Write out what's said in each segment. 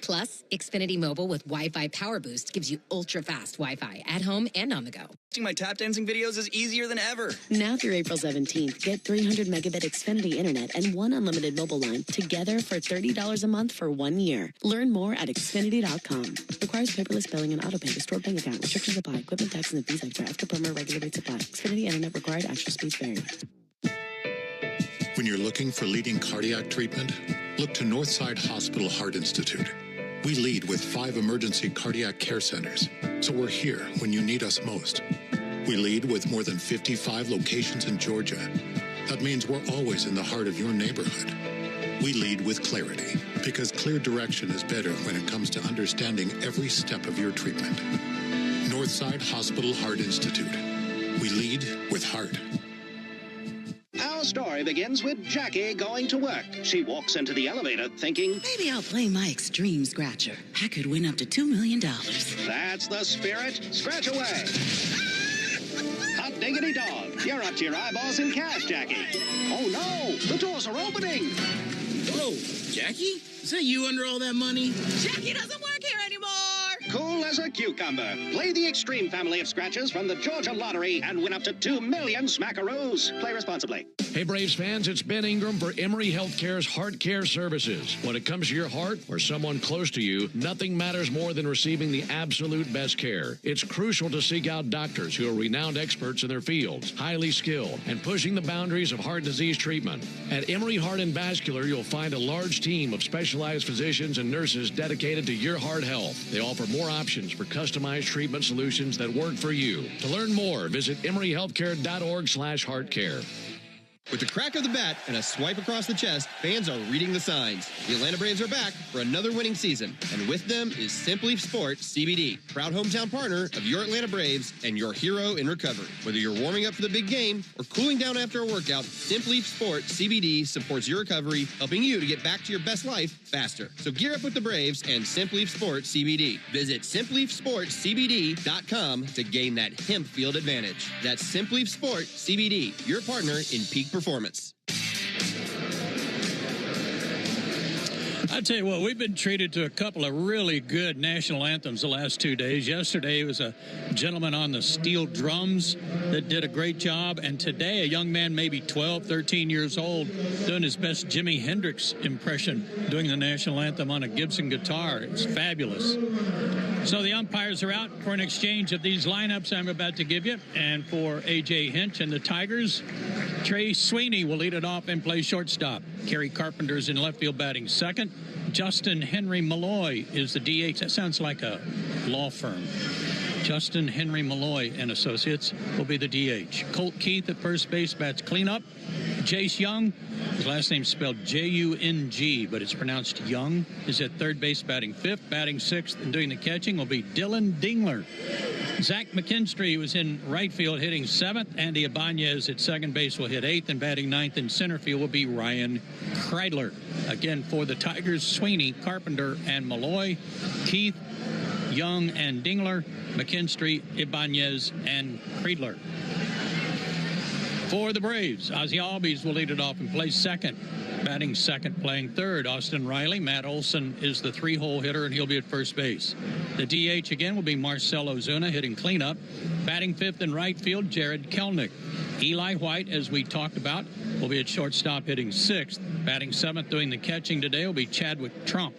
Plus, Xfinity Mobile with Wi-Fi Power Boost gives you ultra-fast Wi-Fi at home and on the go. Watching my tap dancing videos is easier than ever. Now through April 17th, get 300 megabit Xfinity Internet and one unlimited mobile line together for $30 a month for 1 year. Learn more at Xfinity.com. Requires paperless billing and autopay to stored bank account. Restrictions apply. Equipment tax and fees extra. After promo, regular rates apply. Xfinity Internet required. Actual speeds vary. When you're looking for leading cardiac treatment, look to Northside Hospital Heart Institute. We lead with 5 emergency cardiac care centers, so we're here when you need us most. We lead with more than 55 locations in Georgia. That means we're always in the heart of your neighborhood. We lead with clarity, because clear direction is better when it comes to understanding every step of your treatment. Northside Hospital Heart Institute. We lead with heart. Our story begins with Jackie going to work. She walks into the elevator thinking, maybe I'll play my extreme scratcher. I could win up to $2 million. That's the spirit. Scratch away. Hot diggity dog. You're up to your eyeballs in cash, Jackie. Oh, no. The doors are opening. Whoa, Jackie? Is that you under all that money? Jackie doesn't work here anymore. Cool as a cucumber. Play the extreme family of scratches from the Georgia Lottery and win up to 2 million smackaroos. Play responsibly. Hey, Braves fans, it's Ben Ingram for Emory Healthcare's Heart Care Services. When it comes to your heart or someone close to you, nothing matters more than receiving the absolute best care. It's crucial to seek out doctors who are renowned experts in their fields, highly skilled, and pushing the boundaries of heart disease treatment. At Emory Heart and Vascular, you'll find a large team of specialized physicians and nurses dedicated to your heart health. They offer more options for customized treatment solutions that work for you. To learn more, visit emoryhealthcare.org/heartcare. With the crack of the bat and a swipe across the chest, fans are reading the signs. The Atlanta Braves are back for another winning season, and with them is Simply Sport CBD, proud hometown partner of your Atlanta Braves and your hero in recovery. Whether you're warming up for the big game or cooling down after a workout, Simply Sport CBD supports your recovery, helping you to get back to your best life faster. So gear up with the Braves and Simply Sport CBD. Visit simplysportcbd.com to gain that hemp field advantage. That's Simply Sport CBD, your partner in peak performance. I tell you what, we've been treated to a couple of really good national anthems the last 2 days. Yesterday was a gentleman on the steel drums that did a great job. And today, a young man, maybe 12, 13 years old, doing his best Jimi Hendrix impression, doing the national anthem on a Gibson guitar. It's fabulous. So the umpires are out for an exchange of these lineups I'm about to give you. And for A.J. Hinch and the Tigers, Trey Sweeney will lead it off and play shortstop. Kerry Carpenter's in left field batting second. Justin Henry Malloy is the DH. That sounds like a law firm. Justin Henry Malloy and Associates will be the DH. Colt Keith at first base bats cleanup. Jace Young, his last name's spelled J-U-N-G, but it's pronounced Young, is at third base batting fifth. Batting sixth and doing the catching will be Dylan Dingler. Zach McKinstry was in right field hitting seventh. Andy Ibanez at second base will hit eighth, and batting ninth in center field will be Ryan Kreidler. Again, for the Tigers, Sweeney, Carpenter, and Malloy, Keith, Young, and Dingler, McKinstry, Ibanez, and Kreidler. For the Braves, Ozzie Albies will lead it off and play second. Batting second, playing third, Austin Riley. Matt Olson is the three-hole hitter, and he'll be at first base. The DH again will be Marcell Ozuna, hitting cleanup. Batting fifth in right field, Jared Kelnick. Eli White, as we talked about, will be at shortstop, hitting sixth. Batting seventh, doing the catching today, will be Chadwick Trump.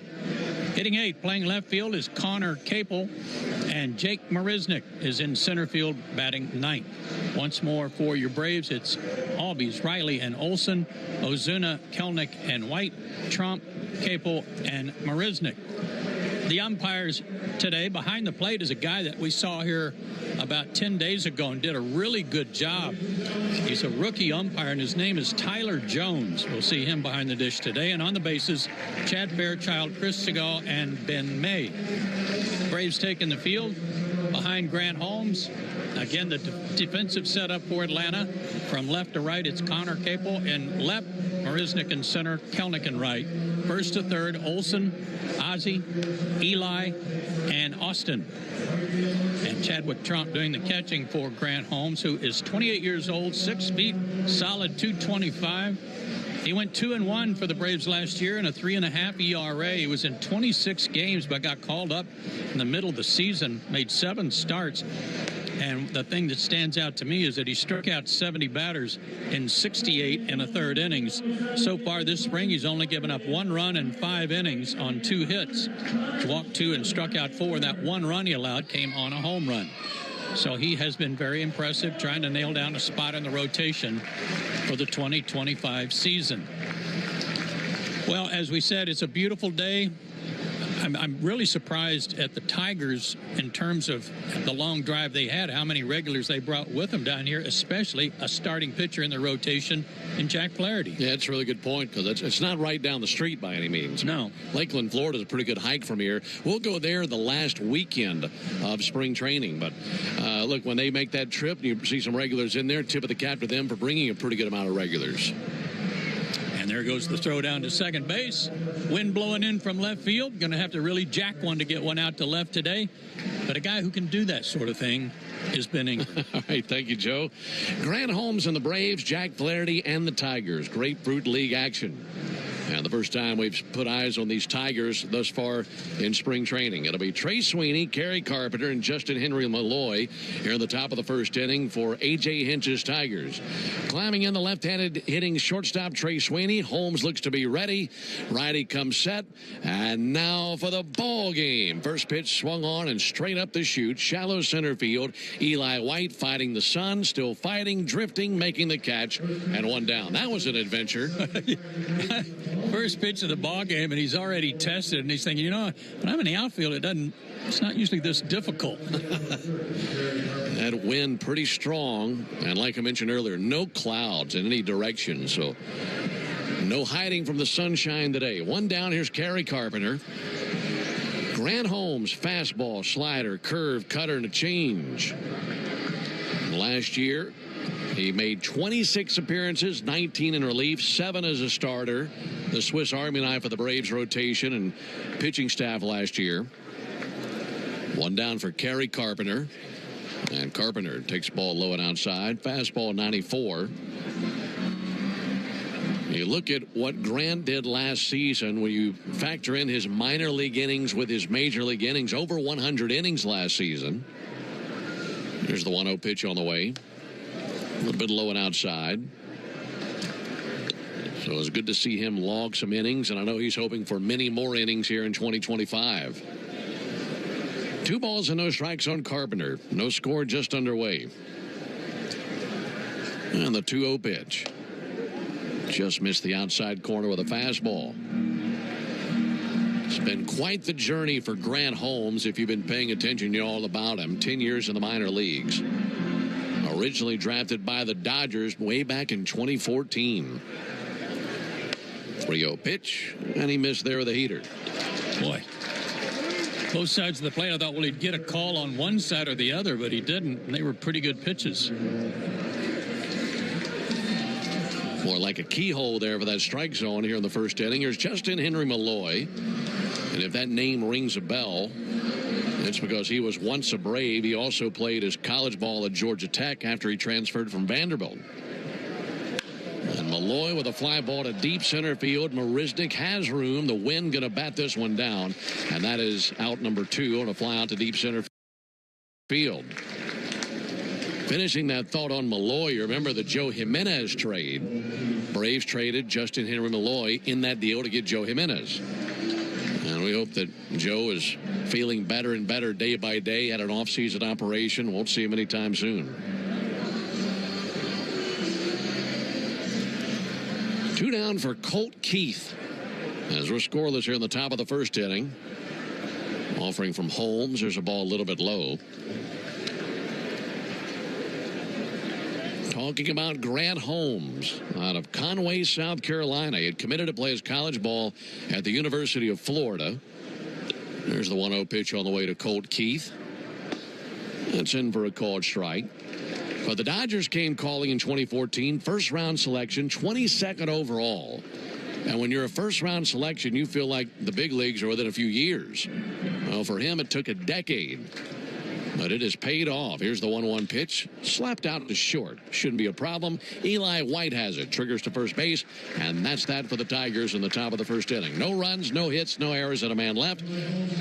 Hitting eighth, playing left field, is Connor Capel, and Jake Marisnick is in center field, batting ninth. Once more for your Braves, it's Albies, Riley, and Olson, Ozuna, Kelnick, and White, Trump, Capel, and Marisnick. The umpires today, behind the plate is a guy that we saw here about 10 days ago and did a really good job. He's a rookie umpire, and his name is Tyler Jones. We'll see him behind the dish today. And on the bases, Chad Fairchild, Chris Segal, and Ben May. Braves taking the field behind Grant Holmes. Again, the defensive setup for Atlanta. From left to right, it's Connor Capel. And left, Marisnick in center, Kelnick in right. First to third, Olson, Ozzie, Eli, and Austin. And Chadwick Trump doing the catching for Grant Holmes, who is 28 years old, 6 feet, solid 225. He went 2-1 for the Braves last year and a 3.5 ERA. He was in 26 games, but got called up in the middle of the season, made 7 starts. And the thing that stands out to me is that he struck out 70 batters in 68 1/3 innings. So far this spring, he's only given up 1 run in 5 innings on 2 hits. Walked 2 and struck out 4. That 1 run he allowed came on a home run. So he has been very impressive, trying to nail down a spot in the rotation for the 2025 season. Well, as we said, it's a beautiful day. I'm really surprised at the Tigers in terms of the long drive they had, how many regulars they brought with them down here, especially a starting pitcher in the rotation in Jack Flaherty. Yeah, it's a really good point, because it's not right down the street by any means. No. Lakeland, Florida is a pretty good hike from here. We'll go there the last weekend of spring training. But look, when they make that trip, you see some regulars in there. Tip of the cap to them for bringing a pretty good amount of regulars. And there goes the throw down to second base. Wind blowing in from left field. Going to have to really jack one to get one out to left today. But a guy who can do that sort of thing is Benning. All right, thank you, Joe. Grant Holmes and the Braves, Jack Flaherty and the Tigers. Grapefruit League action. And the first time we've put eyes on these Tigers thus far in spring training. It'll be Trey Sweeney, Kerry Carpenter, and Justin Henry Malloy here in the top of the first inning for A.J. Hinch's Tigers. Climbing in the left-handed hitting shortstop Trey Sweeney. Holmes looks to be ready. Righty comes set. And now for the ball game. First pitch swung on and straight up the chute. Shallow center field. Eli White fighting the sun. Still fighting, drifting, making the catch. And 1 down. That was an adventure. First pitch of the ball game, and he's already tested, and he's thinking, you know, when I'm in the outfield, it's not usually this difficult. That wind pretty strong, and like I mentioned earlier, no clouds in any direction, so no hiding from the sunshine today. 1 down. Here's Kerry Carpenter. Grant Holmes, fastball, slider, curve, cutter, and a change. Last year, he made 26 appearances, 19 in relief, 7 as a starter. The Swiss Army knife of the Braves rotation and pitching staff last year. 1 down for Kerry Carpenter. And Carpenter takes the ball low and outside. Fastball 94. You look at what Grant did last season when you factor in his minor league innings with his major league innings. Over 100 innings last season. Here's the 1-0 pitch on the way. A little bit low and outside. So it's good to see him log some innings, and I know he's hoping for many more innings here in 2025. 2 balls and no strikes on Carpenter. No score, just underway. And the 2-0 pitch. Just missed the outside corner with a fastball. It's been quite the journey for Grant Holmes. If you've been paying attention, you know all about him. 10 years in the minor leagues. Originally drafted by the Dodgers way back in 2014. 3-0 pitch, and he missed there with a heater. Boy, both sides of the plate, I thought, well, he'd get a call on one side or the other, but he didn't, and they were pretty good pitches. More like a keyhole there for that strike zone here in the first inning. Here's Justin Henry Malloy, and if that name rings a bell, it's because he was once a Brave. He also played his college ball at Georgia Tech after he transferred from Vanderbilt. And Malloy with a fly ball to deep center field. Marisnik has room. The wind going to bat this one down. And that is out number 2 on a fly out to deep center field. Finishing that thought on Malloy, you remember the Joe Jimenez trade. Braves traded Justin Henry Malloy in that deal to get Joe Jimenez. And we hope that Joe is feeling better and better day by day. Had an off-season operation. Won't see him anytime soon. 2 down for Colt Keith. As we're scoreless here in the top of the first inning. Offering from Holmes. There's a ball a little bit low. Talking about Grant Holmes out of Conway, South Carolina. He had committed to play his college ball at the University of Florida. There's the 1-0 pitch on the way to Colt Keith. That's in for a called strike. But the Dodgers came calling in 2014. First round selection, 22nd overall. And when you're a first round selection, you feel like the big leagues are within a few years. Well, for him, it took a decade But it is paid off. Here's the 1-1 pitch. Slapped out to short. Shouldn't be a problem. Eli White has it. Triggers to first base. And that's that for the Tigers in the top of the first inning. No runs, no hits, no errors, and a man left.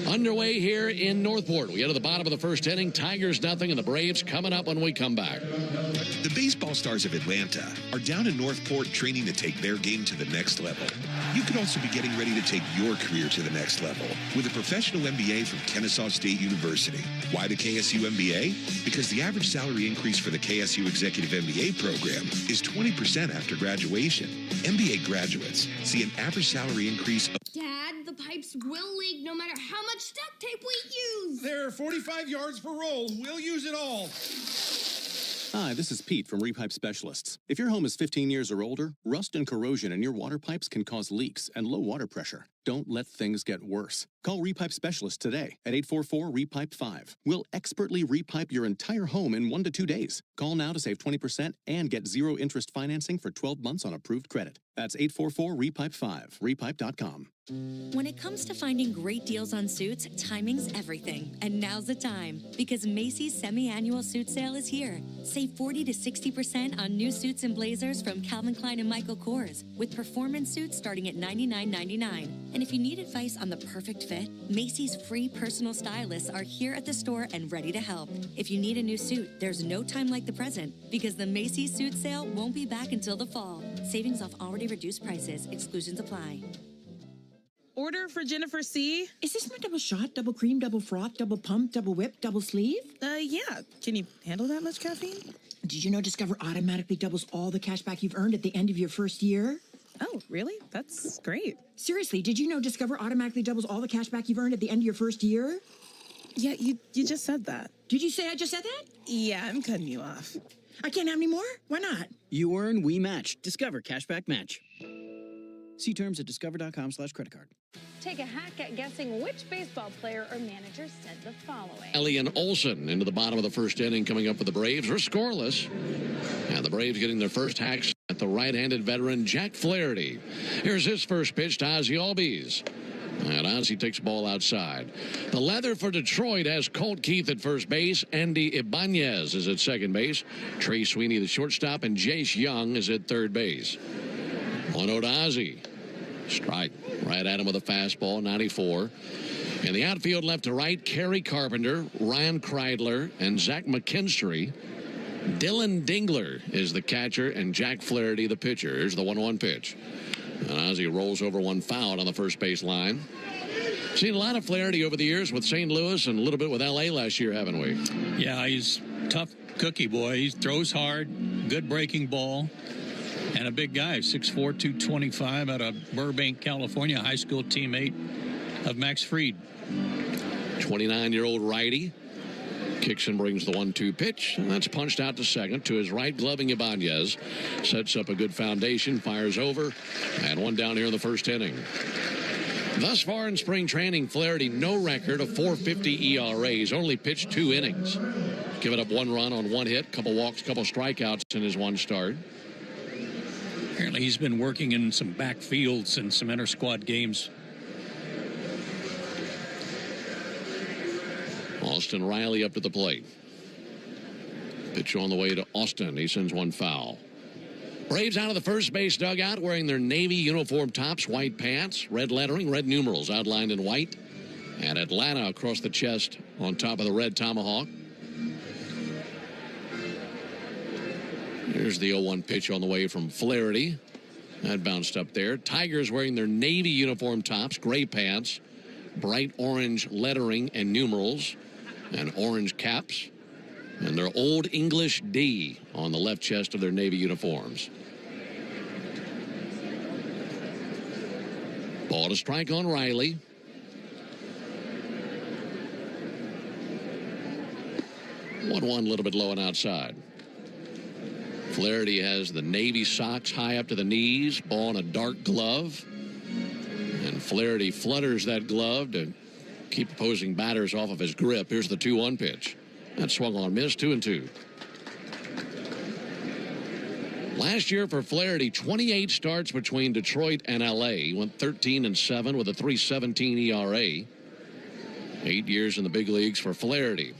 Underway here in Northport. We enter the bottom of the first inning. Tigers nothing, and the Braves coming up when we come back. The baseball stars of Atlanta are down in Northport training to take their game to the next level. You could also be getting ready to take your career to the next level with a professional MBA from Kennesaw State University. Why the KSU MBA? Because the average salary increase for the KSU Executive MBA program is 20% after graduation. MBA graduates see an average salary increase of... Dad, the pipes will leak no matter how much duct tape we use. There are 45 yards per roll. We'll use it all. Hi, this is Pete from Repipe Specialists. If your home is 15 years or older, rust and corrosion in your water pipes can cause leaks and low water pressure. Don't let things get worse. Call Repipe Specialists today at 844-REPIPE-5. We'll expertly repipe your entire home in 1 to 2 days. Call now to save 20% and get zero interest financing for 12 months on approved credit. That's 844-REPIPE-5. Repipe.com. When it comes to finding great deals on suits, timing's everything. And now's the time, because Macy's semi-annual suit sale is here. Save 40 to 60% on new suits and blazers from Calvin Klein and Michael Kors, with performance suits starting at $99.99. And if you need advice on the perfect fit, Macy's free personal stylists are here at the store and ready to help. If you need a new suit, there's no time like the present, because the Macy's suit sale won't be back until the fall. Savings off already reduced prices. Exclusions apply. Order for Jennifer C. Is this my double shot, double cream, double froth, double pump, double whip, double sleeve? Yeah. Can you handle that much caffeine? Did you know Discover automatically doubles all the cash back you've earned at the end of your first year? Oh, really? That's great. Seriously, did you know Discover automatically doubles all the cash back you've earned at the end of your first year? Yeah, you just said that. Did you say I just said that? Yeah, I'm cutting you off. I can't have any more? Why not? You earn, we match. Discover Cashback Match. See terms at discover.com/creditcard. Take a hack at guessing which baseball player or manager said the following. Ellie and Olsen into the bottom of the first inning coming up for the Braves. We're scoreless. And the Braves getting their first hacks at the right-handed veteran Jack Flaherty. Here's his first pitch to Ozzie Albies. And Ozzie takes the ball outside. The leather for Detroit has Colt Keith at first base. Andy Ibanez is at second base. Trey Sweeney, the shortstop, and Jace Young is at third base. 1-0 to Ozzie. Strike right at him with a fastball, 94. In the outfield, left to right, Kerry Carpenter, Ryan Kreidler, and Zach McKinstry. Dylan Dingler is the catcher, and Jack Flaherty the pitcher. Here's the 1-1 pitch. And Ozzie rolls over one foul on the first base line. Seen a lot of Flaherty over the years with St. Louis and a little bit with L.A. last year, haven't we? Yeah, he's tough cookie boy. He throws hard, good breaking ball, and a big guy, 6'4", 225, out of Burbank, California, high school teammate of Max Fried. 29-year-old righty. Kicks and brings the 1-2 pitch. And that's punched out to second to his right, gloving Ibanez. Sets up a good foundation, fires over, and one down here in the first inning. Thus far in spring training, Flaherty no record of .450 ERA. He's only pitched 2 innings. Given up 1 run on 1 hit, couple walks, couple strikeouts in his 1 start. Apparently he's been working in some backfields and some inter-squad games. Austin Riley up to the plate. Pitch on the way to Austin. He sends one foul. Braves out of the first base dugout wearing their Navy uniform tops, white pants, red lettering, red numerals outlined in white. And Atlanta across the chest on top of the red tomahawk. Here's the 0-1 pitch on the way from Flaherty. That bounced up there. Tigers wearing their Navy uniform tops, gray pants, bright orange lettering and numerals, and orange caps, and their Old English D on the left chest of their Navy uniforms. Ball to strike on Riley. One a little bit low and outside. Flaherty has the Navy socks high up to the knees, ball in a dark glove. And Flaherty flutters that glove to keep opposing batters off of his grip. Here's the 2-1 pitch. That swung on, missed, 2-2. Last year for Flaherty, 28 starts between Detroit and L.A. He went 13-7 with a .317 ERA. 8 years in the big leagues for Flaherty.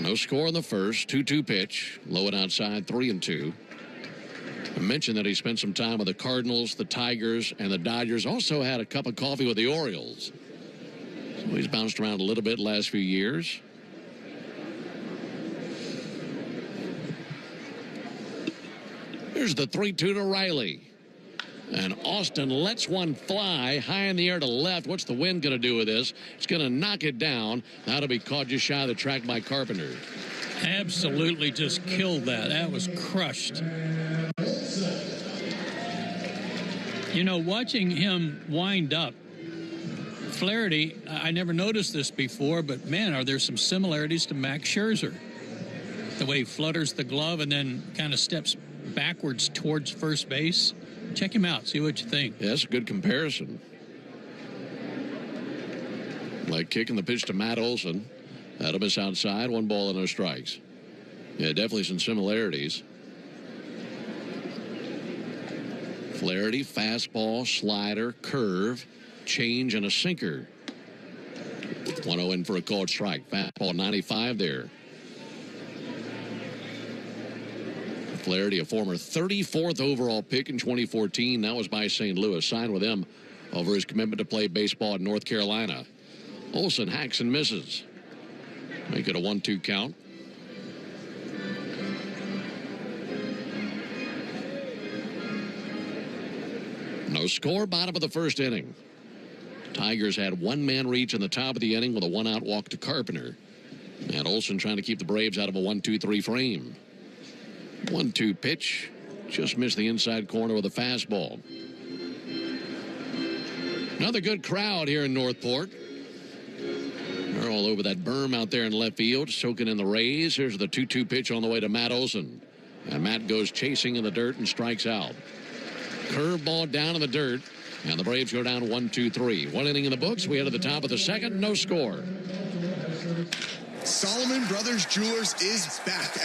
No score in the first. 2-2 pitch. Low and outside, 3-2. I mentioned that he spent some time with the Cardinals, the Tigers, and the Dodgers. Also had a cup of coffee with the Orioles. So he's bounced around a little bit last few years. Here's the 3-2 to Riley. And Austin lets one fly high in the air to left. What's the wind going to do with this? It's going to knock it down. That'll be caught just shy of the track by Carpenter. Absolutely just killed that. That was crushed. You know, watching him wind up, Flaherty, I never noticed this before, but man, are there some similarities to Max Scherzer. The way he flutters the glove and then kind of steps backwards towards first base. Check him out. See what you think. Yeah, that's a good comparison. Like kicking the pitch to Matt Olson. That'll miss outside. 1 ball and no strikes. Yeah, definitely some similarities. Flaherty, fastball, slider, curve, change, and a sinker. 1-0 in for a called strike. Fastball 95 there. Flaherty, a former 34th overall pick in 2014. That was by St. Louis. Signed with them over his commitment to play baseball in North Carolina. Olson hacks and misses. Make it a 1-2 count. No score, bottom of the first inning. Tigers had one-man reach in the top of the inning with a one-out walk to Carpenter. And Olson trying to keep the Braves out of a 1-2-3 frame. 1-2 pitch. Just missed the inside corner with a fastball. Another good crowd here in Northport. They're all over that berm out there in left field, soaking in the rays. Here's the 2-2 pitch on the way to Matt Olson. And Matt goes chasing in the dirt and strikes out. Curveball down in the dirt. And the Braves go down 1-2-3. 1 inning in the books. We head to the top of the second. No score. Solomon Brothers Jewelers is back.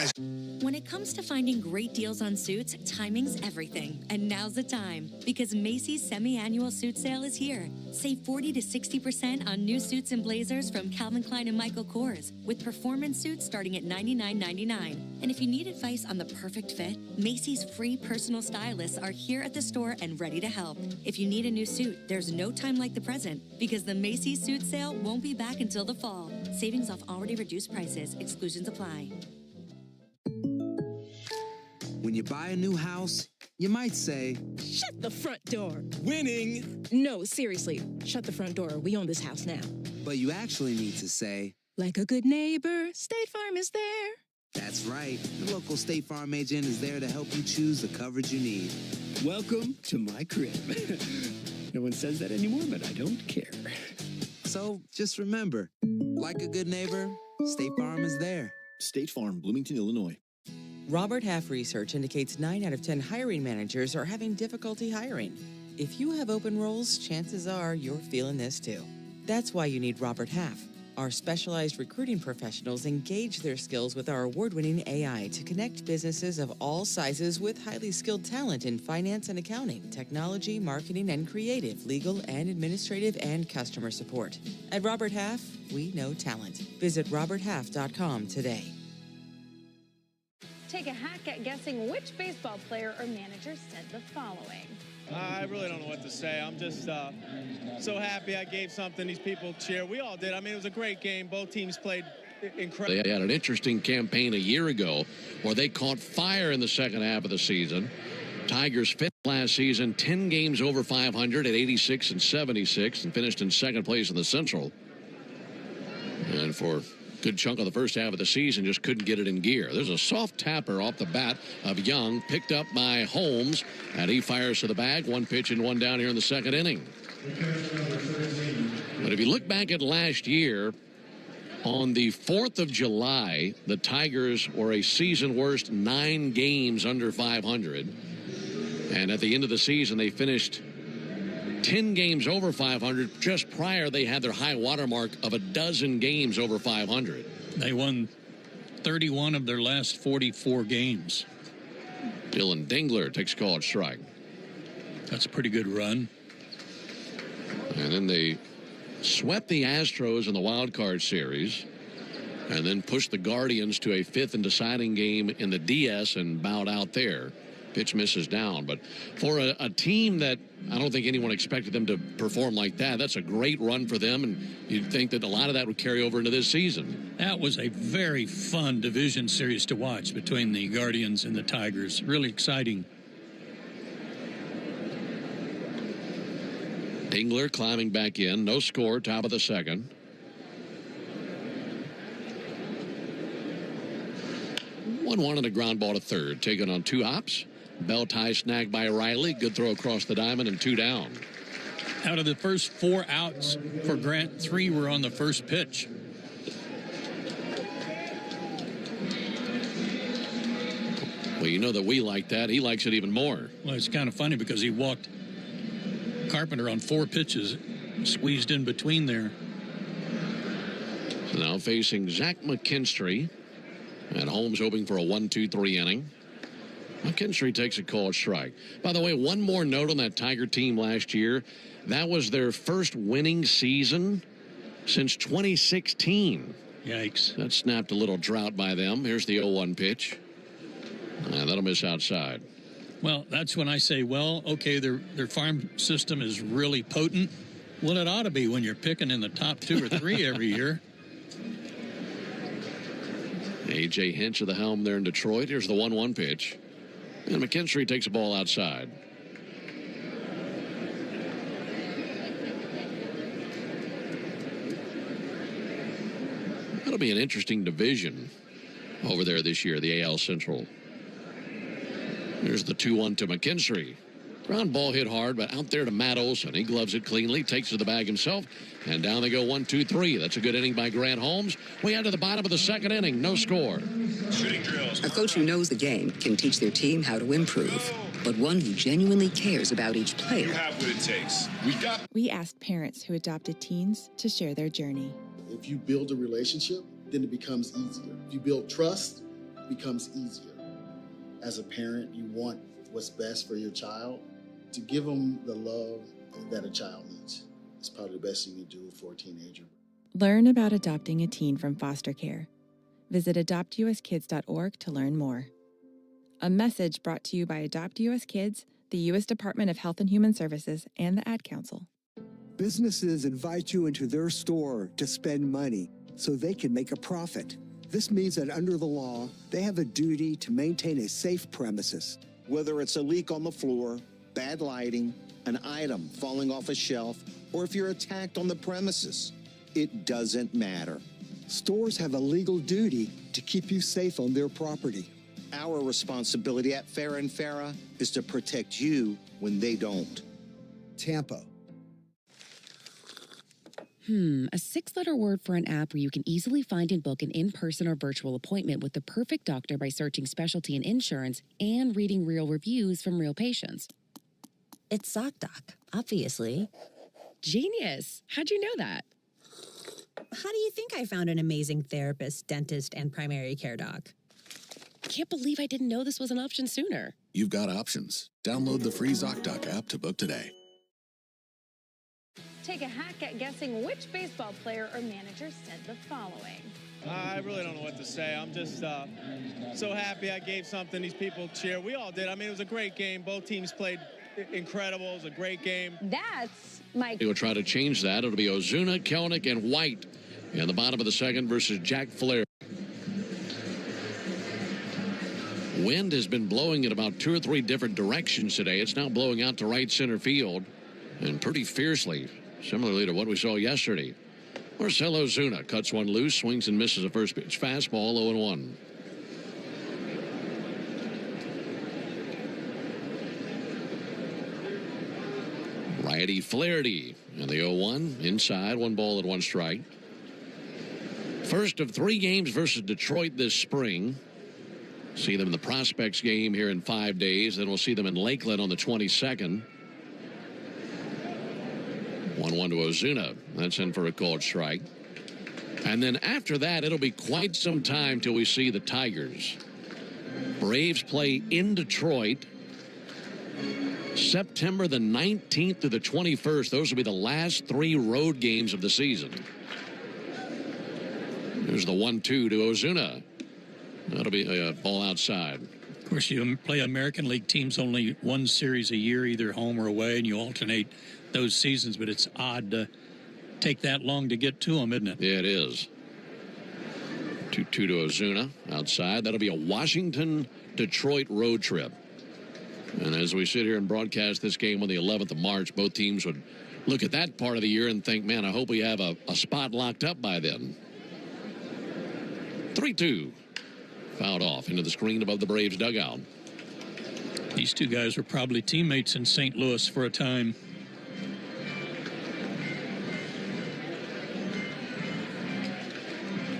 When it comes to finding great deals on suits, timing's everything. And now's the time, because Macy's semi-annual suit sale is here. Save 40 to 60% on new suits and blazers from Calvin Klein and Michael Kors, with performance suits starting at $99.99. And if you need advice on the perfect fit, Macy's free personal stylists are here at the store and ready to help. If you need a new suit, there's no time like the present, because the Macy's suit sale won't be back until the fall. Savings off already reduced prices. Exclusions apply. When you buy a new house, you might say, "Shut the front door." Winning! No, seriously, shut the front door. We own this house now. But you actually need to say, "Like a good neighbor, State Farm is there." That's right. The local State Farm agent is there to help you choose the coverage you need. Welcome to my crib. No one says that anymore, but I don't care. So just remember, like a good neighbor, State Farm is there. State Farm, Bloomington, Illinois. Robert Half research indicates 9 out of 10 hiring managers are having difficulty hiring. If you have open roles, chances are you're feeling this too. That's why you need Robert Half. Our specialized recruiting professionals engage their skills with our award-winning AI to connect businesses of all sizes with highly skilled talent in finance and accounting, technology, marketing, and creative, legal and administrative, and customer support. At Robert Half, we know talent. Visit roberthalf.com today. Take a hack at guessing which baseball player or manager said the following. I really don't know what to say. I'm just so happy I gave something these people cheer. We all did. I mean, it was a great game. Both teams played incredible. They had an interesting campaign a year ago where they caught fire in the second half of the season. Tigers fifth last season, 10 games over 500 at 86 and 76, and finished in second place in the Central. And for good chunk of the first half of the season, just couldn't get it in gear. There's a soft tapper off the bat of Young, picked up by Holmes, and he fires to the bag. 1 pitch and 1 down here in the second inning. But if you look back at last year, on the 4th of July, the Tigers were a season worst 9 games under 500. And at the end of the season, they finished 10 games over 500. Just prior, they had their high water mark of a dozen games over 500. They won 31 of their last 44 games. Dylan Dingler takes a called strike. That's a pretty good run. And then they swept the Astros in the wild card series. and then pushed the Guardians to a 5th and deciding game in the DS and bowed out there. Pitch misses down. But for a team that I don't think anyone expected them to perform like that, that's a great run for them, and you'd think that a lot of that would carry over into this season. That was a very fun division series to watch between the Guardians and the Tigers. Really exciting. Dingler climbing back in. No score, top of the second. 1-1 and a ground ball to third. Taken on 2 hops. Bell tie snagged by Riley. Good throw across the diamond and 2 down. Out of the first 4 outs for Grant, 3 were on the first pitch. Well, you know that we like that. He likes it even more. Well, it's kind of funny because he walked Carpenter on 4 pitches, squeezed in between there. Now facing Zach McKinstry. And Holmes hoping for a 1-2-3 inning. McKinstry takes a called strike. By the way, one more note on that Tiger team last year. That was their first winning season since 2016. Yikes. That snapped a little drought by them. Here's the 0-1 pitch. And that'll miss outside. Well, that's when I say, well, okay, their farm system is really potent. Well, it ought to be when you're picking in the top 2 or 3 every year. A.J. Hinch at the helm there in Detroit. Here's the 1-1 pitch. And McKinstry takes a ball outside. That'll be an interesting division over there this year, the AL Central. Here's the 2-1 to McKinstry. Ground ball hit hard, but out there to Matt Olson. He gloves it cleanly, takes it to the bag himself, and down they go 1-2-3. That's a good inning by Grant Holmes. We head to the bottom of the second inning, no score. Shooting drills. A coach who knows the game can teach their team how to improve, but one who genuinely cares about each player. You have what it takes. We asked parents who adopted teens to share their journey. If you build a relationship, then it becomes easier. If you build trust, it becomes easier. As a parent, you want what's best for your child. To give them the love that a child needs. It's probably the best you can do for a teenager. Learn about adopting a teen from foster care. Visit adoptuskids.org to learn more. A message brought to you by Adopt US Kids, the U.S. Department of Health and Human Services, and the Ad Council. Businesses invite you into their store to spend money so they can make a profit. This means that under the law, they have a duty to maintain a safe premises. Whether it's a leak on the floor, bad lighting, an item falling off a shelf, or if you're attacked on the premises, it doesn't matter. Stores have a legal duty to keep you safe on their property. Our responsibility at Farah & Farah is to protect you when they don't. Tampa. A 6-letter word for an app where you can easily find and book an in-person or virtual appointment with the perfect doctor by searching specialty and insurance and reading real reviews from real patients. It's ZocDoc, obviously. Genius. How'd you know that? How do you think I found an amazing therapist, dentist, and primary care doc? Can't believe I didn't know this was an option sooner. You've got options. Download the free ZocDoc app to book today. Take a hack at guessing which baseball player or manager said the following. I really don't know what to say. I'm just so happy I gave something these people cheer. We all did. I mean, it was a great game. Both teams played incredible. It was a great game. That's Mike. They will try to change that. It'll be Ozuna, Kelenic, and White in the bottom of the second versus Jack Flaherty. Wind has been blowing in about 2 or 3 different directions today. It's now blowing out to right center field and pretty fiercely, similarly to what we saw yesterday. Marcell Ozuna cuts one loose, swings and misses a first pitch fastball, 0-1. Righty Flaherty and the 0-1 inside, 1 ball and 1 strike. First of 3 games versus Detroit this spring. See them in the Prospects game here in 5 days. Then we'll see them in Lakeland on the 22nd. 1-1 to Ozuna. That's in for a called strike. And then after that, it'll be quite some time till we see the Tigers. Braves play in Detroit September the 19th to the 21st. Those will be the last 3 road games of the season. There's the 1-2 to Ozuna. That'll be a ball outside. Of course, you play American League teams only one series a year, either home or away, and you alternate those seasons, but it's odd to take that long to get to them, isn't it? Yeah, it is. 2-2 to Ozuna outside. That'll be a Washington-Detroit road trip. And as we sit here and broadcast this game on the 11th of March, both teams would look at that part of the year and think, man, I hope we have a spot locked up by then. 3-2. Fouled off into the screen above the Braves dugout. These two guys were probably teammates in St. Louis for a time.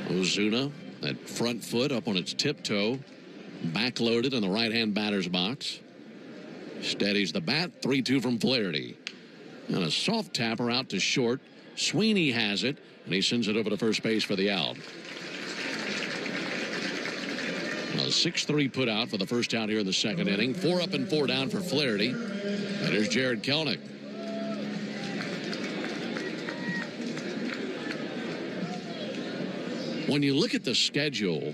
Ozuna, that front foot up on its tiptoe, backloaded in the right-hand batter's box. Steadies the bat, 3-2 from Flaherty. And a soft tapper out to short. Sweeney has it, and he sends it over to first base for the out. A 6-3 put out for the first out here in the second inning. 4 up and 4 down for Flaherty. And there's Jarred Kelenic. When you look at the schedule,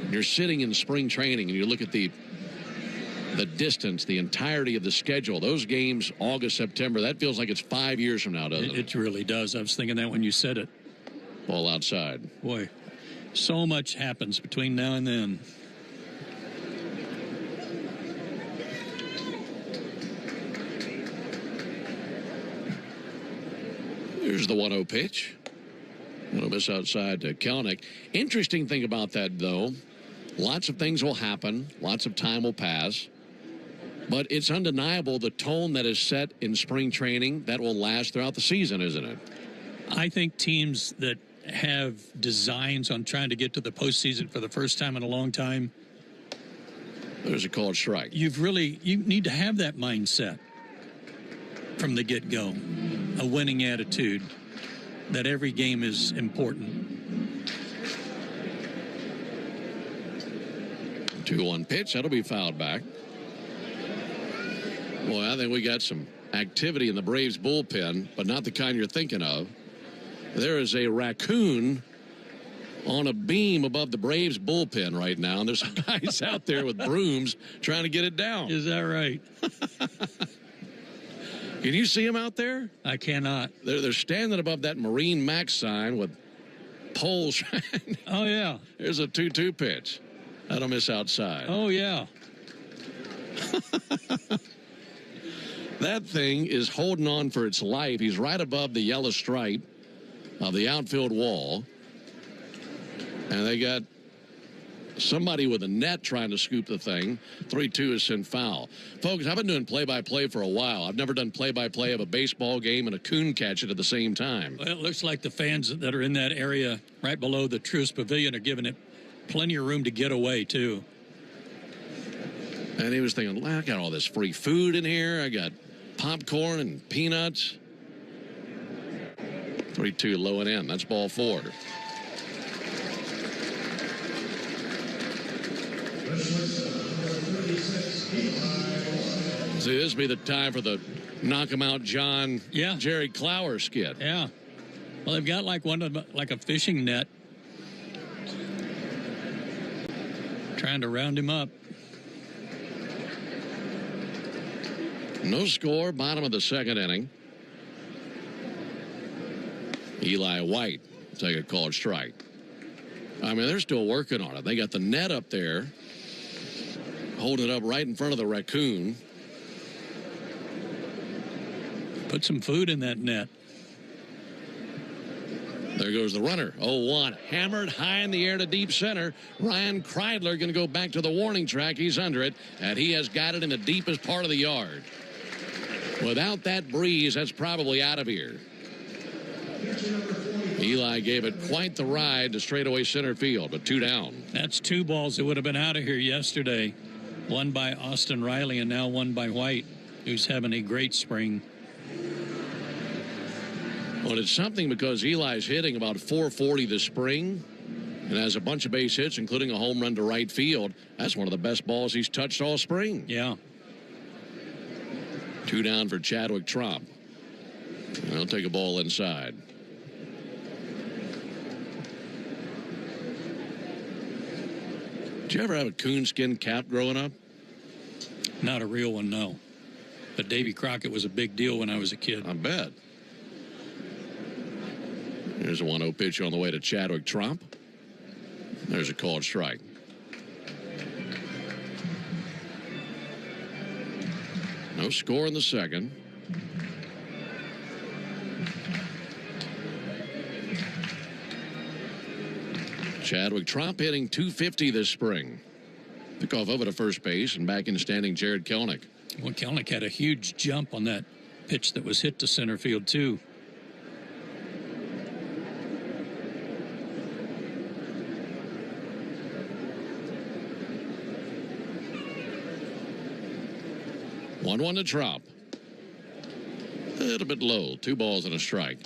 you're sitting in spring training and you look at the distance, the entirety of the schedule, those games, August, September, that feels like it's 5 years from now, doesn't it? It really does. I was thinking that when you said it. Ball outside. Boy, so much happens between now and then. Here's the 1-0 pitch. It'll miss outside to Kelenic. Interesting thing about that, though, lots of things will happen. Lots of time will pass. But it's undeniable the tone that is set in spring training that will last throughout the season, isn't it? I think teams that have designs on trying to get to the postseason for the first time in a long time. There's a called strike. You need to have that mindset from the get-go, a winning attitude, that every game is important. 2-1 pitch. That'll be fouled back. Boy, I think we got some activity in the Braves bullpen, but not the kind you're thinking of. There is a raccoon on a beam above the Braves bullpen right now, and there's some guys out there with brooms trying to get it down. Is that right? Can you see them out there? I cannot. They're standing above that Marine Max sign with poles. Oh, yeah. There's a 2-2 pitch. That'll miss outside. Oh, yeah. That thing is holding on for its life. He's right above the yellow stripe of the outfield wall. And they got somebody with a net trying to scoop the thing. 3-2 is sent foul. Folks, I've been doing play-by-play for a while. I've never done play-by-play of a baseball game and a coon catch it at the same time. Well, it looks like the fans that are in that area right below the Truist Pavilion are giving it plenty of room to get away, too. And he was thinking, well, I got all this free food in here. I got popcorn and peanuts. 3-2 low and in. That's ball 4. See, this would be the time for the knock 'em out John Jerry Clower skit. Yeah. Well, they've got like a fishing net. Trying to round him up. No score, bottom of the second inning. Eli White take a called strike. I mean, they're still working on it. They got the net up there, holding it up right in front of the raccoon. Put some food in that net. There goes the runner. 0-1. Hammered high in the air to deep center. Ryan Kreidler going to go back to the warning track. He's under it, and he has got it in the deepest part of the yard. Without that breeze, that's probably out of here. Eli gave it quite the ride to straightaway center field, but 2 down. That's 2 balls that would have been out of here yesterday. One by Austin Riley and now one by White, who's having a great spring. Well, it's something because Eli's hitting about .440 this spring and has a bunch of base hits, including a home run to right field. That's one of the best balls he's touched all spring. Yeah. 2 down for Chadwick Tromp. And he'll take a ball inside. Did you ever have a coonskin cap growing up? Not a real one, no. But Davy Crockett was a big deal when I was a kid. I bet. Here's a 1-0 pitch on the way to Chadwick Tromp. There's a called strike. No score in the second. Chadwick Tromp hitting .250 this spring. Took off over to first base and back in standing Jared Kelnick. Well, Kelnick had a huge jump on that pitch that was hit to center field, too. One to Tromp. A little bit low. 2 balls and a strike.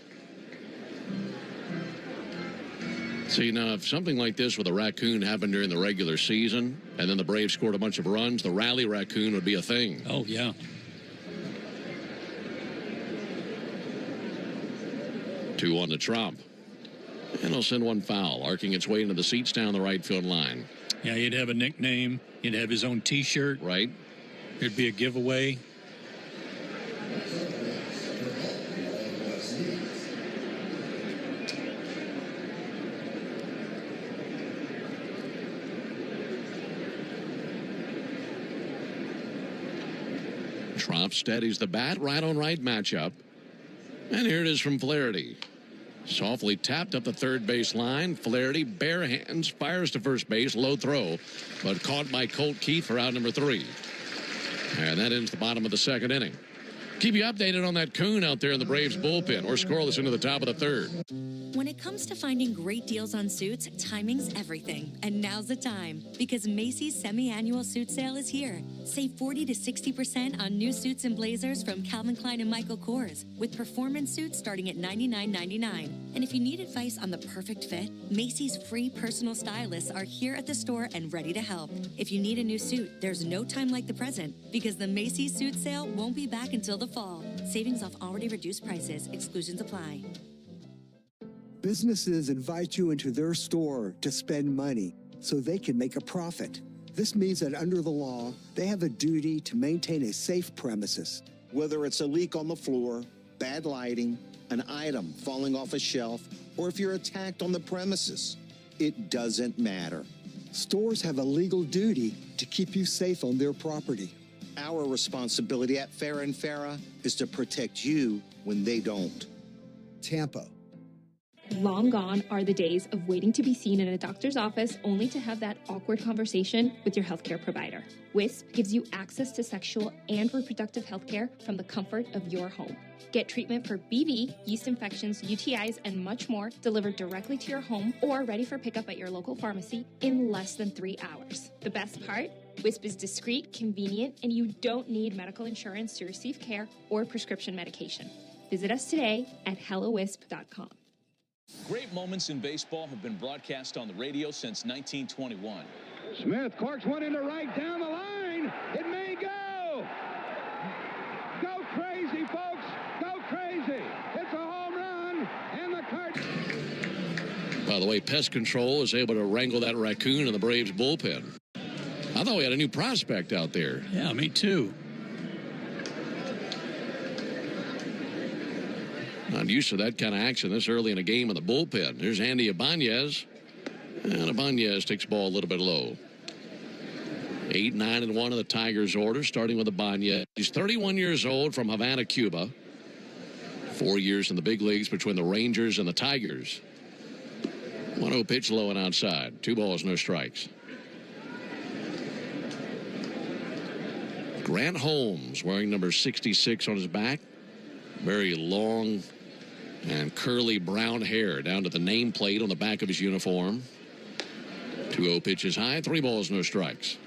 See, now, if something like this with a raccoon happened during the regular season, and then the Braves scored a bunch of runs, the rally raccoon would be a thing. Oh, yeah. Two on to Tromp. And he'll send one foul, arcing its way into the seats down the right field line. Yeah, he'd have a nickname. He'd have his own T-shirt. Right. There'd be a giveaway. Tromp steadies the bat, right on right matchup. And here it is from Flaherty. Softly tapped up the third base line. Flaherty, bare hands, fires to first base, low throw, but caught by Colt Keith for out number 3. And that ends the bottom of the second inning. Keep you updated on that coon out there in the Braves bullpen, or scoreless into the top of the third. When it comes to finding great deals on suits, timing's everything. And now's the time, because Macy's semi-annual suit sale is here. Save 40 to 60% on new suits and blazers from Calvin Klein and Michael Kors, with performance suits starting at $99.99. And if you need advice on the perfect fit, Macy's free personal stylists are here at the store and ready to help. If you need a new suit, there's no time like the present, because the Macy's suit sale won't be back until the fall. Savings off already reduced prices. Exclusions apply. Businesses invite you into their store to spend money so they can make a profit. This means that under the law, they have a duty to maintain a safe premises. Whether it's a leak on the floor, bad lighting, an item falling off a shelf, or if you're attacked on the premises, it doesn't matter. Stores have a legal duty to keep you safe on their property. Our responsibility at Farah & Farah is to protect you when they don't. Tampa. Long gone are the days of waiting to be seen in a doctor's office only to have that awkward conversation with your healthcare provider. WISP gives you access to sexual and reproductive healthcare from the comfort of your home. Get treatment for BV, yeast infections, UTIs, and much more delivered directly to your home or ready for pickup at your local pharmacy in less than 3 hours. The best part? WISP is discreet, convenient, and you don't need medical insurance to receive care or prescription medication. Visit us today at hellowisp.com. Great moments in baseball have been broadcast on the radio since 1921. Smith corks one into right down the line. It may go. Go crazy, folks. Go crazy. It's a home run. And the Cardinals. By the way, pest control is able to wrangle that raccoon in the Braves bullpen. I thought we had a new prospect out there. Yeah, me too. Not used to that kind of action this early in a game in the bullpen. There's Andy Ibanez. And Ibanez takes the ball a little bit low. 8, 9, and 1 of the Tigers' order, starting with Ibanez. He's 31 years old from Havana, Cuba. 4 years in the big leagues between the Rangers and the Tigers. 1-0 pitch low and outside. 2 balls, no strikes. Grant Holmes wearing number 66 on his back. Very long and curly brown hair down to the nameplate on the back of his uniform. 2-0 pitch is high. 3 balls, no strikes.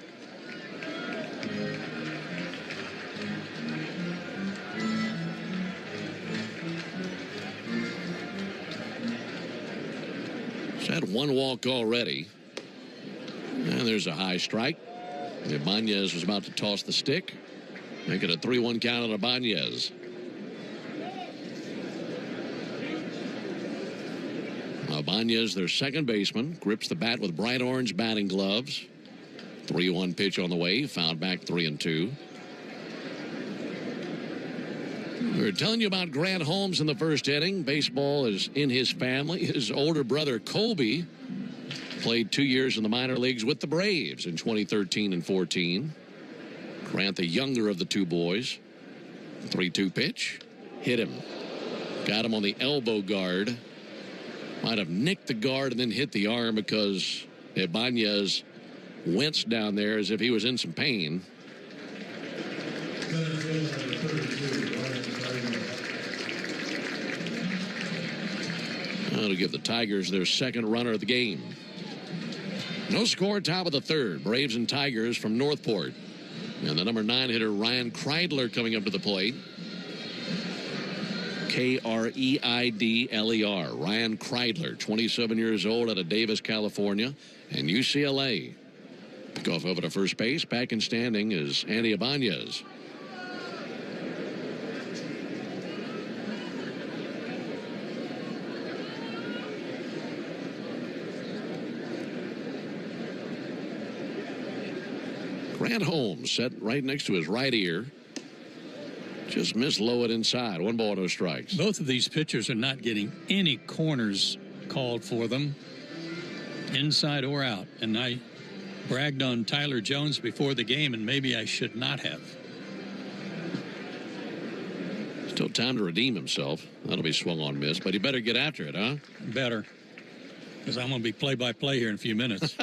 He's had 1 walk already. And there's a high strike. Ibanez was about to toss the stick. Make it a 3-1 count on Ibanez. Ibanez, their second baseman, grips the bat with bright orange batting gloves. 3-1 pitch on the way, fouled back 3-2. We were telling you about Grant Holmes in the first inning. Baseball is in his family. His older brother, Colby, played 2 years in the minor leagues with the Braves in 2013 and 14. Grant, the younger of the two boys. 3-2 pitch. Hit him. Got him on the elbow guard. Might have nicked the guard and then hit the arm because Ibanez winced down there as if he was in some pain. That'll give the Tigers their second runner of the game. No score, top of the third. Braves and Tigers from Northport. And the number 9 hitter, Ryan Kreidler, coming up to the plate. Kreidler. Ryan Kreidler, 27 years old, out of Davis, California, and UCLA. Golf over to first base. Back in standing is Andy Ibanez. Grant Holmes set right next to his right ear. Just missed low it inside. 1 ball, no strikes. Both of these pitchers are not getting any corners called for them, inside or out. And I bragged on Tyler Jones before the game, and maybe I should not have. Still time to redeem himself. That'll be swung on miss, but he better get after it, huh? Better, because I'm going to be play-by-play here in a few minutes.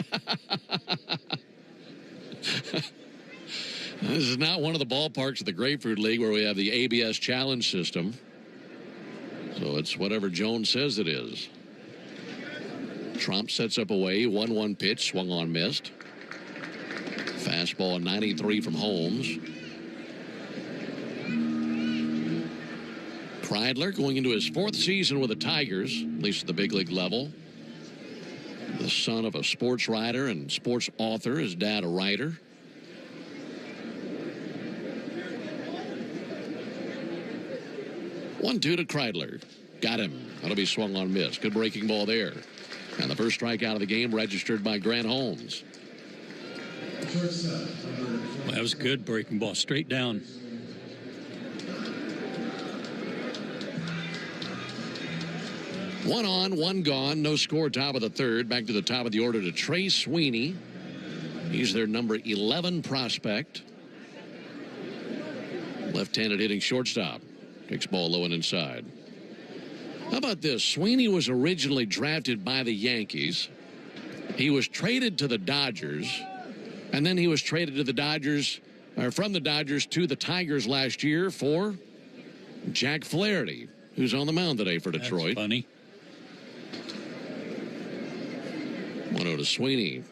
This is not one of the ballparks of the Grapefruit League where we have the ABS challenge system. So it's whatever Jones says it is. Trump sets up away. 1-1 pitch, swung on, missed. Fastball 93 from Holmes. Kreidler going into his 4th season with the Tigers, at least at the big league level. The son of a sports writer and sports author, his dad a writer. One-two to Kreidler. Got him. That'll be swung on, miss. Good breaking ball there. And the first strikeout of the game registered by Grant Holmes. Well, that was a good breaking ball. Straight down. One on, one gone. No score, top of the third. Back to the top of the order to Trey Sweeney. He's their number 11 prospect. Left-handed hitting shortstop. Takes ball low and inside. How about this? Sweeney was originally drafted by the Yankees. He was traded to the Dodgers. And then he was traded to the Dodgers, or from the Dodgers to the Tigers last year for Jack Flaherty, who's on the mound today for Detroit. That's funny. 1-0 to Sweeney.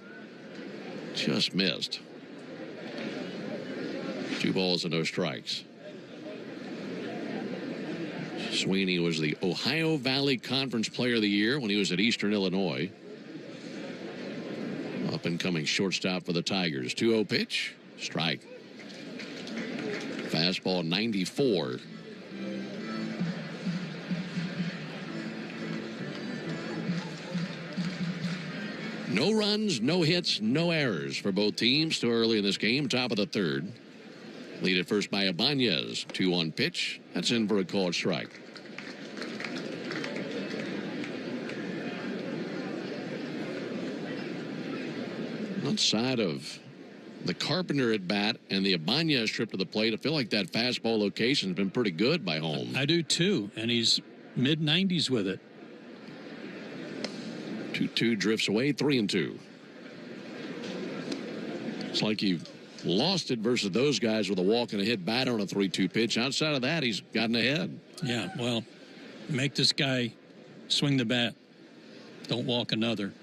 Just missed. 2 balls and no strikes. Sweeney was the Ohio Valley Conference Player of the Year when he was at Eastern Illinois. Up-and-coming shortstop for the Tigers. 2-0 pitch. Strike. Fastball 94. No runs, no hits, no errors for both teams. Too early in this game. Top of the third. Lead at first by Ibanez. 2-1 pitch. That's in for a called strike. Outside of the Carpenter at bat and the Ibanez trip to the plate, I feel like that fastball location has been pretty good by Holmes. I do too, and he's mid-90s with it. 2-2 drifts away, 3-2. It's like he lost it versus those guys with a walk and a hit batter on a 3-2 pitch. Outside of that, he's gotten ahead. Yeah, well, make this guy swing the bat. Don't walk another.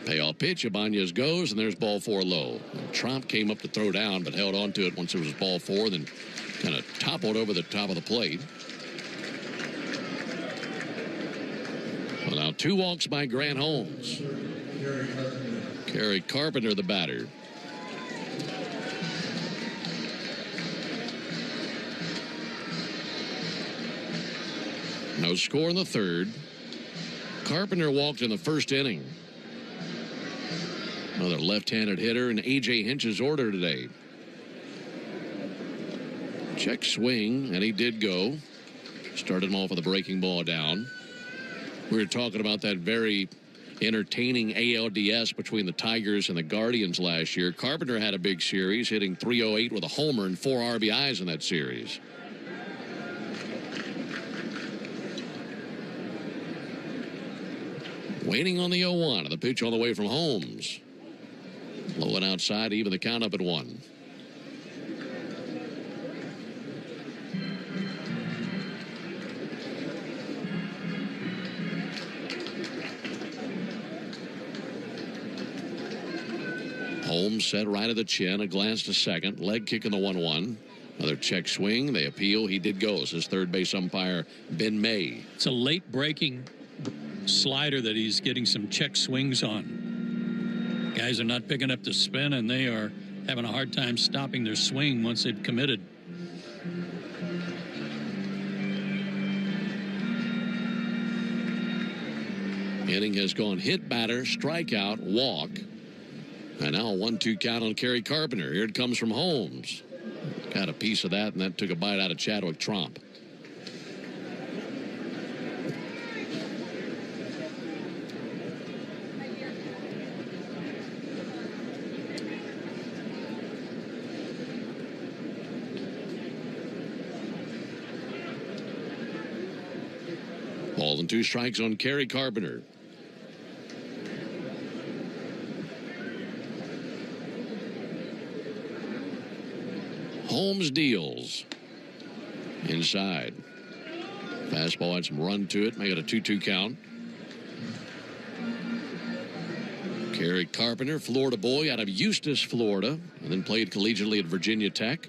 Payoff pitch. Ibanez goes, and there's ball 4 low. Trump came up to throw down, but held on to it once it was ball 4, then kind of toppled over the top of the plate. Well, now 2 walks by Grant Holmes. Kerry Carpenter, the batter. No score in the third. Carpenter walked in the first inning. Another left-handed hitter in A.J. Hinch's order today. Check swing, and he did go. Started him off with a breaking ball down. We were talking about that very entertaining ALDS between the Tigers and the Guardians last year. Carpenter had a big series, hitting .308 with a homer and 4 RBIs in that series. Waiting on the 0-1. The pitch on the way from Holmes. Low and outside, even the count up at 1. Holmes set right at the chin, a glance to second, leg kick in the 1-1. Another check swing. They appeal. He did go, says third base umpire Ben May. It's a late breaking slider that he's getting some check swings on. Guys are not picking up the spin, and they are having a hard time stopping their swing once they've committed. Inning has gone hit, batter, strikeout, walk. And now a 1-2 count on Kerry Carpenter. Here it comes from Holmes. Got a piece of that, and that took a bite out of Chadwick Tromp. Ball and 2 strikes on Kerry Carpenter. Holmes deals. Inside. Fastball had some run to it. Make it a 2-2 count. Kerry Carpenter, Florida boy out of Eustis, Florida, and then played collegiately at Virginia Tech.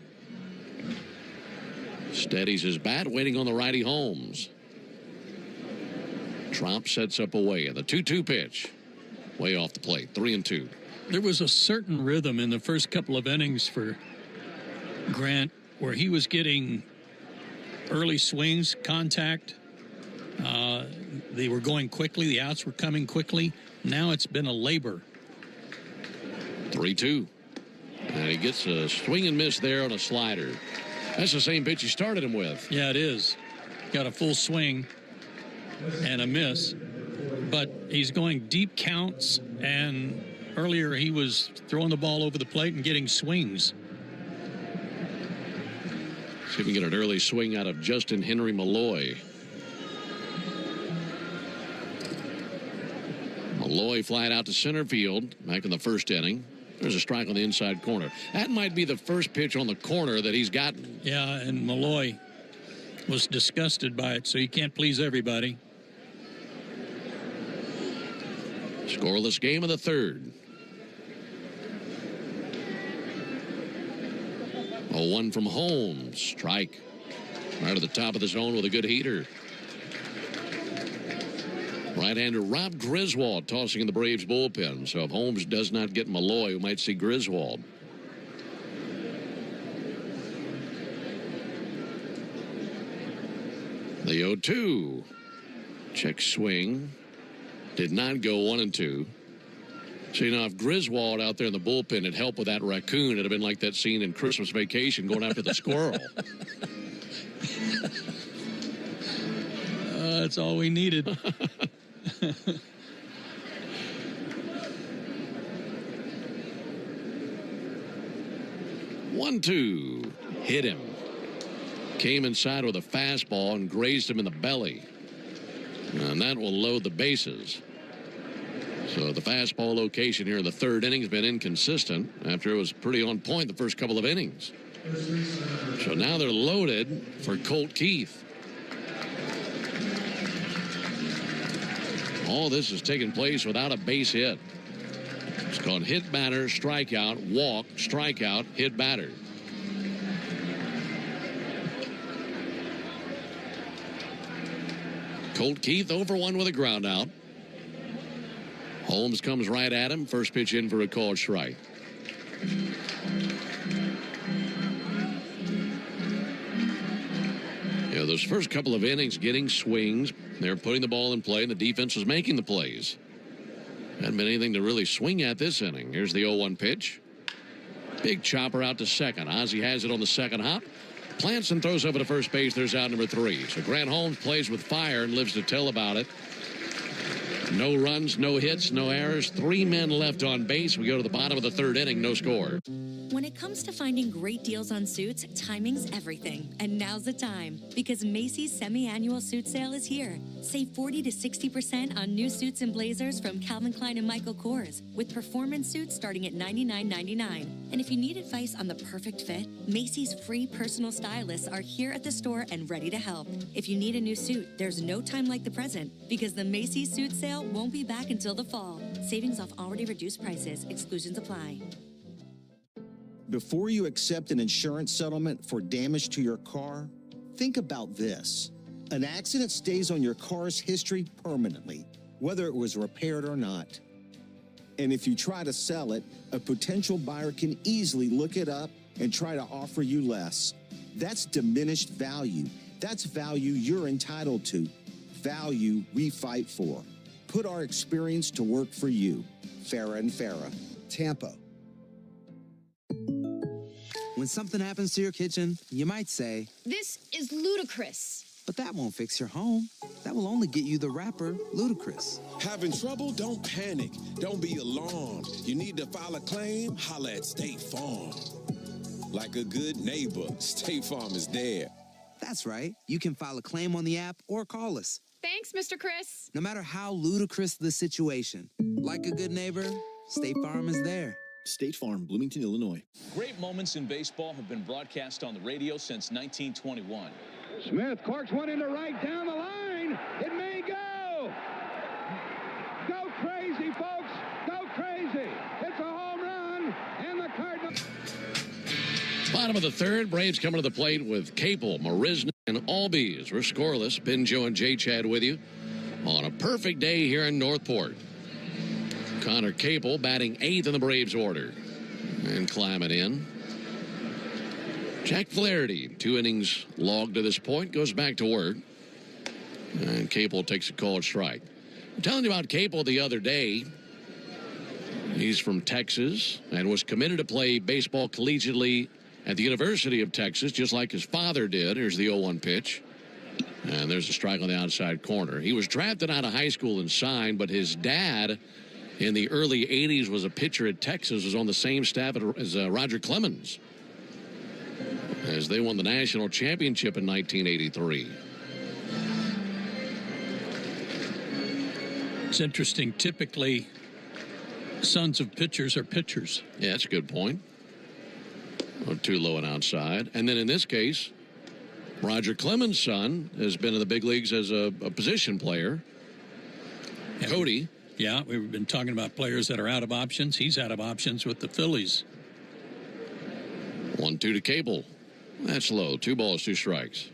Steadies his bat, waiting on the righty Holmes. Tromp sets up away, and the 2-2 pitch. Way off the plate, 3-2. There was a certain rhythm in the first couple of innings for Grant where he was getting early swings, contact. They were going quickly. The outs were coming quickly. Now it's been a labor. 3-2. And he gets a swing and miss there on a slider. That's the same pitch he started him with. Yeah, it is. Got a full swing and a miss. But he's going deep counts, and earlier he was throwing the ball over the plate and getting swings. See if we can get an early swing out of Justin Henry Malloy. Malloy flied out to center field back in the first inning. There's a strike on the inside corner. That might be the first pitch on the corner that he's gotten. Yeah, and Malloy was disgusted by it, so you can't please everybody. Scoreless game of the third. 0-1 from Holmes. Strike. Right at the top of the zone with a good heater. Right-hander Rob Griswold tossing in the Braves bullpen. So if Holmes does not get Malloy, we might see Griswold. The 0-2. Check swing. Did not go 1-2. So, you know, if Griswold out there in the bullpen had helped with that raccoon, it'd have been like that scene in Christmas Vacation going after the squirrel. That's all we needed. 1-2. Hit him. Came inside with a fastball and grazed him in the belly. And that will load the bases. So the fastball location here in the third inning has been inconsistent after it was pretty on point the first couple of innings. So now they're loaded for Colt Keith. All this has taken place without a base hit. It's called hit, batter, strikeout, walk, strikeout, hit, batter. Colt Keith over one with a ground out. Holmes comes right at him. First pitch in for a called strike. Yeah, those first couple of innings getting swings. They're putting the ball in play, and the defense was making the plays. Hadn't been anything to really swing at this inning. Here's the 0-1 pitch. Big chopper out to second. Ozzie has it on the second hop. Plants and throws over to first base. There's out number 3. So Grant Holmes plays with fire and lives to tell about it. No runs, no hits, no errors. 3 men left on base. We go to the bottom of the 3rd inning. No score. When it comes to finding great deals on suits, timing's everything. And now's the time, because Macy's semi-annual suit sale is here. Save 40 to 60% on new suits and blazers from Calvin Klein and Michael Kors, with performance suits starting at $99.99. And if you need advice on the perfect fit, Macy's free personal stylists are here at the store and ready to help. If you need a new suit, there's no time like the present, because the Macy's suit sale won't be back until the fall. Savings off already reduced prices. Exclusions apply. Before you accept an insurance settlement for damage to your car, think about this. An accident stays on your car's history permanently, whether it was repaired or not. And if you try to sell it, a potential buyer can easily look it up and try to offer you less. That's diminished value. That's value you're entitled to. Value we fight for. Put our experience to work for you. Farah and Farah. Tampa. When something happens to your kitchen, you might say, "This is ludicrous." But that won't fix your home. That will only get you the rapper, Ludacris. Having trouble? Don't panic. Don't be alarmed. You need to file a claim? Holla at State Farm. Like a good neighbor, State Farm is there. That's right. You can file a claim on the app or call us. Thanks, Mr. Chris. No matter how ludicrous the situation, like a good neighbor, State Farm is there. State Farm, Bloomington, Illinois. Great moments in baseball have been broadcast on the radio since 1921. Smith corks one into right down the line. It may go. Go crazy, folks. Go crazy. It's a home run. And the Cardinals. Bottom of the 3rd, Braves coming to the plate with Capel, Marisnik, and Albies. We're scoreless. Ben, Joe, and Jay Chad with you on a perfect day here in Northport. Connor Capel batting 8th in the Braves order and climbing in. Jack Flaherty, 2 innings logged to this point, goes back to work. And Capel takes a called strike. I'm telling you about Capel the other day. He's from Texas and was committed to play baseball collegiately at the University of Texas, just like his father did. Here's the 0-1 pitch. And there's a strike on the outside corner. He was drafted out of high school and signed, but his dad in the early 80s was a pitcher at Texas, was on the same staff as Roger Clemens, as they won the national championship in 1983. It's interesting. Typically, sons of pitchers are pitchers. Yeah, that's a good point. Too low and outside. And then in this case, Roger Clemens' son has been in the big leagues as a position player. Yeah, Cody. Yeah, we've been talking about players that are out of options. He's out of options with the Phillies. 1-2 to Capel. That's low. 2 balls, 2 strikes.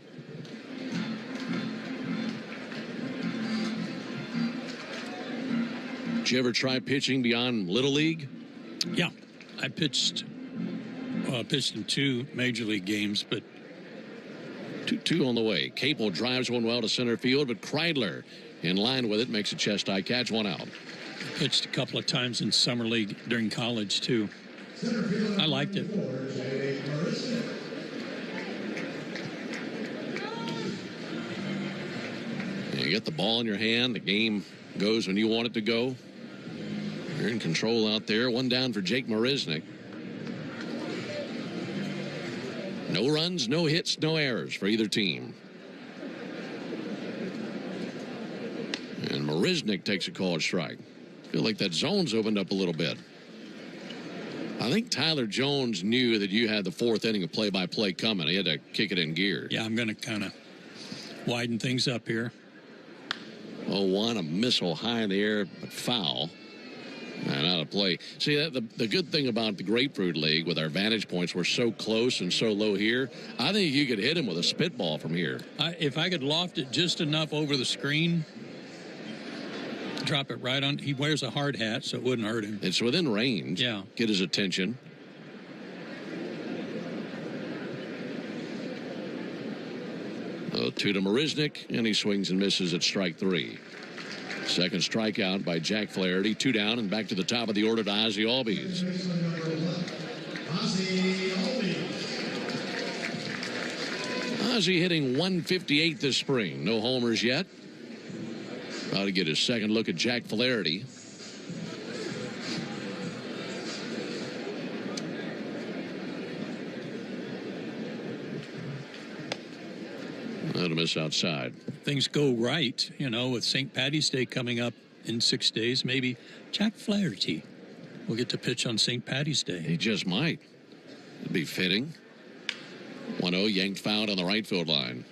Did you ever try pitching beyond Little League? Yeah, I pitched in 2 major league games, but 2-2 on the way. Capel drives one well to center field, but Kreidler in line with it makes a chest-high catch, 1 out. Pitched a couple of times in summer league during college too. I liked it. You get the ball in your hand, the game goes when you want it to go. You're in control out there. 1 down for Jake Marisnik. No runs, no hits, no errors for either team. And Marisnik takes a called strike. Feel like that zone's opened up a little bit. I think Tyler Jones knew that you had the 4th inning of play-by-play coming. He had to kick it in gear. Yeah, I'm going to kind of widen things up here. 0-1, a missile high in the air, but foul. And out of play. See, the good thing about the Grapefruit League with our vantage points, we're so close and so low here. I think you could hit him with a spitball from here. If I could loft it just enough over the screen, drop it right on. He wears a hard hat, so it wouldn't hurt him. It's within range. Yeah. Get his attention. Two to Marisnik, and he swings and misses at strike 3. Second strikeout by Jack Flaherty. 2 down and back to the top of the order to Ozzie Albies. Ozzie hitting 158 this spring. No homers yet. About to get his second look at Jack Flaherty. That'll miss outside. Things go right, you know, with St. Paddy's Day coming up in 6 days. Maybe Jack Flaherty will get to pitch on St. Paddy's Day. He just might. It'd be fitting. 1-0 yanked foul on the right field line.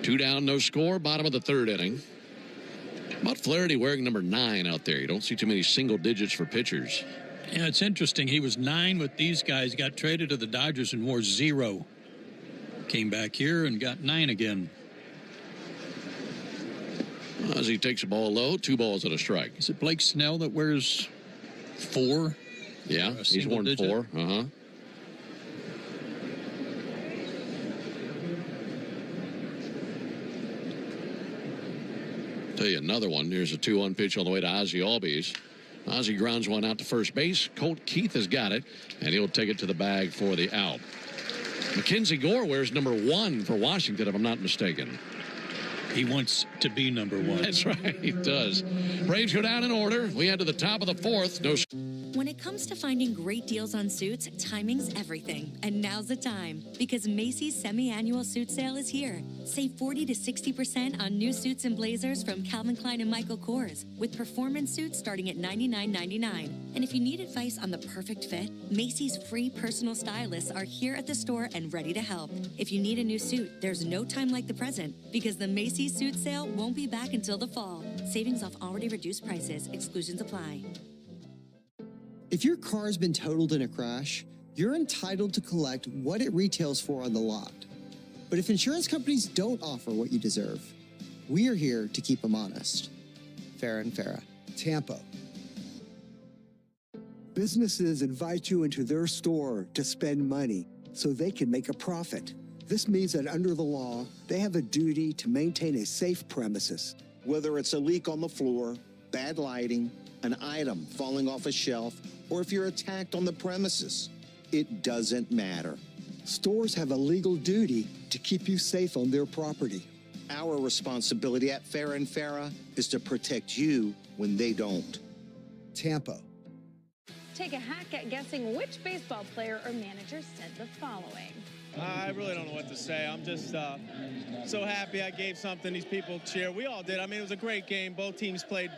2 down, no score. Bottom of the third inning. About Flaherty wearing number 9 out there. You don't see too many single digits for pitchers. Yeah, it's interesting. He was 9 with these guys. Got traded to the Dodgers and wore 0. Came back here and got 9 again. Ozzie takes a ball low. 2 balls and a strike. Is it Blake Snell that wears 4? Yeah, he's worn digit? 4. Uh-huh. Tell you another one. Here's a 2-1 pitch on the way to Ozzie Albies. Ozzie grounds one out to first base. Colt Keith has got it, and he'll take it to the bag for the out. Mackenzie Gore wears number 1 for Washington, if I'm not mistaken. He wants to be number 1. That's right, he does. Braves go down in order. We head to the top of the 4th. No. When it comes to finding great deals on suits, timing's everything. And now's the time, because Macy's semi-annual suit sale is here. Save 40 to 60% on new suits and blazers from Calvin Klein and Michael Kors, with performance suits starting at $99.99. And if you need advice on the perfect fit, Macy's free personal stylists are here at the store and ready to help. If you need a new suit, there's no time like the present, because the Macy's suit sale won't be back until the fall. Savings off already reduced prices. Exclusions apply. If your car's been totaled in a crash, you're entitled to collect what it retails for on the lot. But if insurance companies don't offer what you deserve, we are here to keep them honest. Farah and Farah. Tampa. Businesses invite you into their store to spend money so they can make a profit. This means that under the law, they have a duty to maintain a safe premises. Whether it's a leak on the floor, bad lighting, an item falling off a shelf, or if you're attacked on the premises, it doesn't matter. Stores have a legal duty to keep you safe on their property. Our responsibility at Farah and Farah is to protect you when they don't. Tampa. Take a hack at guessing which baseball player or manager said the following. I really don't know what to say. I'm just so happy I gave something these people cheer. We all did. I mean, it was a great game. Both teams played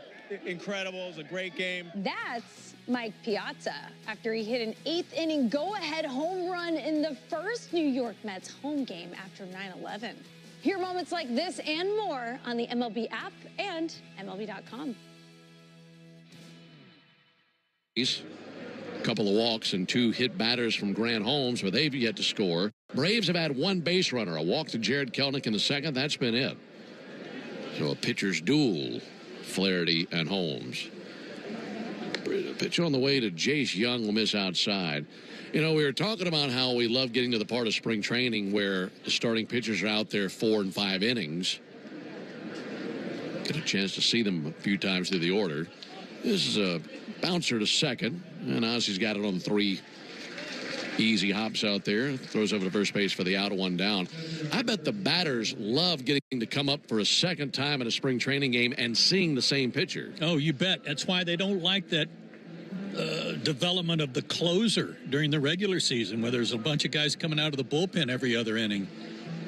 incredible. It was a great game. That's Mike Piazza after he hit an 8th inning go-ahead home run in the first New York Mets home game after 9/11. Hear moments like this and more on the MLB app and MLB.com. A couple of walks and 2 hit batters from Grant Holmes, where they've yet to score. Braves have had 1 base runner, a walk to Jared Kelenic in the second. That's been it. So a pitcher's duel, Flaherty and Holmes. Pitch on the way to Jace Young will miss outside. You know, we were talking about how we love getting to the part of spring training where the starting pitchers are out there 4 and 5 innings. Get a chance to see them a few times through the order. This is a bouncer to second, and Ozzie's got it on 3 easy hops out there. Throws over to first base for the out, 1 down. I bet the batters love getting to come up for a second time in a spring training game and seeing the same pitcher. Oh, you bet. That's why they don't like that development of the closer during the regular season, where there's a bunch of guys coming out of the bullpen every other inning.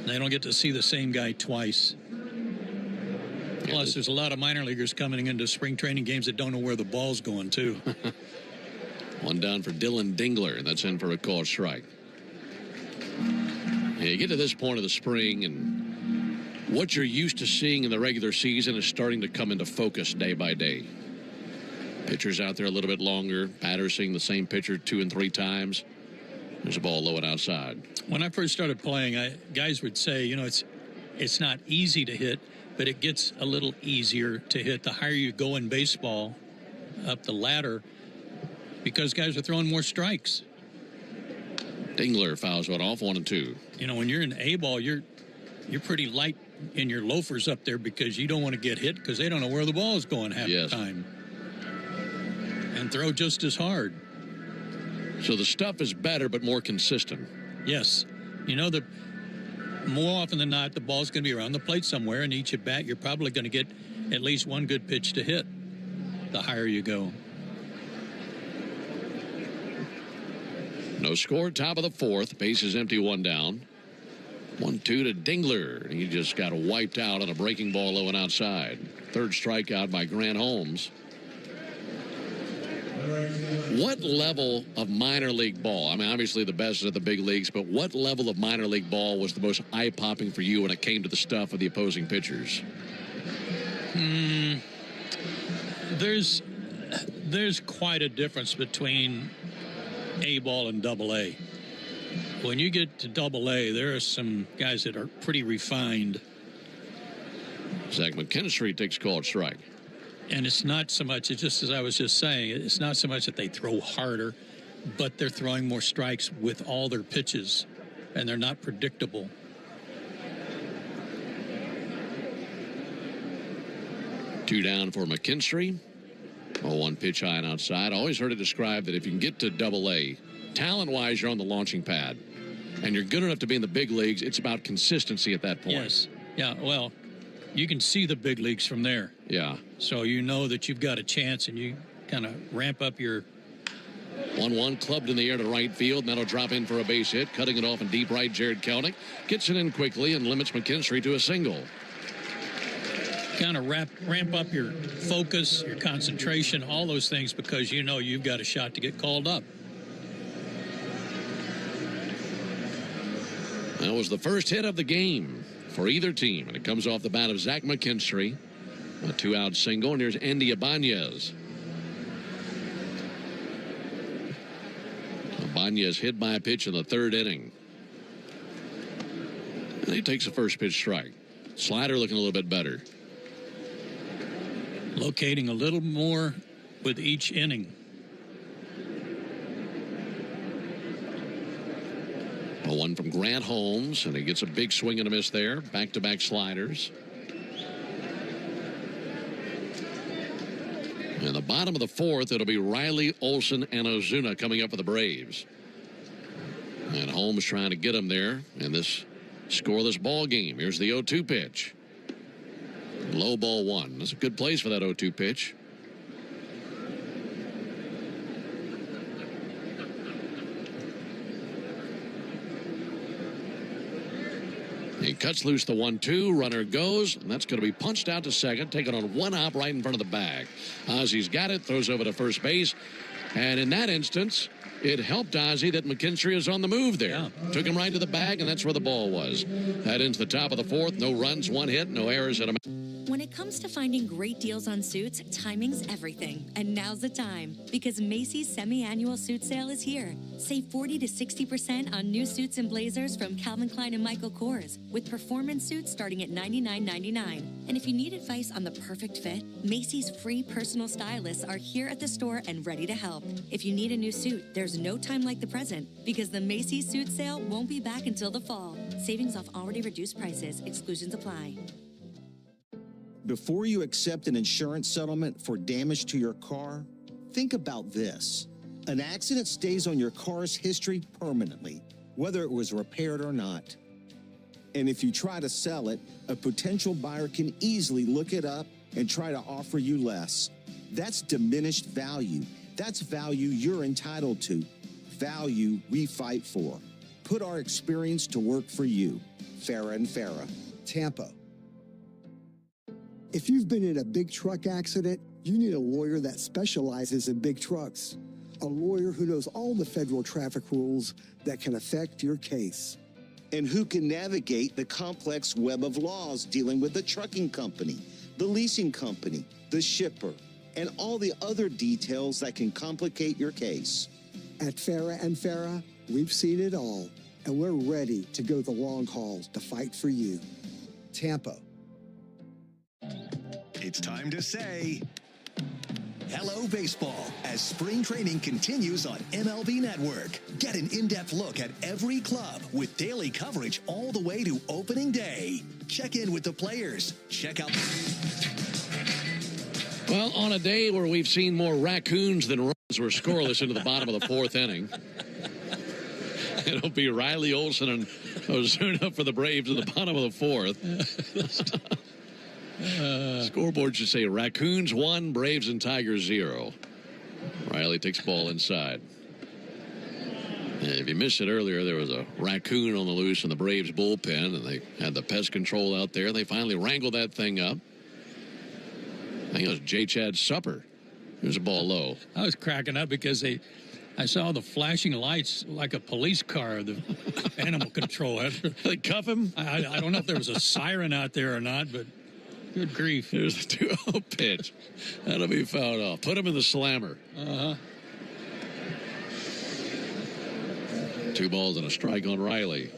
They don't get to see the same guy twice. Plus, there's a lot of minor leaguers coming into spring training games that don't know where the ball's going, too. 1 down for Dylan Dingler, and that's in for a called strike. Yeah, you get to this point of the spring, and what you're used to seeing in the regular season is starting to come into focus day by day. Pitchers out there a little bit longer, batters seeing the same pitcher 2 and 3 times. There's a ball low and outside. When I first started playing, guys would say, you know, it's not easy to hit, but it gets a little easier to hit the higher you go in baseball up the ladder, because guys are throwing more strikes. Dingler fouls one off, 1 and 2. You know, when you're in A-ball, you're pretty light in your loafers up there because you don't want to get hit because they don't know where the ball is going half the time. And throw just as hard. So the stuff is better but more consistent. Yes. You know, more often than not, the ball's going to be around the plate somewhere, and each at bat, you're probably going to get at least one good pitch to hit the higher you go. No score, top of the fourth. Bases empty, one down. 1-2 to Dingler. He just got wiped out on a breaking ball low and outside. Third strikeout by Grant Holmes. What level of minor league ball? I mean, obviously the best is at the big leagues, but what level of minor league ball was the most eye-popping for you when it came to the stuff of the opposing pitchers? There's quite a difference between A ball and double A. When you get to double A, there are some guys that are pretty refined. Zach McKinstry takes called strike. And it's not so much, it's just as I was just saying, it's not so much that they throw harder, but they're throwing more strikes with all their pitches, and they're not predictable. Two down for McKinstry. 0-1 pitch high and outside. I always heard it described that if you can get to double A, talent-wise, you're on the launching pad, and you're good enough to be in the big leagues. It's about consistency at that point. Yes. Yeah, well, you can see the big leagues from there. Yeah. So you know that you've got a chance, and you kind of ramp up your... 1-1 clubbed in the air to right field, and that'll drop in for a base hit. Cutting it off in deep right, Jared Kelenic gets it in quickly and limits McKinstry to a single. Kind of ramp up your focus, your concentration, all those things, because you know you've got a shot to get called up. That was the first hit of the game for either team, and it comes off the bat of Zach McKinstry. A two-out single, and here's Andy Ibanez. Ibanez hit by a pitch in the third inning. And he takes a first pitch strike. Slider looking a little bit better. Locating a little more with each inning. A one from Grant Holmes, and he gets a big swing and a miss there. Back-to-back sliders. In the bottom of the fourth, it'll be Riley, Olson, and Ozuna coming up for the Braves. And Holmes trying to get him there in this scoreless ball game. Here's the 0-2 pitch. Low ball one. That's a good place for that 0-2 pitch. He cuts loose the 1-2. Runner goes, and that's going to be punched out to second, taken on one hop right in front of the bag. Ozzy's got it, throws over to first base. And in that instance, it helped Ozzy that McKinstry is on the move there. Yeah. Took him right to the bag, and that's where the ball was. That ends the top of the fourth. No runs, one hit, no errors at a... When it comes to finding great deals on suits, timing's everything. And now's the time, because Macy's semi-annual suit sale is here. Save 40 to 60% on new suits and blazers from Calvin Klein and Michael Kors, with performance suits starting at $99.99. And if you need advice on the perfect fit, Macy's free personal stylists are here at the store and ready to help. If you need a new suit, there's no time like the present, because the Macy's suit sale won't be back until the fall. Savings off already reduced prices. Exclusions apply. Before you accept an insurance settlement for damage to your car, think about this. An accident stays on your car's history permanently, whether it was repaired or not. And if you try to sell it, a potential buyer can easily look it up and try to offer you less. That's diminished value. That's value you're entitled to. Value we fight for. Put our experience to work for you. Farah and Farah. Tampa. If you've been in a big truck accident, you need a lawyer that specializes in big trucks. A lawyer who knows all the federal traffic rules that can affect your case. And who can navigate the complex web of laws dealing with the trucking company, the leasing company, the shipper, and all the other details that can complicate your case. At Farah and Farah, we've seen it all, and we're ready to go the long haul to fight for you. Tampa. It's time to say Hello Baseball as spring training continues on MLB Network. Get an in-depth look at every club with daily coverage all the way to opening day. Check in with the players. Check out... Well, on a day where we've seen more raccoons than runs, we're scoreless into the bottom of the fourth inning. It'll be Riley Olson and Ozuna for the Braves in the bottom of the fourth. Scoreboard should say Raccoons 1, Braves and Tigers 0. Riley takes ball inside. If you missed it earlier, there was a raccoon on the loose in the Braves bullpen, and they had the pest control out there. They finally wrangled that thing up. I think it was J. Chad Supper. There's a ball low. I was cracking up because I saw the flashing lights like a police car, the animal control. They cuff him? I don't know if there was a siren out there or not, but good grief. There's a 2-0 pitch. That'll be fouled off. Put him in the slammer. 2 balls and a strike on Riley.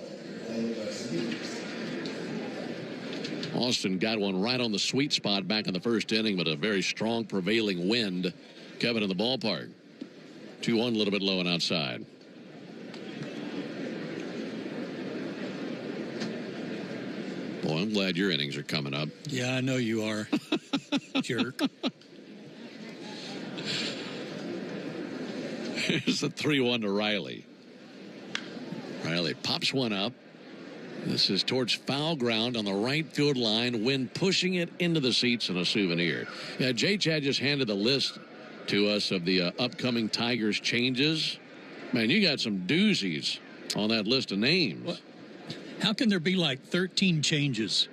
Austin got one right on the sweet spot back in the first inning, but a very strong prevailing wind coming in the ballpark. 2-1, a little bit low and outside. Boy, I'm glad your innings are coming up. Yeah, I know you are. Jerk. Here's the 3-1 to Riley. Riley pops one up. This is towards foul ground on the right field line. Wind pushing it into the seats in a souvenir. Yeah, J. Chad just handed the list to us of the upcoming Tigers changes. Man, you got some doozies on that list of names. What? How can there be like 13 changes?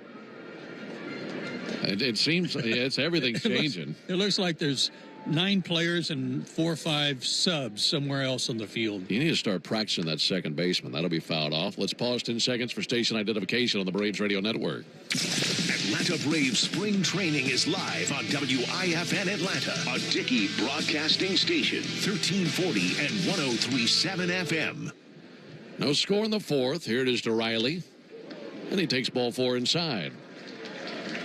It seems it's everything's changing. It looks like there's 9 players and 4 or 5 subs somewhere else on the field. You need to start practicing that second baseman. That'll be fouled off. Let's pause 10 seconds for station identification on the Braves Radio Network. Atlanta Braves spring training is live on WIFN Atlanta, a Dickey broadcasting station, 1340 and 103.7 FM. No score in the fourth. Here it is to Riley. And he takes ball 4 inside.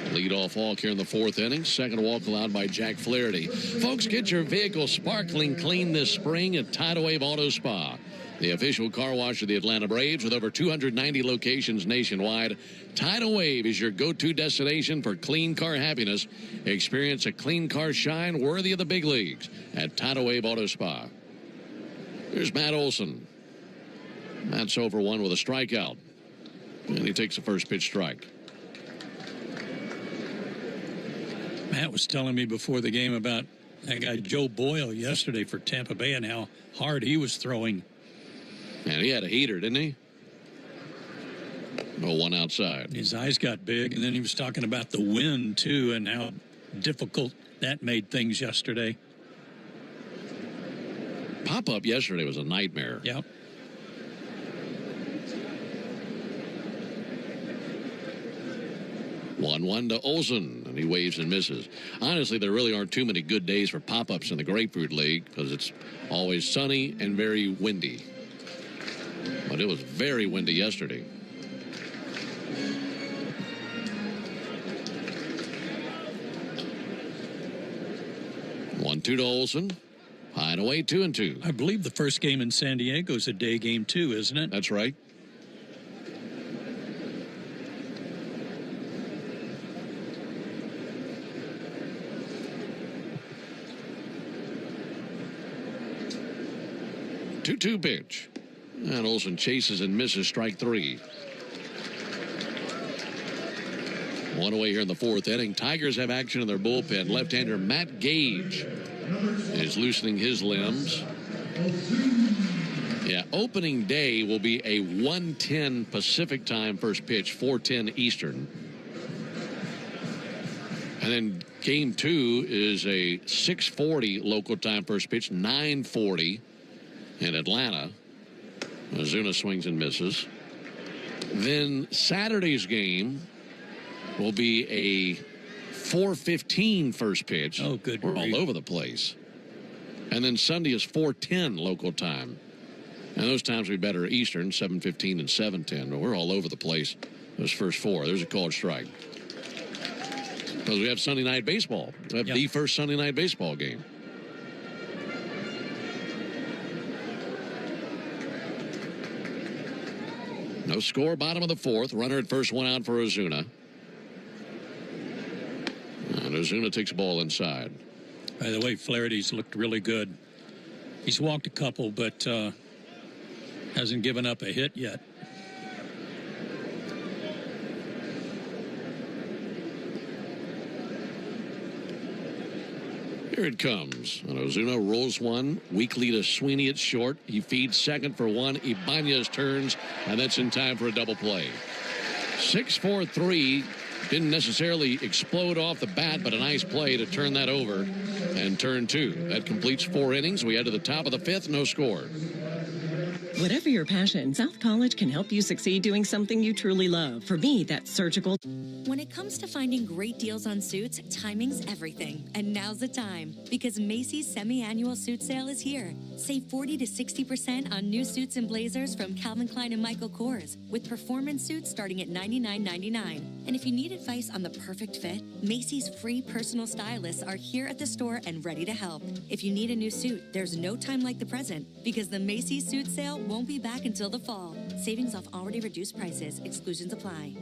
Leadoff walk here in the fourth inning. Second walk allowed by Jack Flaherty. Folks, get your vehicle sparkling clean this spring at Tidal Wave Auto Spa, the official car wash of the Atlanta Braves with over 290 locations nationwide. Tidal Wave is your go-to destination for clean car happiness. Experience a clean car shine worthy of the big leagues at Tidal Wave Auto Spa. Here's Matt Olson. Matt's over 1 with a strikeout. And he takes the first pitch strike. Matt was telling me before the game about that guy Joe Boyle yesterday for Tampa Bay and how hard he was throwing. And he had a heater, didn't he? No, 1 outside. His eyes got big, and then he was talking about the wind, too, and how difficult that made things yesterday. Pop-up yesterday was a nightmare. Yep. One to Olson, and he waves and misses. Honestly, there really aren't too many good days for pop-ups in the Grapefruit League because it's always sunny and very windy. But it was very windy yesterday. One-two to Olson. High and away, 2-2. I believe the first game in San Diego is a day game, too, isn't it? That's right. Two pitch. And Olson chases and misses strike 3. 1 away here in the fourth inning. Tigers have action in their bullpen. Left-hander Matt Gage is loosening his limbs. Yeah, opening day will be a 1:10 Pacific time first pitch, 4:10 Eastern. And then game 2 is a 6:40 local time first pitch, 9:40 in Atlanta. Ozuna swings and misses. Then Saturday's game will be a 4:15 first pitch. Oh, good. We're all over the place. And then Sunday is 4:10 local time. And those times will be better Eastern, 7:15 and 7:10. But we're all over the place. Those first 4. There's a called strike. Because we have Sunday night baseball. We have the first Sunday night baseball game. No score, bottom of the fourth. Runner at first, one out for Ozuna. And Ozuna takes a ball inside. By the way, Flaherty's looked really good. He's walked a couple, but hasn't given up a hit yet. Here it comes. And Ozuna rolls one. Weak lead to Sweeney at short. He feeds second for one. Ibanez turns, and that's in time for a double play. 6-4-3. Didn't necessarily explode off the bat, but a nice play to turn that over and turn two. That completes 4 innings. We head to the top of the 5th. No score. Whatever your passion, South College can help you succeed doing something you truly love. For me, that's surgical. When it comes to finding great deals on suits, timing's everything. And now's the time, because Macy's semi-annual suit sale is here. Save 40 to 60% on new suits and blazers from Calvin Klein and Michael Kors, with performance suits starting at $99.99. And if you need advice on the perfect fit, Macy's free personal stylists are here at the store and ready to help. If you need a new suit, there's no time like the present, because the Macy's suit sale won't be back until the fall. Savings off already reduced prices. Exclusions apply.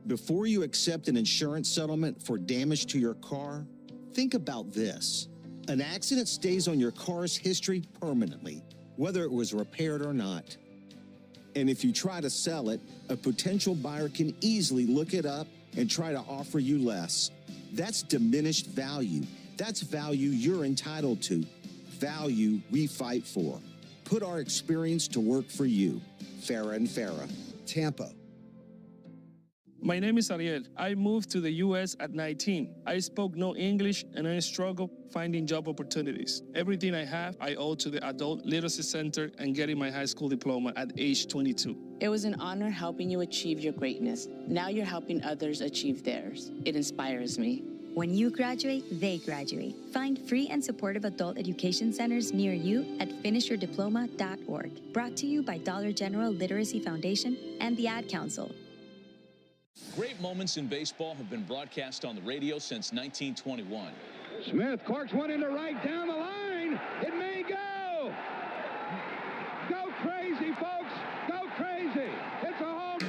Before you accept an insurance settlement for damage to your car, think about this. An accident stays on your car's history permanently, whether it was repaired or not. And if you try to sell it, a potential buyer can easily look it up and try to offer you less. That's diminished value. That's value you're entitled to. Value we fight for. Put our experience to work for you. Farah and Farah. Tampa. My name is Ariel. I moved to the U.S. at 19. I spoke no English and I struggled finding job opportunities. Everything I have, I owe to the Adult Literacy Center and getting my high school diploma at age 22. It was an honor helping you achieve your greatness. Now you're helping others achieve theirs. It inspires me. When you graduate, they graduate. Find free and supportive adult education centers near you at finishyourdiploma.org. Brought to you by Dollar General Literacy Foundation and the Ad Council. Great moments in baseball have been broadcast on the radio since 1921. Smith corks one into right down the line. It may go. Go crazy, folks. Go crazy. It's a home.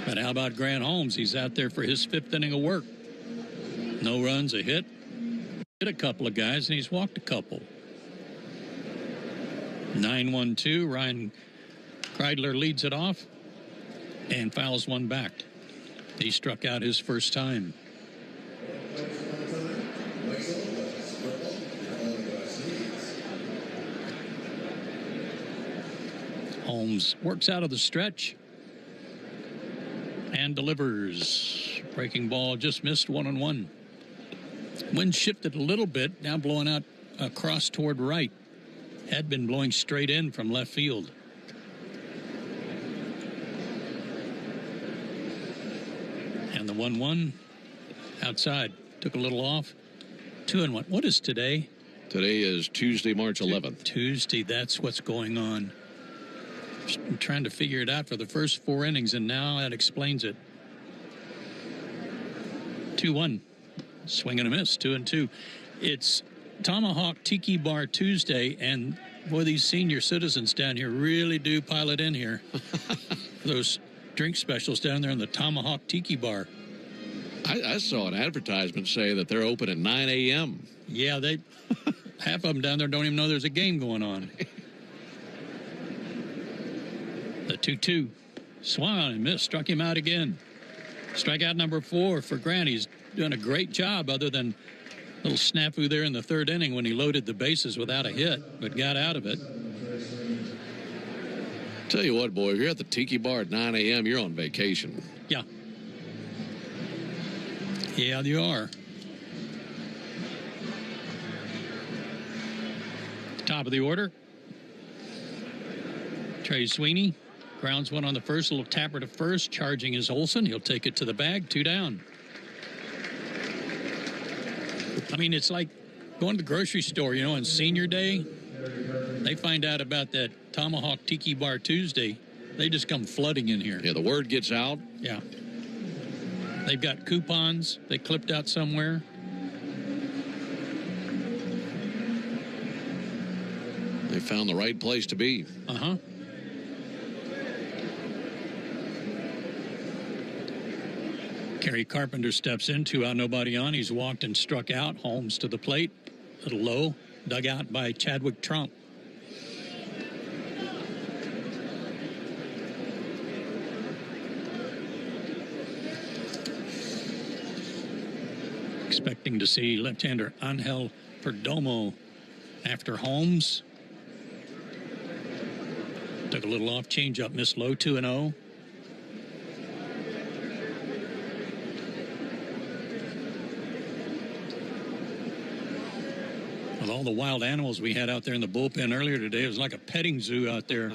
But how about Grant Holmes? He's out there for his 5th inning of work. No runs, a hit. Hit a couple of guys, and he's walked a couple. 9-1-2. Ryan Kreidler leads it off and fouls one back. He struck out his first time. Holmes works out of the stretch and delivers. Breaking ball just missed 1-1. Wind shifted a little bit, now blowing out across toward right. Had been blowing straight in from left field. And the 1-1 outside. Took a little off. 2-1. What is today? Today is Tuesday, March 11th. Tuesday, that's what's going on. I'm trying to figure it out for the first 4 innings, and now that explains it. 2-1. Swing and a miss, 2-2. It's Tomahawk Tiki Bar Tuesday, and boy, these senior citizens down here really do pile it in here. Those drink specials down there in the Tomahawk Tiki Bar. I saw an advertisement say that they're open at 9 a.m. Yeah, they half of them down there don't even know there's a game going on. The 2-2. Swung on and missed, struck him out again. Strikeout number 4 for Grant. He's doing a great job, other than a little snafu there in the 3rd inning when he loaded the bases without a hit, but got out of it. Tell you what, boy, if you're at the Tiki Bar at 9 a.m., you're on vacation. Yeah. Yeah, you are. Top of the order. Trey Sweeney grounds one on the first, a little tapper to first, charging is Olson. He'll take it to the bag, 2 down. I mean, it's like going to the grocery store, you know, on senior day. They find out about that Tomahawk Tiki Bar Tuesday. They just come flooding in here. Yeah, the word gets out. Yeah. They've got coupons they clipped out somewhere. They found the right place to be. Uh-huh. Kerry Carpenter steps in, 2 out, nobody on. He's walked and struck out. Holmes to the plate. A little low. Dug out by Chadwick Trump. Expecting to see left-hander Angel Perdomo after Holmes. Took a little off, changeup, missed low, 2-0. With all the wild animals we had out there in the bullpen earlier today, it was like a petting zoo out there.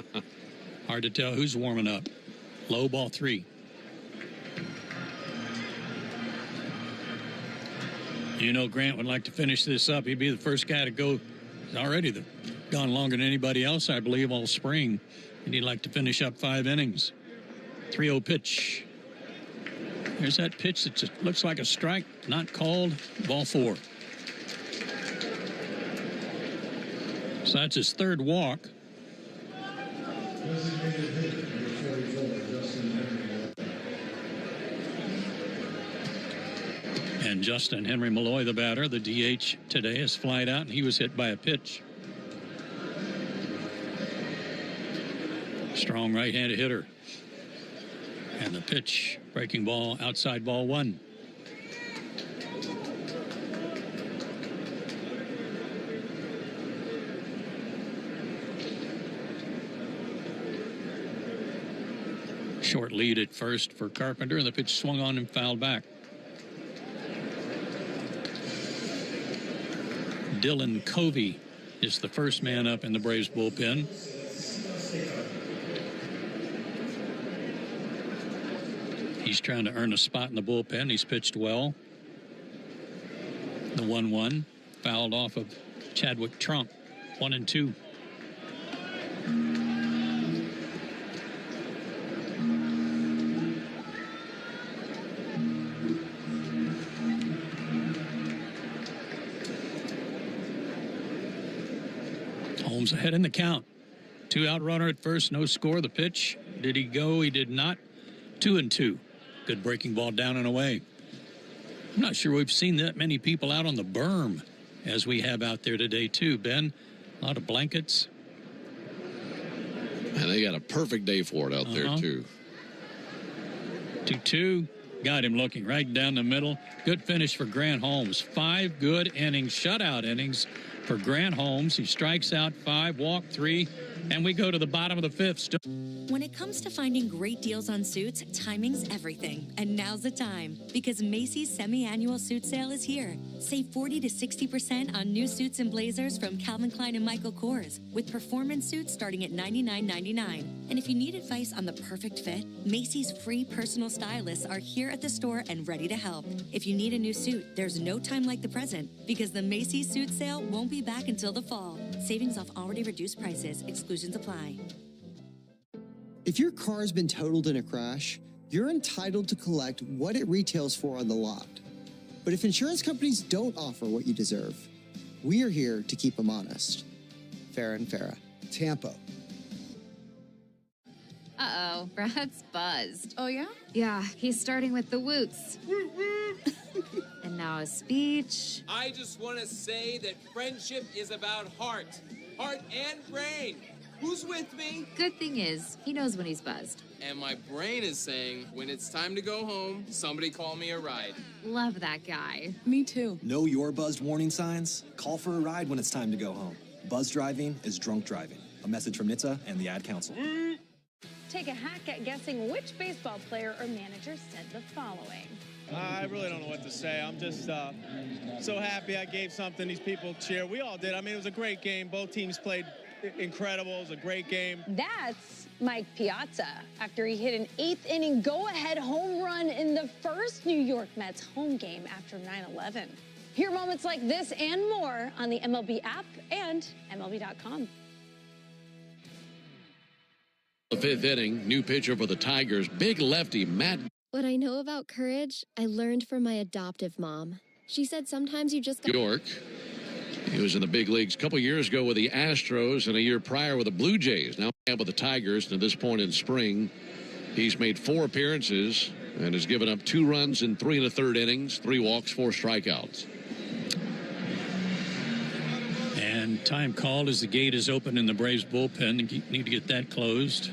Hard to tell who's warming up. Low, ball 3. You know, Grant would like to finish this up. He'd be the first guy to go. He's already gone longer than anybody else, I believe, all spring. And he'd like to finish up 5 innings. 3-0 pitch. There's that pitch that just looks like a strike, not called. Ball 4. So that's his 3rd walk. And Justin Henry Malloy, the batter, the DH today, is flied out, and he was hit by a pitch. Strong right-handed hitter. And the pitch, breaking ball, outside ball 1. Short lead at first for Carpenter, and the pitch swung on and fouled back. Dylan Covey is the first man up in the Braves bullpen. He's trying to earn a spot in the bullpen. He's pitched well. The 1-1 fouled off of Chadwick Trump. 1-2. Holmes ahead in the count. 2-out runner at first, no score. The pitch, did he go? He did not. 2-2. Good breaking ball down and away. I'm not sure we've seen that many people out on the berm as we have out there today, too. Ben, a lot of blankets. And they got a perfect day for it out there, too. 2-2. Got him looking right down the middle. Good finish for Grant Holmes. 5 good innings, shutout innings for Grant Holmes. He strikes out 5, walk 3, and we go to the bottom of the 5th. When it comes to finding great deals on suits, timing's everything. And now's the time, because Macy's semi-annual suit sale is here. Save 40 to 60% on new suits and blazers from Calvin Klein and Michael Kors, with performance suits starting at $99.99. And if you need advice on the perfect fit, Macy's free personal stylists are here at the store and ready to help. If you need a new suit, there's no time like the present, because the Macy's suit sale won't be back until the fall. Savings off already reduced prices. Exclusions apply. If your car's been totaled in a crash, you're entitled to collect what it retails for on the lot. But if insurance companies don't offer what you deserve, we are here to keep them honest. Farah and Farah. Tampa. Uh-oh, Brad's buzzed. Oh, yeah? Yeah, he's starting with the woots. And now a speech. I just want to say that friendship is about heart and brain. Who's with me? Good thing is, he knows when he's buzzed. And my brain is saying, when it's time to go home, somebody call me a ride. Love that guy. Me too. Know your buzzed warning signs? Call for a ride when it's time to go home. Buzz driving is drunk driving. A message from NHTSA and the Ad Council. Take a hack at guessing which baseball player or manager said the following. I really don't know what to say. I'm just so happy I gave something these people cheer. We all did. I mean, it was a great game. Both teams played incredible. It was a great game. That's Mike Piazza after he hit an 8th inning go-ahead home run in the first New York Mets home game after 9/11. Hear moments like this and more on the MLB app and MLB.com. The 5th inning, new pitcher for the Tigers, big lefty Matt. What I know about courage, I learned from my adoptive mom. She said sometimes you just got... York. He was in the big leagues a couple years ago with the Astros and a year prior with the Blue Jays. Now with the Tigers, and at this point in spring, He's made 4 appearances and has given up 2 runs in 3 1/3 innings, 3 walks, 4 strikeouts. And time called as the gate is open in the Braves bullpen. Need to get that closed.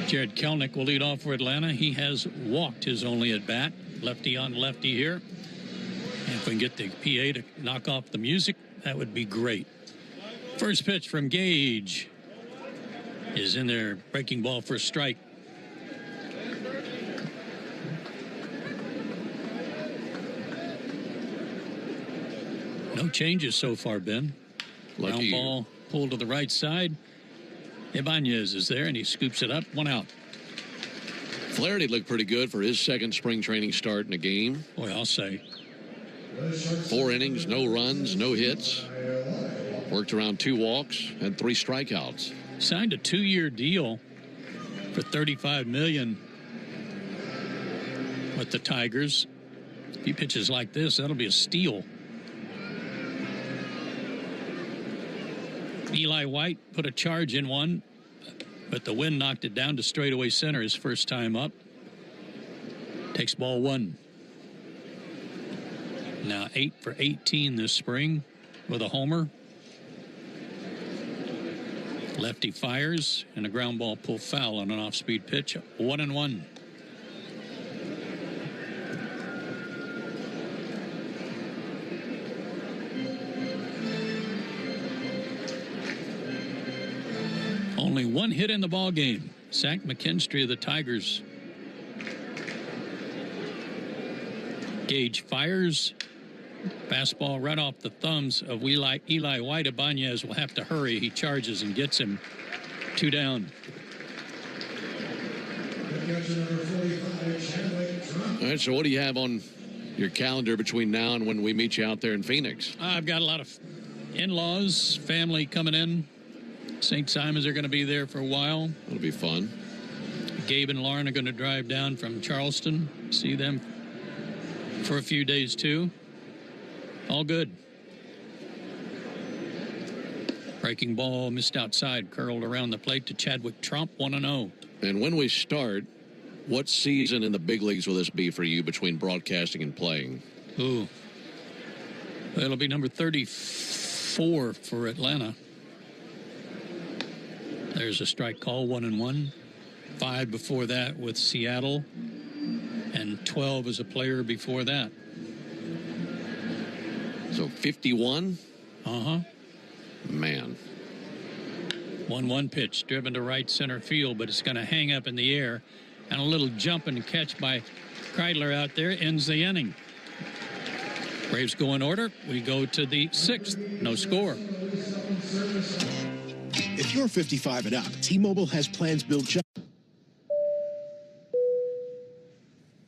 Jared Kelenic will lead off for Atlanta. He has walked his only at bat. Lefty on lefty here. And if we can get the PA to knock off the music, that would be great. First pitch from Gage is in there. Breaking ball for a strike. No changes so far, Ben. Ground ball pulled to the right side. Ibanez is there, and he scoops it up. 1 out. Flaherty looked pretty good for his second spring training start in a game. Boy, I'll say. 4 innings, no runs, no hits. Worked around 2 walks and 3 strikeouts. Signed a 2-year deal for $35 million with the Tigers. If he pitches like this, that'll be a steal. Eli White put a charge in one, but the wind knocked it down to straightaway center his first time up. Takes ball 1. Now 8 for 18 this spring with a homer. Lefty fires, and a ground ball pulled foul on an off-speed pitch. 1-1. Only 1 hit in the ball game. Zach McKinstry of the Tigers. Gage fires. Fastball right off the thumbs of Eli White. Ibanez will have to hurry. He charges and gets him. 2 down. All right, so what do you have on your calendar between now and when we meet you out there in Phoenix? I've got a lot of in-laws, family coming in. St. Simons are going to be there for a while. It'll be fun. Gabe and Lauren are going to drive down from Charleston, see them for a few days too. All good. Breaking ball missed outside, curled around the plate to Chadwick Trump, 1-0. And when we start, what season in the big leagues will this be for you between broadcasting and playing? Ooh. It'll be number 34 for Atlanta. There's a strike call, 1-1. 5 before that with Seattle, and 12 as a player before that. So 51? Uh-huh. Man. 1-1 pitch, driven to right center field, but it's going to hang up in the air. And a little jump and catch by Kreidler out there ends the inning. Braves go in order. We go to the 6th. No score. If you're 55 and up, T-Mobile has plans built just...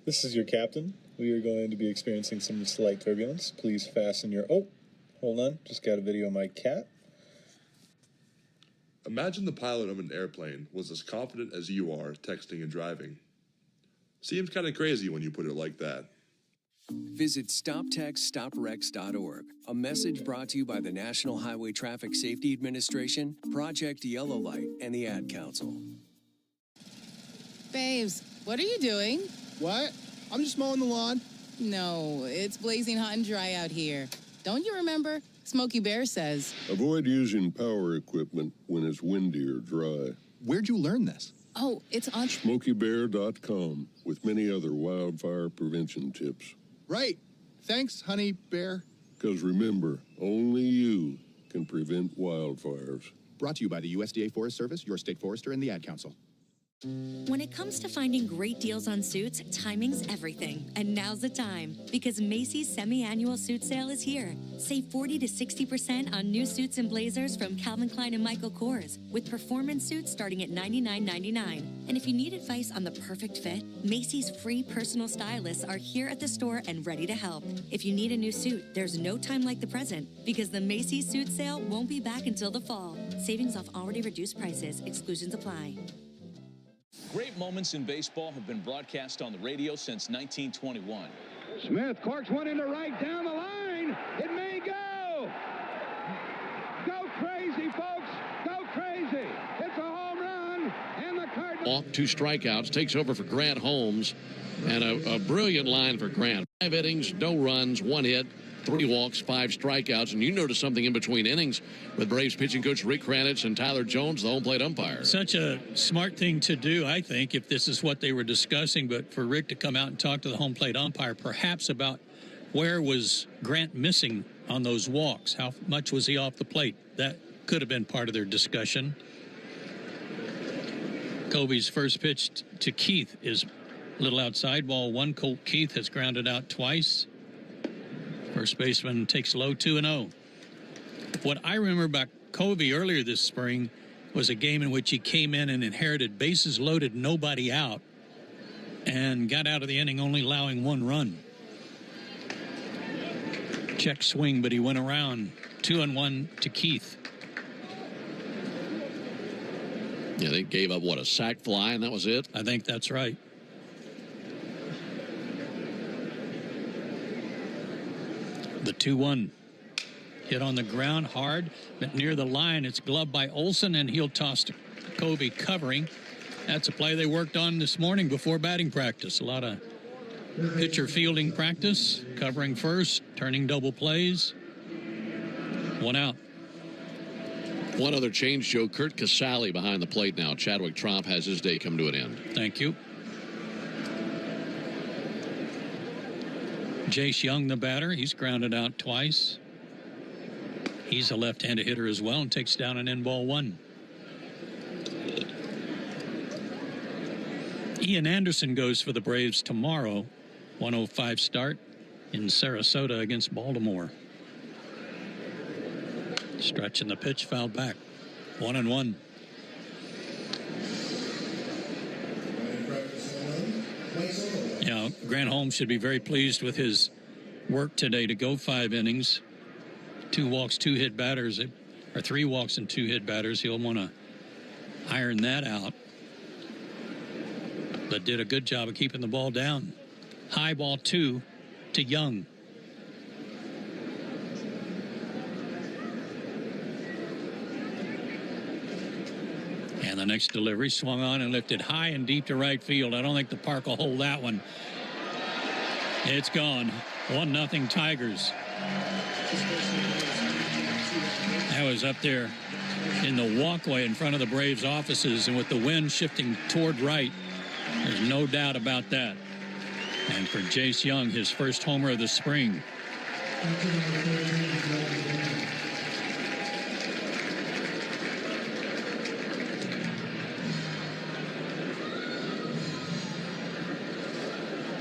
This is your captain. We are going to be experiencing some slight turbulence. Please fasten your... Oh, hold on. Just got a video of my cat. Imagine the pilot of an airplane was as confident as you are texting and driving. Seems kind of crazy when you put it like that. Visit StopTextStopWrecks.org. A message brought to you by the National Highway Traffic Safety Administration, Project Yellow Light, and the Ad Council. Babes, what are you doing? What? I'm just mowing the lawn. No, it's blazing hot and dry out here. Don't you remember? Smokey Bear says. Avoid using power equipment when it's windy or dry. Where'd you learn this? Oh, it's on SmokeyBear.com with many other wildfire prevention tips. Right. Thanks, Honey Bear. Because remember, only you can prevent wildfires. Brought to you by the USDA Forest Service, your state forester, and the Ad Council. When it comes to finding great deals on suits, timing's everything. And now's the time, because Macy's semi-annual suit sale is here. Save 40 to 60% on new suits and blazers from Calvin Klein and Michael Kors, with performance suits starting at $99.99. And if you need advice on the perfect fit, Macy's free personal stylists are here at the store and ready to help. If you need a new suit, there's no time like the present, because the Macy's suit sale won't be back until the fall. Savings off already reduced prices. Exclusions apply. Great moments in baseball have been broadcast on the radio since 1921. Smith corks one into right down the line. It may go. Go crazy, folks. Go crazy. It's a home run, and the Cardinals walk, 2 strikeouts, takes over for Grant Holmes, and a brilliant line for Grant. 5 innings, no runs, 1 hit, 3 walks, 5 strikeouts, and you noticed something in between innings with Braves pitching coach Rick Kranitz and Tyler Jones, the home plate umpire. Such a smart thing to do, I think, if this is what they were discussing, but for Rick to come out and talk to the home plate umpire perhaps about where was Grant missing on those walks, how much was he off the plate. That could have been part of their discussion. Kobe's first pitch to Keith is a little outside, ball 1. Colt Keith has grounded out twice. First baseman takes low, 2-0. What I remember about Kobe earlier this spring was a game in which he came in and inherited bases loaded, nobody out, and got out of the inning only allowing 1 run. Check swing, but he went around. 2-1 to Keith. Yeah, they gave up, what, a sac fly, and that was it? I think that's right. The 2-1 hit on the ground hard, but near the line. It's gloved by Olson, and he'll toss to Kobe covering. That's a play they worked on this morning before batting practice. A lot of pitcher fielding practice, covering first, turning double plays. 1 out. One other change, Joe. Kurt Casale behind the plate now. Chadwick Tromp has his day come to an end. Thank you. Jace Young, the batter, he's grounded out twice. He's a left-handed hitter as well and takes down an in-ball 1. Ian Anderson goes for the Braves tomorrow. 1:05 start in Sarasota against Baltimore. Stretching the pitch, fouled back. 1-1. Yeah, Grant Holmes should be very pleased with his work today to go 5 innings. 2 walks, 2 hit batters, or 3 walks and 2 hit batters. He'll want to iron that out. But did a good job of keeping the ball down. High ball 2 to Young. And the next delivery swung on and lifted high and deep to right field. I don't think the park will hold that one. It's gone. 1-0 Tigers. That was up there in the walkway in front of the Braves offices, and with the wind shifting toward right, there's no doubt about that. And for Jace Young, his first homer of the spring.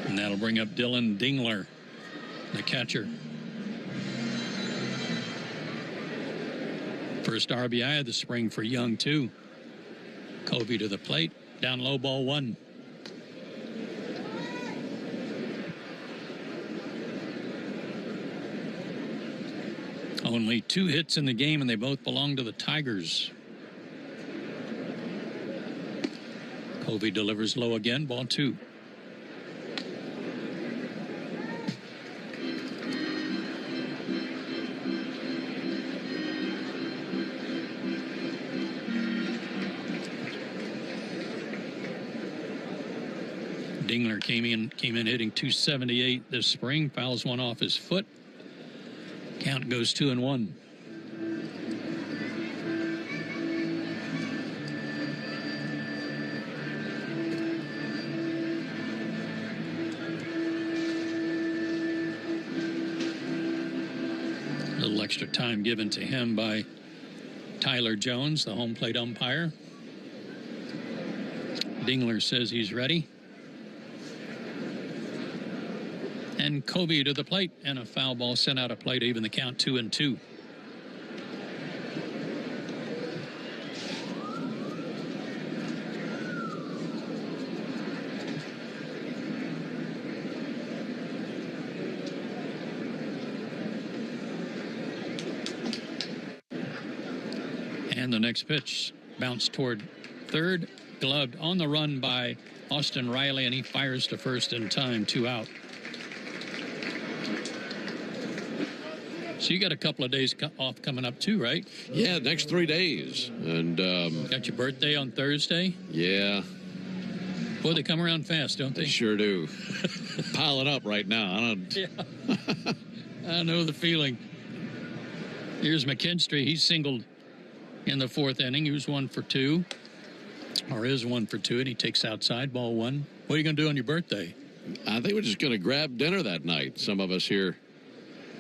And that'll bring up Dylan Dingler, the catcher. First RBI of the spring for Young, too. Kobe to the plate. Down low, ball 1. Only 2 hits in the game, and they both belong to the Tigers. Kobe delivers low again, ball 2. Dingler came in hitting .278 this spring, fouls one off his foot. Count goes 2-1. A little extra time given to him by Tyler Jones, the home plate umpire. Dingler says he's ready. And Kobe to the plate, and a foul ball sent out of play to even the count 2-2. And the next pitch bounced toward third, gloved on the run by Austin Riley, and he fires to first in time, 2 out. So you got a couple of days off coming up too, right? Yeah, next 3 days. And got your birthday on Thursday? Yeah. Boy, they come around fast, don't they? They sure do. Pile it up right now. Yeah. I know the feeling. Here's McKinstry. He's singled in the fourth inning. He was 1 for 2. Or is 1 for 2, and he takes outside, ball 1. What are you going to do on your birthday? I think we're just going to grab dinner that night. Some of us here.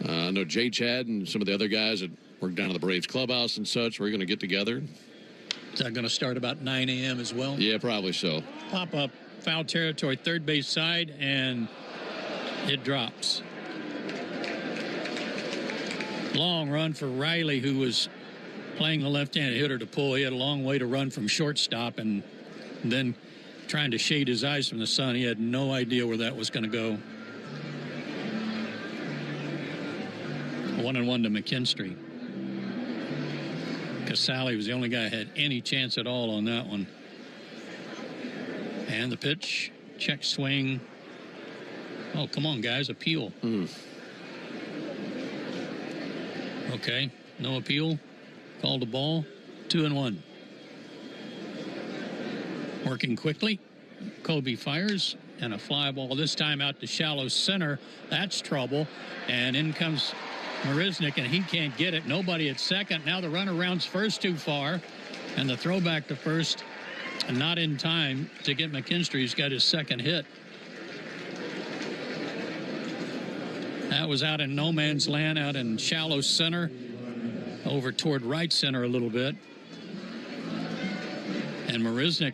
I know Jay Chad and some of the other guys that work down at the Braves clubhouse and such. We're going to get together. Is that going to start about 9 a.m. as well? Yeah, probably so. Pop up, foul territory, third base side, and it drops. Long run for Riley, who was playing the left-handed hitter to pull. He had a long way to run from shortstop, and then trying to shade his eyes from the sun. He had no idea where that was going to go. 1-1 to McKinstry. Casale was the only guy who had any chance at all on that one. And the pitch, check swing. Oh, come on, guys, appeal. Okay, no appeal. Called a ball. 2-1. Working quickly. Kobe fires, and a fly ball this time out to shallow center. That's trouble. And in comes Marisnick, and he can't get it. Nobody at second. Now the runner rounds first too far, and the throwback to first, and not in time to get McKinstry. He's got his second hit. That was out in no man's land, out in shallow center, over toward right center a little bit. And Marisnick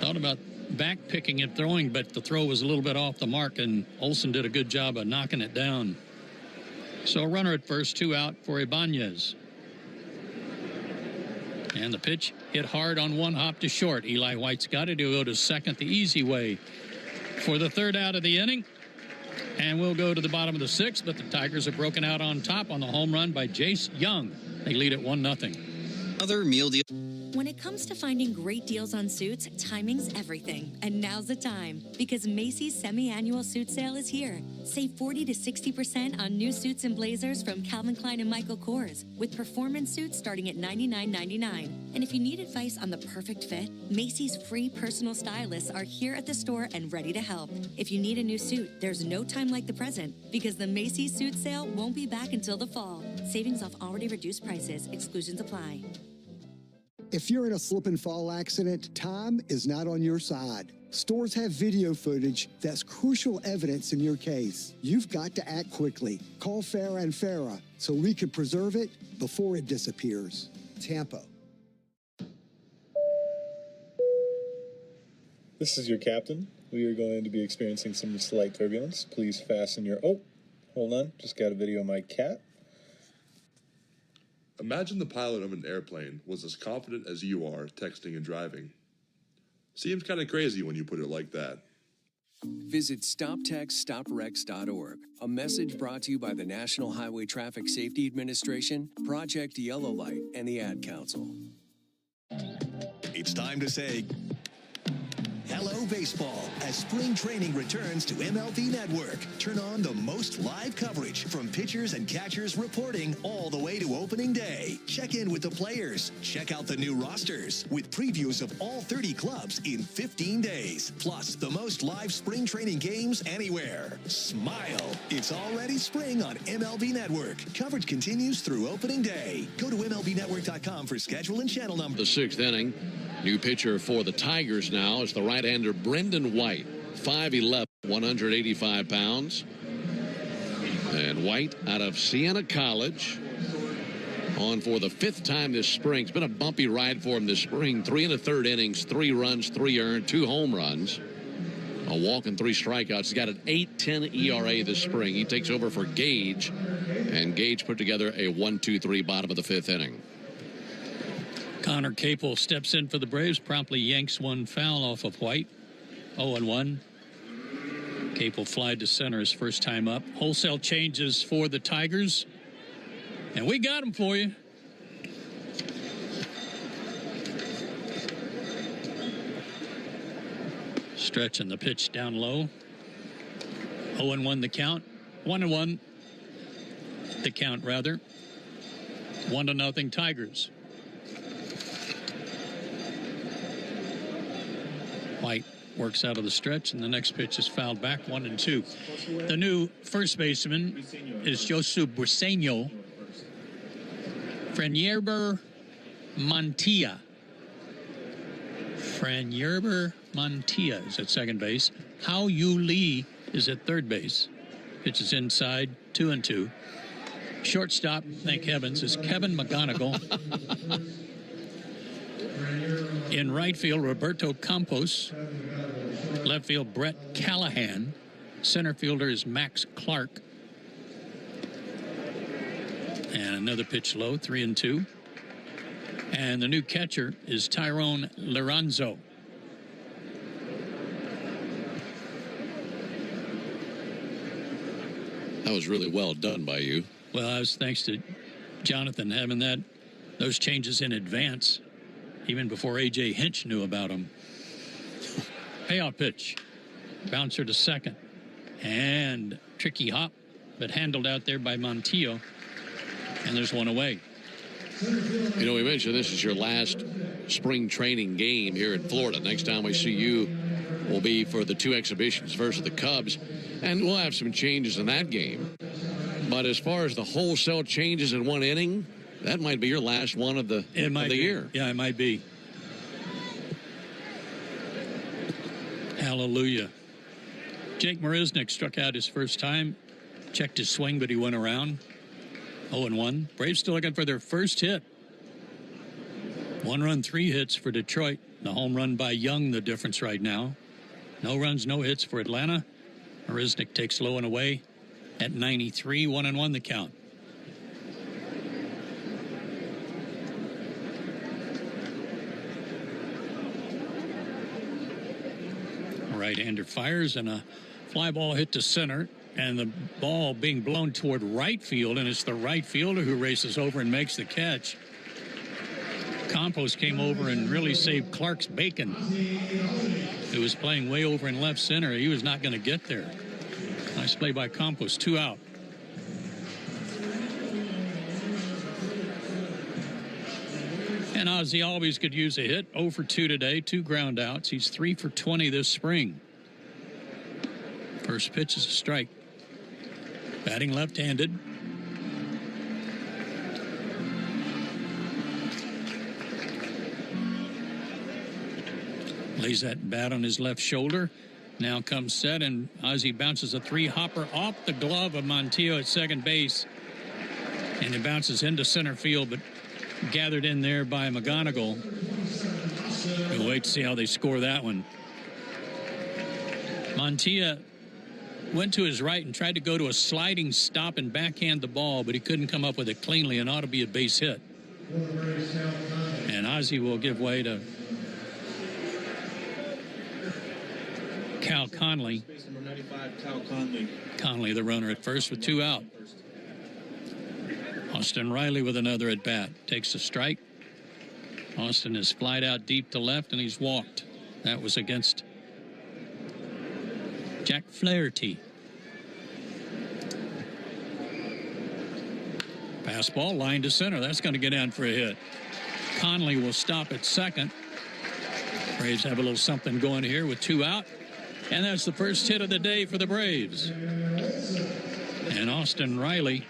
thought about back picking and throwing, but the throw was a little bit off the mark, and Olson did a good job of knocking it down. So a runner at first, 2 out for Ibanez. And the pitch hit hard on one hop to short. Eli White's got it. He'll go to second the easy way for the third out of the inning. And we'll go to the bottom of the sixth, but the Tigers have broken out on top on the home run by Jace Young. They lead at 1-0. Other meal deal. When it comes to finding great deals on suits, timing's everything. And now's the time, because Macy's semi-annual suit sale is here. Save 40 to 60% on new suits and blazers from Calvin Klein and Michael Kors, with performance suits starting at $99.99. And if you need advice on the perfect fit, Macy's free personal stylists are here at the store and ready to help. If you need a new suit, there's no time like the present, because the Macy's suit sale won't be back until the fall. Savings off already reduced prices. Exclusions apply. If you're in a slip and fall accident, time is not on your side. Stores have video footage that's crucial evidence in your case. You've got to act quickly. Call Farah and Farah so we can preserve it before it disappears. Tampa. This is your captain. We are going to be experiencing some slight turbulence. Please fasten your... Oh, hold on. Just got a video of my cat. Imagine the pilot of an airplane was as confident as you are texting and driving. Seems kind of crazy when you put it like that. Visit StopTextStopWrecks.org. A message brought to you by the National Highway Traffic Safety Administration, Project Yellow Light, and the Ad Council. It's time to say hello, baseball, as spring training returns to MLB Network. Turn on the most live coverage from pitchers and catchers reporting all the way to opening day. Check in with the players. Check out the new rosters with previews of all 30 clubs in 15 days. Plus, the most live spring training games anywhere. Smile. It's already spring on MLB Network. Coverage continues through opening day. Go to MLBNetwork.com for schedule and channel number. The sixth inning. New pitcher for the Tigers now is the right-hander Brendan White, 5'11", 185 pounds. And White out of Siena College, on for the 5th time this spring. It's been a bumpy ride for him this spring. 3 1/3 innings, 3 runs, 3 earned, 2 home runs, a walk and 3 strikeouts. He's got an 8.10 ERA this spring. He takes over for Gage, and Gage put together a 1-2-3 bottom of the 5th inning. Connor Capel steps in for the Braves, promptly yanks one foul off of White. 0-1. Capel flied to center his first time up. Wholesale changes for the Tigers. And we got them for you. Stretching the pitch down low. 0-1 the count. 1-1 the count, rather. 1-0 Tigers. White works out of the stretch, and the next pitch is fouled back, 1-2. The new first baseman is Josu Briseño. Franierber Mantilla. Franierber Mantilla is at second base. Hao Yu Lee is at third base. Pitch is inside, 2-2. Shortstop, thank heavens, is Kevin McGonigal. In right field, Roberto Campos. Left field, Brett Callahan. Center fielder is Max Clark. And another pitch low, 3-2. And the new catcher is Tyrone Lorenzo. That was really well done by you. Well, that was thanks to Jonathan having those changes in advance, even before A.J. Hinch knew about them. Payoff pitch. Bouncer to second. And tricky hop, but handled out there by Montillo. And there's one away. You know, we mentioned this is your last spring training game here in Florida. Next time we see you will be for the 2 exhibitions versus the Cubs. And we'll have some changes in that game. But as far as the wholesale changes in one inning, that might be your last one of the year. Yeah, it might be. Hallelujah. Jake Marisnick struck out his first time. Checked his swing, but he went around. 0-1. Braves still looking for their first hit. 1 run, 3 hits for Detroit. The home run by Young, the difference right now. No runs, no hits for Atlanta. Marisnick takes low and away at 93. 1-1 the count. Right-hander fires, and a fly ball hit to center, and the ball being blown toward right field, and it's the right fielder who races over and makes the catch. Campos came over and really saved Clark's bacon, who was playing way over in left center. He was not going to get there. Nice play by Campos. 2 out. And Ozzie Albies could use a hit. 0 for 2 today, 2 ground outs. He's 3 for 20 this spring. First pitch is a strike. Batting left-handed. Lays that bat on his left shoulder. Now comes set, and Ozzie bounces a 3-hopper off the glove of Montillo at second base. And it bounces into center field, but gathered in there by McGonigal. We'll wait to see how they score that one. Montilla went to his right and tried to go to a sliding stop and backhand the ball, but he couldn't come up with it cleanly, and ought to be a base hit. And Ozzie will give way to Cal Conley. Number 95, Cal Conley. Conley, the runner at first with 2 out. Austin Riley with another at bat. Takes a strike. Austin has flied out deep to left, and he's walked. That was against Jack Flaherty. Fastball line to center. That's going to get in for a hit. Conley will stop at second. Braves have a little something going here with 2 out. And that's the first hit of the day for the Braves. And Austin Riley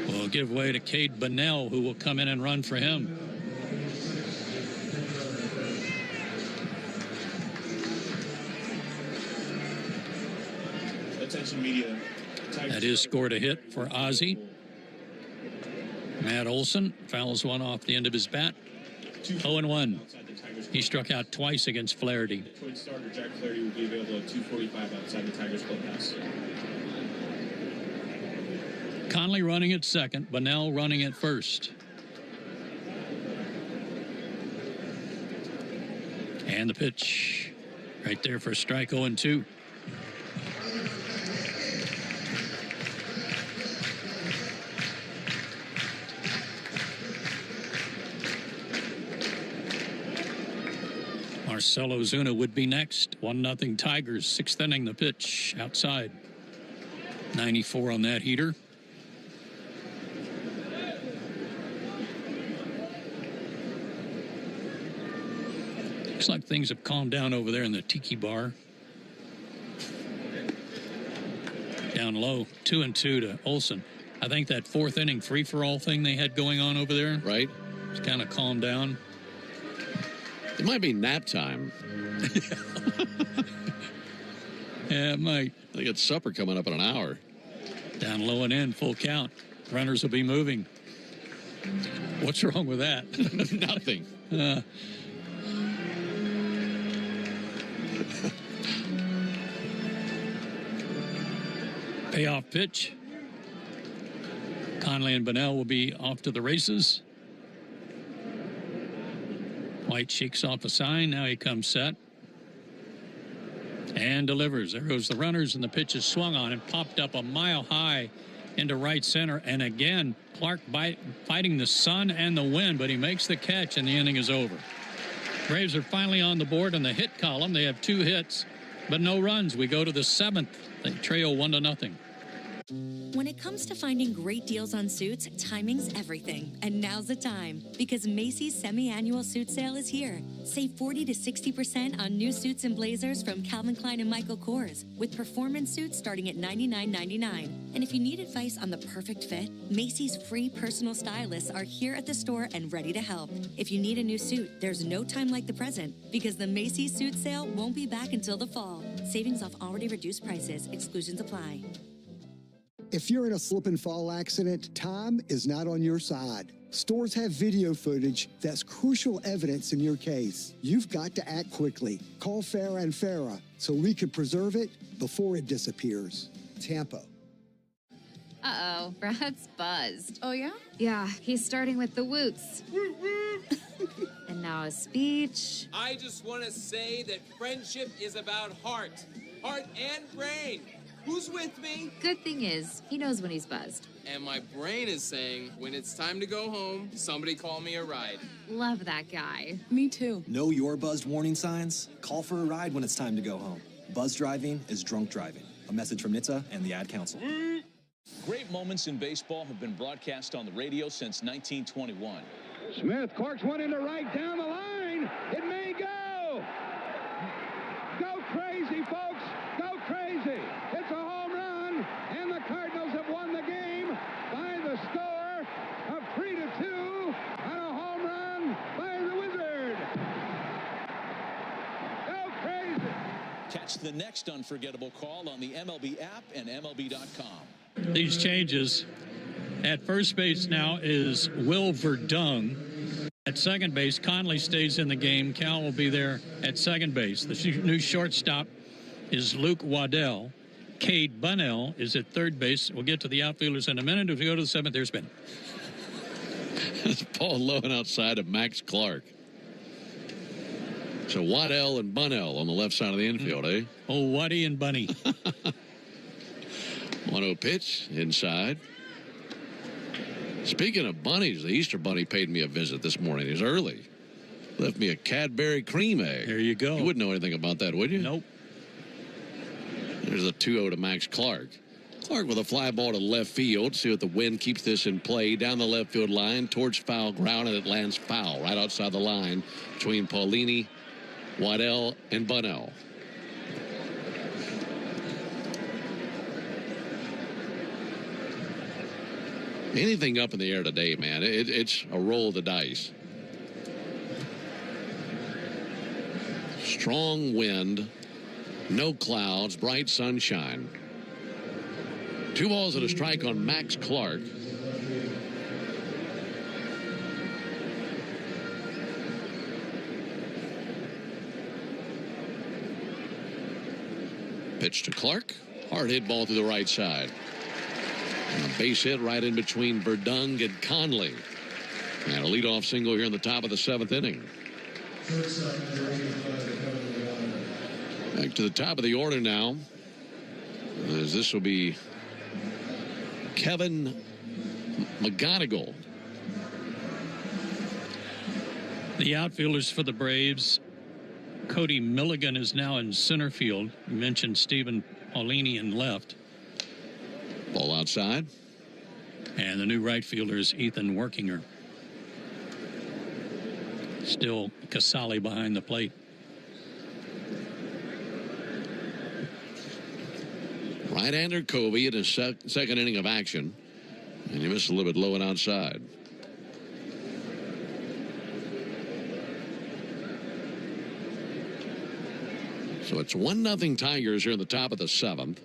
will give way to Cade Bunnell, who will come in and run for him. Attention media. That is scored a hit for Ozzie. Matt Olson fouls one off the end of his bat. 0-1. He struck out twice against Flaherty. Detroit starter Jack Flaherty will be available at 2:45 outside the Tigers clubhouse. Conley running at second, Bunnell running at first. And the pitch right there for strike. 0-2. Marcell Ozuna would be next. 1-0 Tigers. 6th inning, the pitch outside. 94 on that heater. Looks like things have calmed down over there in the Tiki Bar. Down low, 2-2 to Olson. I think that fourth inning free-for-all thing they had going on over there, right, it's kind of calmed down. It might be nap time. Yeah, it might. I think it's supper coming up in an hour. Down low and in, full count. Runners will be moving. What's wrong with that? Nothing. Payoff pitch. Conley and Bunnell will be off to the races. White shakes off a sign. Now he comes set. And delivers. There goes the runners, and the pitch is swung on and popped up a mile high into right center. And again, Clark fighting the sun and the wind, but he makes the catch, and the inning is over. Braves are finally on the board in the hit column. They have 2 hits, but no runs. We go to the 7th. They trail 1-0. When it comes to finding great deals on suits, timing's everything. And now's the time, because Macy's semi-annual suit sale is here. Save 40 to 60% on new suits and blazers from Calvin Klein and Michael Kors, with performance suits starting at $99.99. And if you need advice on the perfect fit, Macy's free personal stylists are here at the store and ready to help. If you need a new suit, there's no time like the present, because the Macy's suit sale won't be back until the fall. Savings off already reduced prices. Exclusions apply. If you're in a slip and fall accident, time is not on your side. Stores have video footage that's crucial evidence in your case. You've got to act quickly. Call Farah and Farah so we can preserve it before it disappears. Tampa. Uh-oh, Brad's buzzed. Oh, yeah? Yeah, he's starting with the woots. And now a speech. I just want to say that friendship is about heart and brain. Who's with me? Good thing is, he knows when he's buzzed. And my brain is saying, when it's time to go home, somebody call me a ride. Love that guy. Me too. Know your buzzed warning signs? Call for a ride when it's time to go home. Buzz driving is drunk driving. A message from NHTSA and the Ad Council. Great moments in baseball have been broadcast on the radio since 1921. Smith corks one into right down the line. It may go. Go crazy, folks. Go crazy. It's a home run, and the Cardinals have won the game by the score of 3-2 on a home run by the Wizard. Go crazy. Catch the next unforgettable call on the MLB app and MLB.com. These changes. At first base now is Will Verdung. At second base, Conley stays in the game. Cal will be there at second base. The new shortstop is Luke Waddell. Cade Bunnell is at third base. We'll get to the outfielders in a minute. If we go to the 7th, here's Ben. It's Paul Lowen outside of Max Clark. So Waddell and Bunnell on the left side of the infield, eh? Oh, Waddy and Bunny. 1-0 pitch inside. Speaking of bunnies, the Easter Bunny paid me a visit this morning. It was early. Left me a Cadbury cream egg. There you go. You wouldn't know anything about that, would you? Nope. There's a 2-0 to Max Clark. Clark with a fly ball to left field. See if the wind keeps this in play. Down the left field line towards foul ground, and it lands foul right outside the line between Paulini, Waddell, and Bunnell. Anything up in the air today, man, it's a roll of the dice. Strong wind, no clouds, bright sunshine. 2 balls and a strike on Max Clark. Pitch to Clark. Hard hit ball to the right side. And a base hit right in between Verdung and Conley. And a leadoff single here in the top of the 7th inning. Back to the top of the order now, as this will be Kevin McGonigal. The outfielders for the Braves. Cody Milligan is now in center field. You mentioned Stephen Paulini in left. Ball outside. And the new right fielder is Ethan Workinger. Still Casale behind the plate. Right-hander Covey in his second inning of action. And he missed a little bit low and outside. So it's 1-0 Tigers here in the top of the 7th.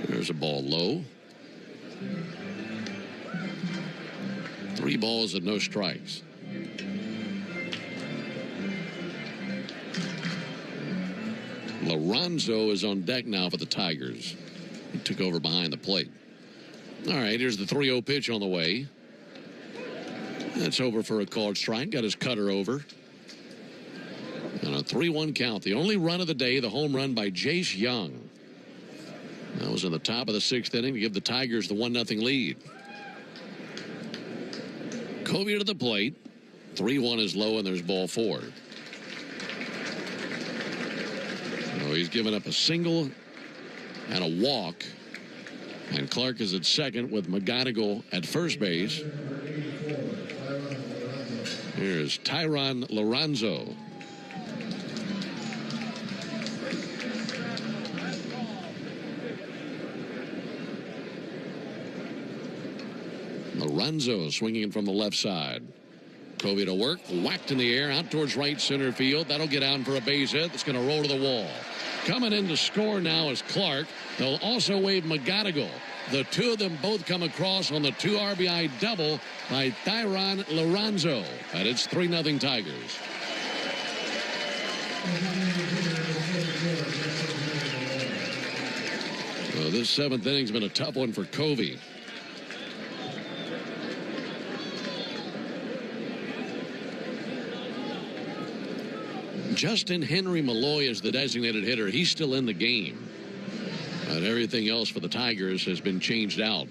There's a ball low. 3 balls and no strikes. Lorenzo is on deck now for the Tigers. He took over behind the plate. All right, here's the 3-0 pitch on the way. That's over for a called strike. Got his cutter over. And a 3-1 count. The only run of the day, the home run by Jace Young. That was in the top of the 6th inning to give the Tigers the 1-0 lead. Covey to the plate. 3-1 is low, and there's ball 4. So he's given up a single and a walk. And Clark is at second with McGonigal at first base. Here's Tyron Lorenzo. Lorenzo swinging it from the left side. Covey to work, whacked in the air, out towards right center field. That'll get out for a base hit. That's going to roll to the wall. Coming in to score now is Clark. They'll also wave McGonigal. The two of them both come across on the 2 RBI double by Tyron Lorenzo. And it's 3-0 Tigers. Well, this 7th inning's been a tough one for Covey. Justin Henry Malloy is the designated hitter. He's still in the game. But everything else for the Tigers has been changed out.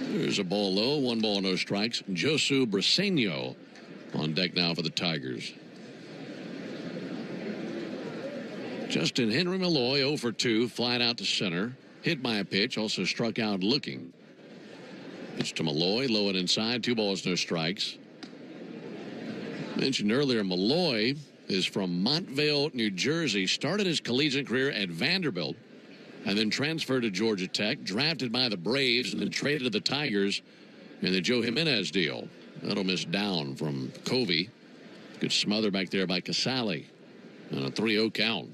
There's a ball low, 1 ball, no strikes. Josu Briseño on deck now for the Tigers. Justin Henry Malloy 0 for 2, flying out to center. Hit by a pitch, also struck out looking. Pitch to Malloy, low and inside, 2 balls, no strikes. Mentioned earlier, Malloy is from Montvale, New Jersey. Started his collegiate career at Vanderbilt and then transferred to Georgia Tech, drafted by the Braves, and then traded to the Tigers in the Joe Jimenez deal. That'll miss down from Covey. Good smother back there by Casale. And a 3-0 count.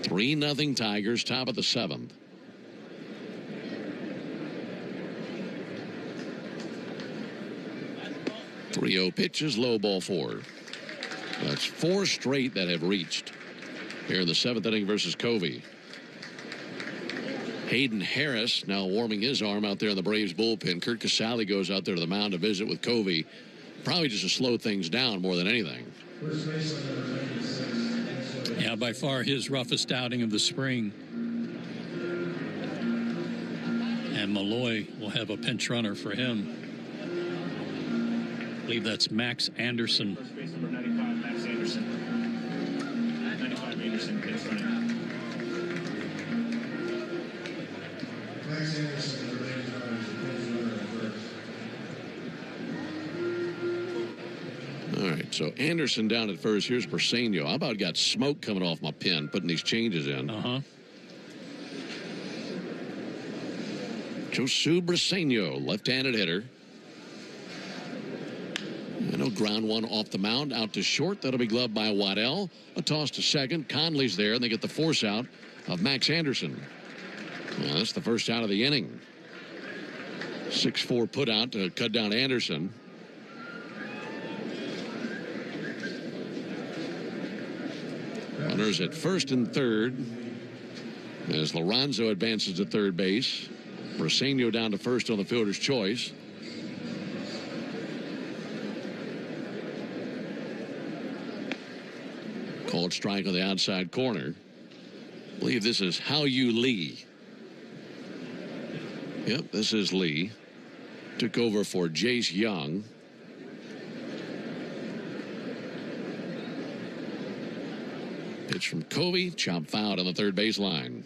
Three-0 Tigers, top of the 7th. Three-0 pitches, low, ball 4. That's 4 straight that have reached here in the 7th inning versus Covey. Hayden Harris now warming his arm out there in the Braves bullpen. Kurt Casale goes out there to the mound to visit with Covey. Probably just to slow things down more than anything. Yeah, by far his roughest outing of the spring. And Malloy will have a pinch runner for him. I believe that's Max Anderson. First base number 95, Max Anderson. 95 Anderson, pinch running. Max Anderson, number 95, is the pinch runner at first. All right, so Anderson down at first. Here's Briseño. I about got smoke coming off my pen putting these changes in. Josu Briseño, left-handed hitter. And a ground one off the mound, out to short. That'll be gloved by Waddell. A toss to second. Conley's there, and they get the force out of Max Anderson. Well, that's the first out of the inning. 6-4 put out to cut down Anderson. Runners at first and third as Lorenzo advances to third base. Briseño down to first on the fielder's choice. Called strike on the outside corner. I believe this is Hao-Yu Lee. Yep, this is Lee. Took over for Jace Young. Pitch from Covey, chop fouled on the third baseline.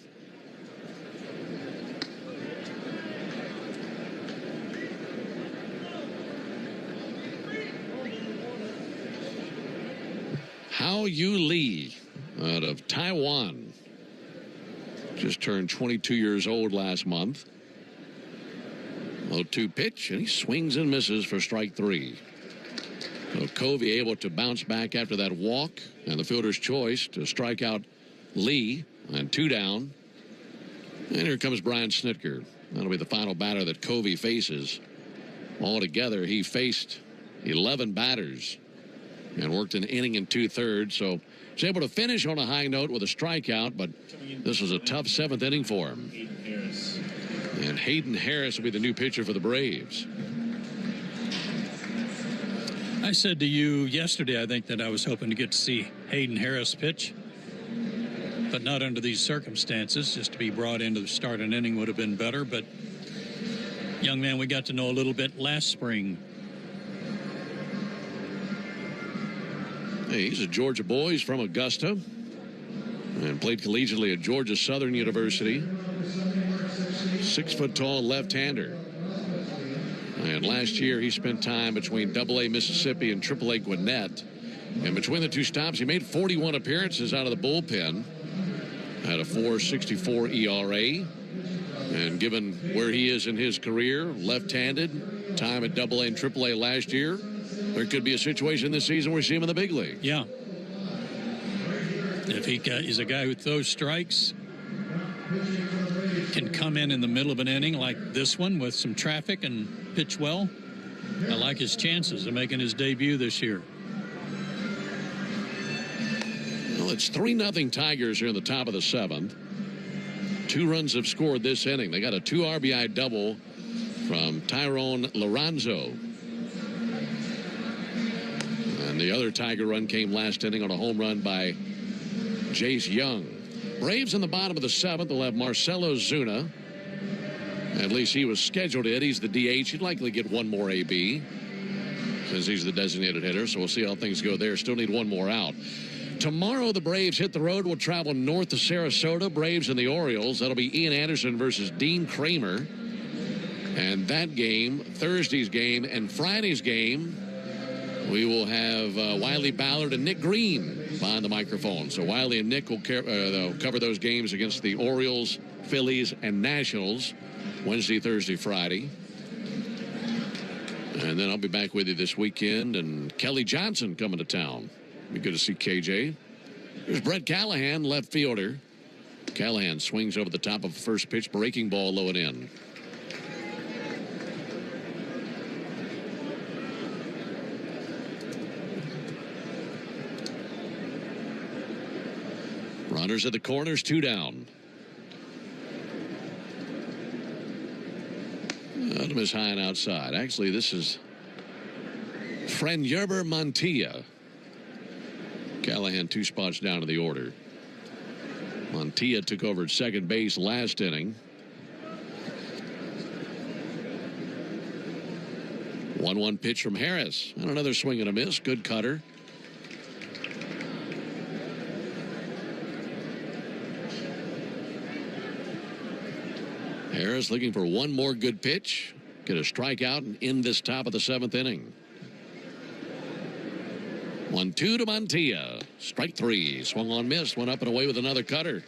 Hao Yu Lee out of Taiwan. Just turned 22 years old last month. 0-2 pitch, and he swings and misses for strike three. So Covey able to bounce back after that walk and the fielder's choice to strike out Lee and 2 down. And here comes Brian Snitker. That'll be the final batter that Covey faces. Altogether, he faced 11 batters and worked an inning and 2/3. So was able to finish on a high note with a strikeout, but this was a tough 7th inning for him. And Hayden Harris will be the new pitcher for the Braves. I said to you yesterday, I think, that I was hoping to get to see Hayden Harris pitch, but not under these circumstances. Just to be brought in to start an inning would have been better. But young man, we got to know a little bit last spring. Hey, he's a Georgia boy. He's from Augusta and played collegiately at Georgia Southern University. 6-foot-tall left-hander. And last year he spent time between AA Mississippi and AAA Gwinnett. And between the two stops, he made 41 appearances out of the bullpen. Had a 4.64 ERA. And given where he is in his career, left-handed, time at AA and AAA last year, there could be a situation this season where we see him in the big league. Yeah. If he's a guy who throws strikes, can come in the middle of an inning like this one with some traffic and pitch well, I like his chances of making his debut this year. Well, it's 3-0 Tigers here in the top of the 7th. 2 runs have scored this inning. They got a 2 RBI double from Tyrone Lorenzo. And the other Tiger run came last inning on a home run by Jace Young. Braves in the bottom of the 7th will have Marcelo Zuna. At least he was scheduled to hit. He's the DH. He'd likely get one more AB since he's the designated hitter. So we'll see how things go there. Still need one more out. Tomorrow, the Braves hit the road. Will travel north to Sarasota. Braves and the Orioles. That'll be Ian Anderson versus Dean Kramer. And that game, Thursday's game, and Friday's game, we will have Wiley Ballard and Nick Green behind the microphone. So Wiley and Nick will cover those games against the Orioles, Phillies, and Nationals Wednesday, Thursday, Friday. And then I'll be back with you this weekend. And Kelly Johnson coming to town. Be good to see KJ. Here's Brett Callahan, left fielder. Callahan swings over the top of the first pitch, breaking ball low and in. Runners at the corners, 2 down. Adam is high and outside. Actually, this is Franyerber Montilla. Callahan 2 spots down to the order. Montilla took over at second base last inning. 1-1 pitch from Harris. And another swing and a miss. Good cutter. Harris looking for one more good pitch. Get a strikeout and end this top of the 7th inning. 1-2 to Montilla. Strike 3. Swung on, missed. Went up and away with another cutter.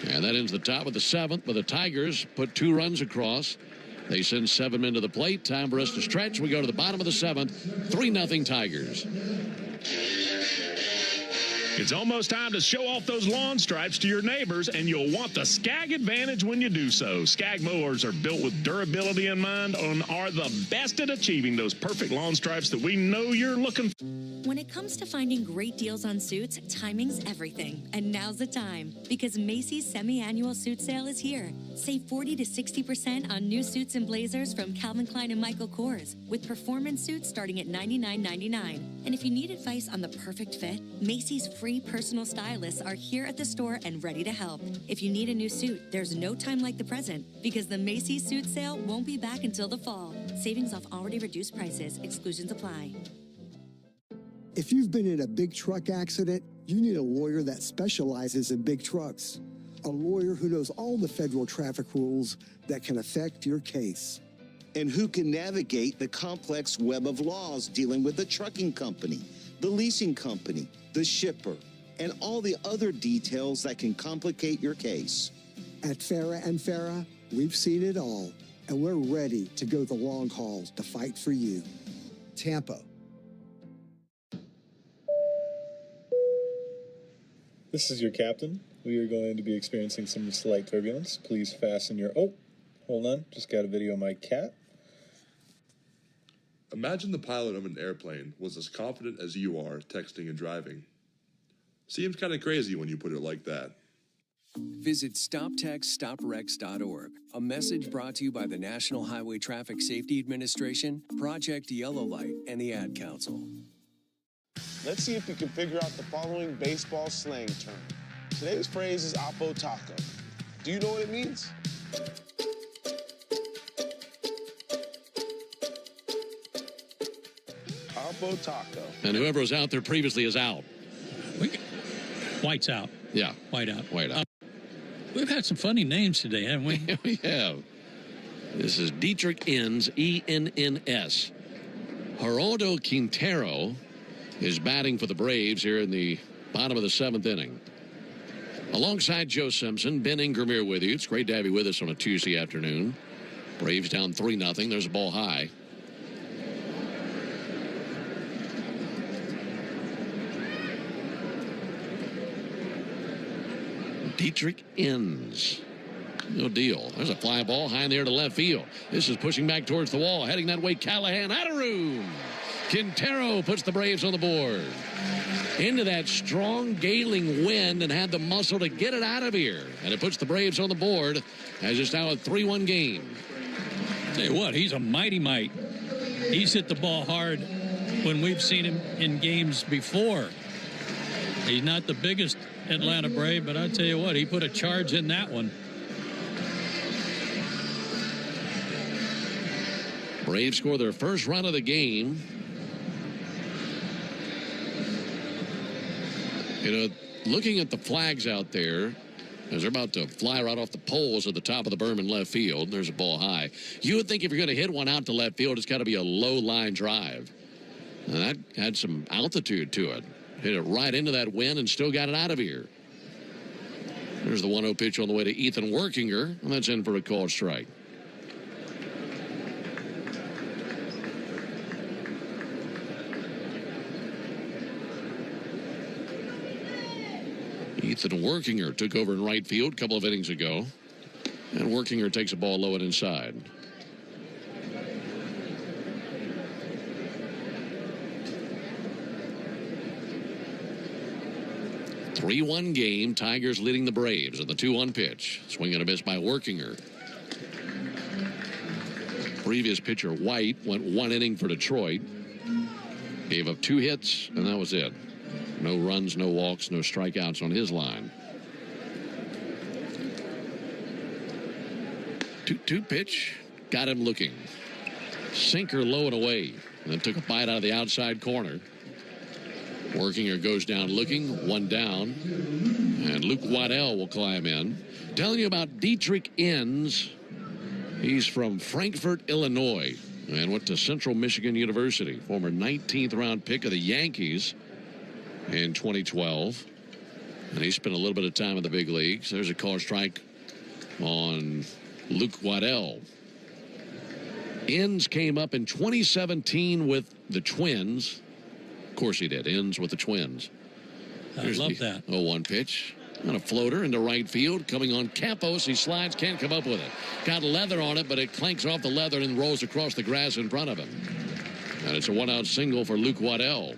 And that ends the top of the 7th. But the Tigers put 2 runs across. They send 7 men to the plate. Time for us to stretch. We go to the bottom of the 7th. 3-0 Tigers. It's almost time to show off those lawn stripes to your neighbors, and you'll want the Skag Advantage when you do so. Skag mowers are built with durability in mind and are the best at achieving those perfect lawn stripes that we know you're looking for. When it comes to finding great deals on suits, timing's everything. And now's the time, because Macy's semi-annual suit sale is here. Save 40 to 60% on new suits and blazers from Calvin Klein and Michael Kors, with performance suits starting at $99.99. And if you need advice on the perfect fit, Macy's free personal stylists are here at the store and ready to help. If you need a new suit, there's no time like the present, because the Macy's suit sale won't be back until the fall. Savings off already reduced prices. Exclusions apply. If you've been in a big truck accident, you need a lawyer that specializes in big trucks. A lawyer who knows all the federal traffic rules that can affect your case. And who can navigate the complex web of laws dealing with the trucking company, the leasing company, the shipper, and all the other details that can complicate your case. At Farah & Farah, we've seen it all, and we're ready to go the long haul to fight for you. Tampa. This is your captain. We are going to be experiencing some slight turbulence. Please fasten your... Oh, hold on. Just got a video of my cat. Imagine the pilot of an airplane was as confident as you are texting and driving. Seems kind of crazy when you put it like that. Visit StopTextStopWrecks.org. A message brought to you by the National Highway Traffic Safety Administration, Project Yellow Light, and the Ad Council. Let's see if you can figure out the following baseball slang term. Today's phrase is Oppo Taco. Do you know what it means? Oppo Taco. And whoever was out there previously is out. White's out. Yeah. White out. White out. We've had some funny names today, haven't we? We have. This is Dietrich Enns, E-N-N-S. Geraldo Quintero is batting for the Braves here in the bottom of the 7th inning. Alongside Joe Simpson, Ben Ingram here with you. It's great to have you with us on a Tuesday afternoon. Braves down 3-0. There's a ball high. Dietrich Enns. No deal. There's a fly ball high in the air to left field. This is pushing back towards the wall. Heading that way, Callahan out of room. Quintero puts the Braves on the board. Into that strong galing wind and had the muscle to get it out of here. And it puts the Braves on the board as it's now a 3-1 game. Tell you what, he's a mighty mite. He's hit the ball hard when we've seen him in games before. He's not the biggest Atlanta Brave, but I tell you what, he put a charge in that one. Braves score their first run of the game. You know, looking at the flags out there, as they're about to fly right off the poles at the top of the berm in left field, there's a ball high. You would think if you're going to hit one out to left field, it's got to be a low line drive. And that had some altitude to it. Hit it right into that wind and still got it out of here. There's the 1-0 pitch on the way to Ethan Workinger, and that's in for a called strike. Ethan Workinger took over in right field a couple of innings ago. And Workinger takes a ball low and inside. A 3-1 game. Tigers leading the Braves at the 2-1 pitch. Swing and a miss by Workinger. Previous pitcher White went 1 inning for Detroit. Gave up 2 hits, and that was it. No runs, no walks, no strikeouts on his line. 2-2 pitch. Got him looking. Sinker low and away. And then took a bite out of the outside corner. Workinger goes down looking. 1 down. And Luke Waddell will climb in. Telling you about Dietrich Enns. He's from Frankfort, Illinois. And went to Central Michigan University. Former 19th round pick of the Yankees in 2012. And he spent a little bit of time in the big leagues. There's a call strike on Luke Waddell. Enns came up in 2017 with the Twins. Of course he did. Enns with the Twins. I love that. 0-1 pitch. On a floater into right field. Coming on Campos. He slides. Can't come up with it. Got leather on it, but it clanks off the leather and rolls across the grass in front of him. And it's a 1-out single for Luke Waddell.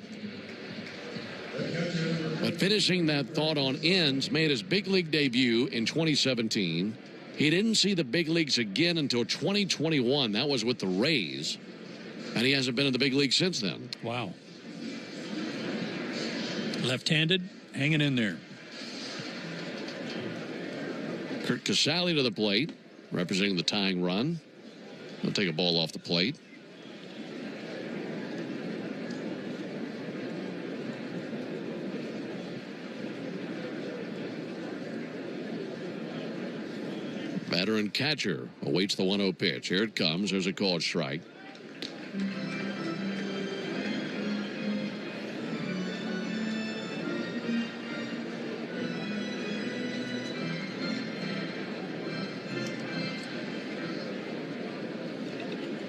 But finishing that thought on Enns, made his big league debut in 2017. He didn't see the big leagues again until 2021. That was with the Rays. And he hasn't been in the big league since then. Wow. Left-handed, hanging in there. Kurt Casale to the plate, representing the tying run. He'll take a ball off the plate. Veteran catcher awaits the 1-0 pitch. Here it comes. There's a called strike.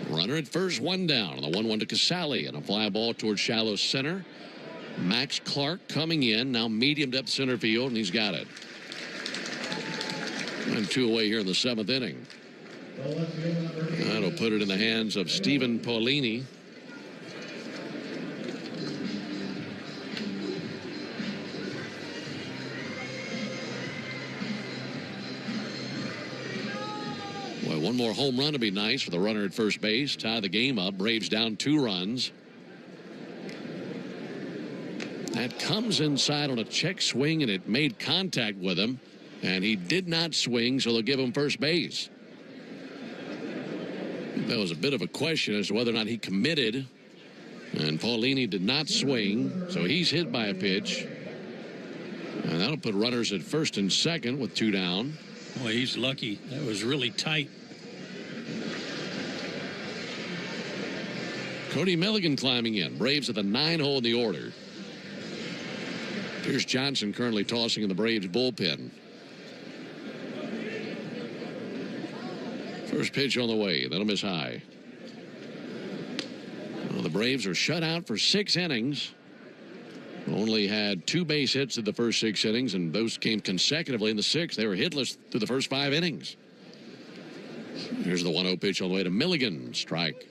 Runner at first, one down. The 1-1 to Casale, and a fly ball towards shallow center. Max Clark coming in, now medium depth center field, and he's got it. And 2 away here in the 7th inning. That'll put it in the hands of Stephen Paulini. Well, one more home run would be nice for the runner at first base. Tie the game up. Braves down 2 runs. That comes inside on a check swing, and it made contact with him. And he did not swing, so they'll give him first base. That was a bit of a question as to whether or not he committed. And Paulini did not swing, so he's hit by a pitch. And that'll put runners at first and second with 2 down. Boy, he's lucky. That was really tight. Cody Milligan climbing in. Braves at the 9 hole in the order. Pierce Johnson currently tossing in the Braves bullpen. First pitch on the way. That'll miss high. Well, the Braves are shut out for 6 innings. Only had 2 base hits in the first 6 innings, and those came consecutively in the 6th. They were hitless through the first 5 innings. Here's the 1-0 pitch on the way to Milligan. Strike.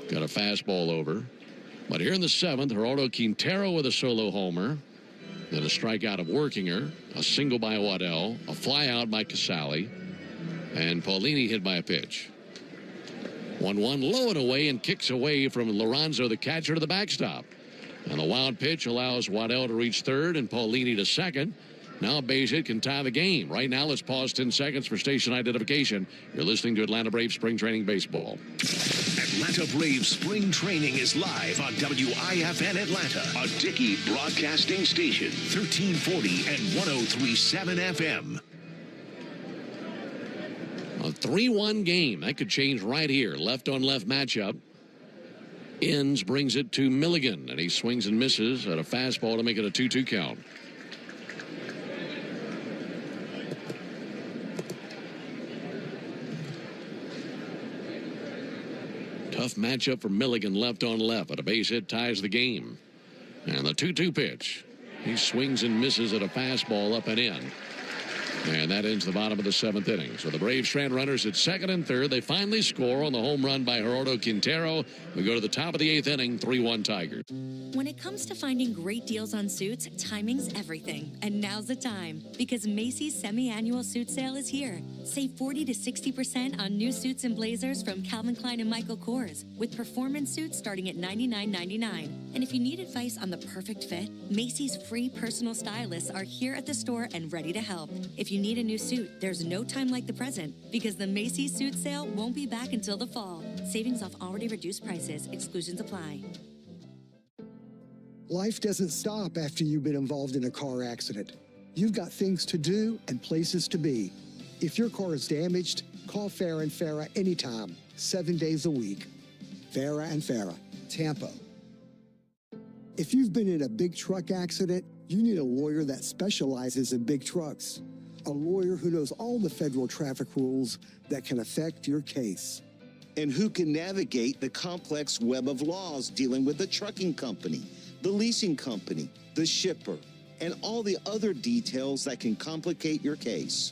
Got a fastball over. But here in the 7th, Gerardo Quintero with a solo homer. Then a strikeout of Workinger. A single by Waddell. A fly out by Casale. And Paulini hit by a pitch. 1-1 low and away, and kicks away from Lorenzo, the catcher, to the backstop. And the wild pitch allows Waddell to reach third and Paulini to second. Now a base hit can tie the game. Right now, let's pause 10 seconds for station identification. You're listening to Atlanta Braves Spring Training Baseball. Atlanta Braves Spring Training is live on WIFN Atlanta, a Dickey broadcasting station, 1340 and 103.7 FM. A 3-1 game. That could change right here. Left-on-left matchup. Inns brings it to Milligan, and he swings and misses at a fastball to make it a 2-2 count. Tough matchup for Milligan, left on left, but a base hit ties the game. And the 2-2 pitch. He swings and misses at a fastball up and in. And that ends the bottom of the 7th inning. So the Braves strand runners at second and third. They finally score on the home run by Gerardo Quintero. We go to the top of the 8th inning, 3-1 Tigers. When it comes to finding great deals on suits, timing's everything. And now's the time, because Macy's semi-annual suit sale is here. Save 40 to 60% on new suits and blazers from Calvin Klein and Michael Kors, with performance suits starting at $99.99. And if you need advice on the perfect fit, Macy's free personal stylists are here at the store and ready to help. If you need a new suit, there's no time like the present, because the Macy's suit sale won't be back until the fall. Savings off already reduced prices. Exclusions apply. Life doesn't stop after you've been involved in a car accident. You've got things to do and places to be. If your car is damaged, call Farah and Farah anytime, 7 days a week. Farah and Farah, Tampa. If you've been in a big truck accident, you need a lawyer that specializes in big trucks. A lawyer who knows all the federal traffic rules that can affect your case. And who can navigate the complex web of laws dealing with the trucking company, the leasing company, the shipper, and all the other details that can complicate your case.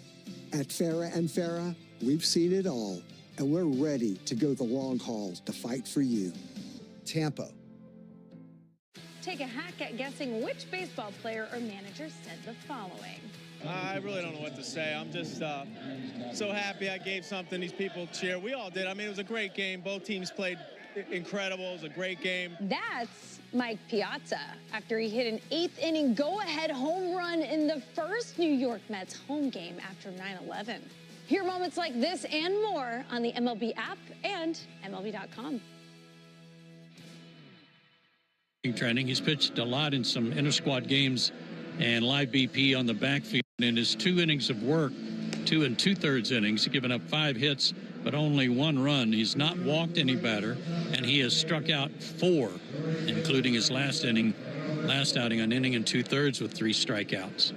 At Farah and Farah, we've seen it all, and we're ready to go the long haul to fight for you. Tampa. Take a hack at guessing which baseball player or manager said the following. I really don't know what to say. I'm just so happy I gave something these people cheer. We all did. I mean, it was a great game. Both teams played incredible. It was a great game. That's Mike Piazza after he hit an 8th inning go-ahead home run in the first New York Mets home game after 9/11. Hear moments like this and more on the MLB app and MLB.com. Training. He's pitched a lot in some inter-squad games and live BP on the backfield. In his 2 innings of work, 2 2/3 innings, given up 5 hits, but only 1 run. He's not walked any batter, and he has struck out 4, including his last outing, an inning and 2/3 with 3 strikeouts.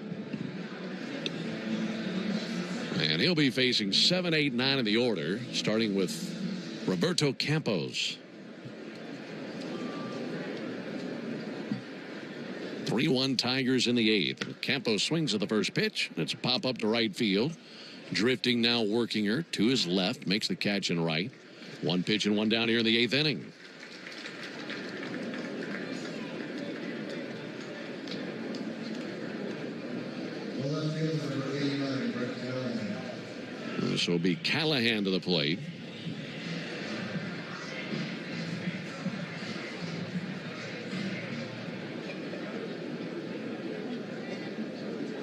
And he'll be facing 7, 8, 9 in the order, starting with Roberto Campos. 3-1 Tigers in the 8th. And Campos swings at the first pitch. It's a pop up to right field. Drifting now, Workinger to his left, makes the catch in right. 1 pitch and 1 down here in the 8th inning. This will be Callahan to the plate.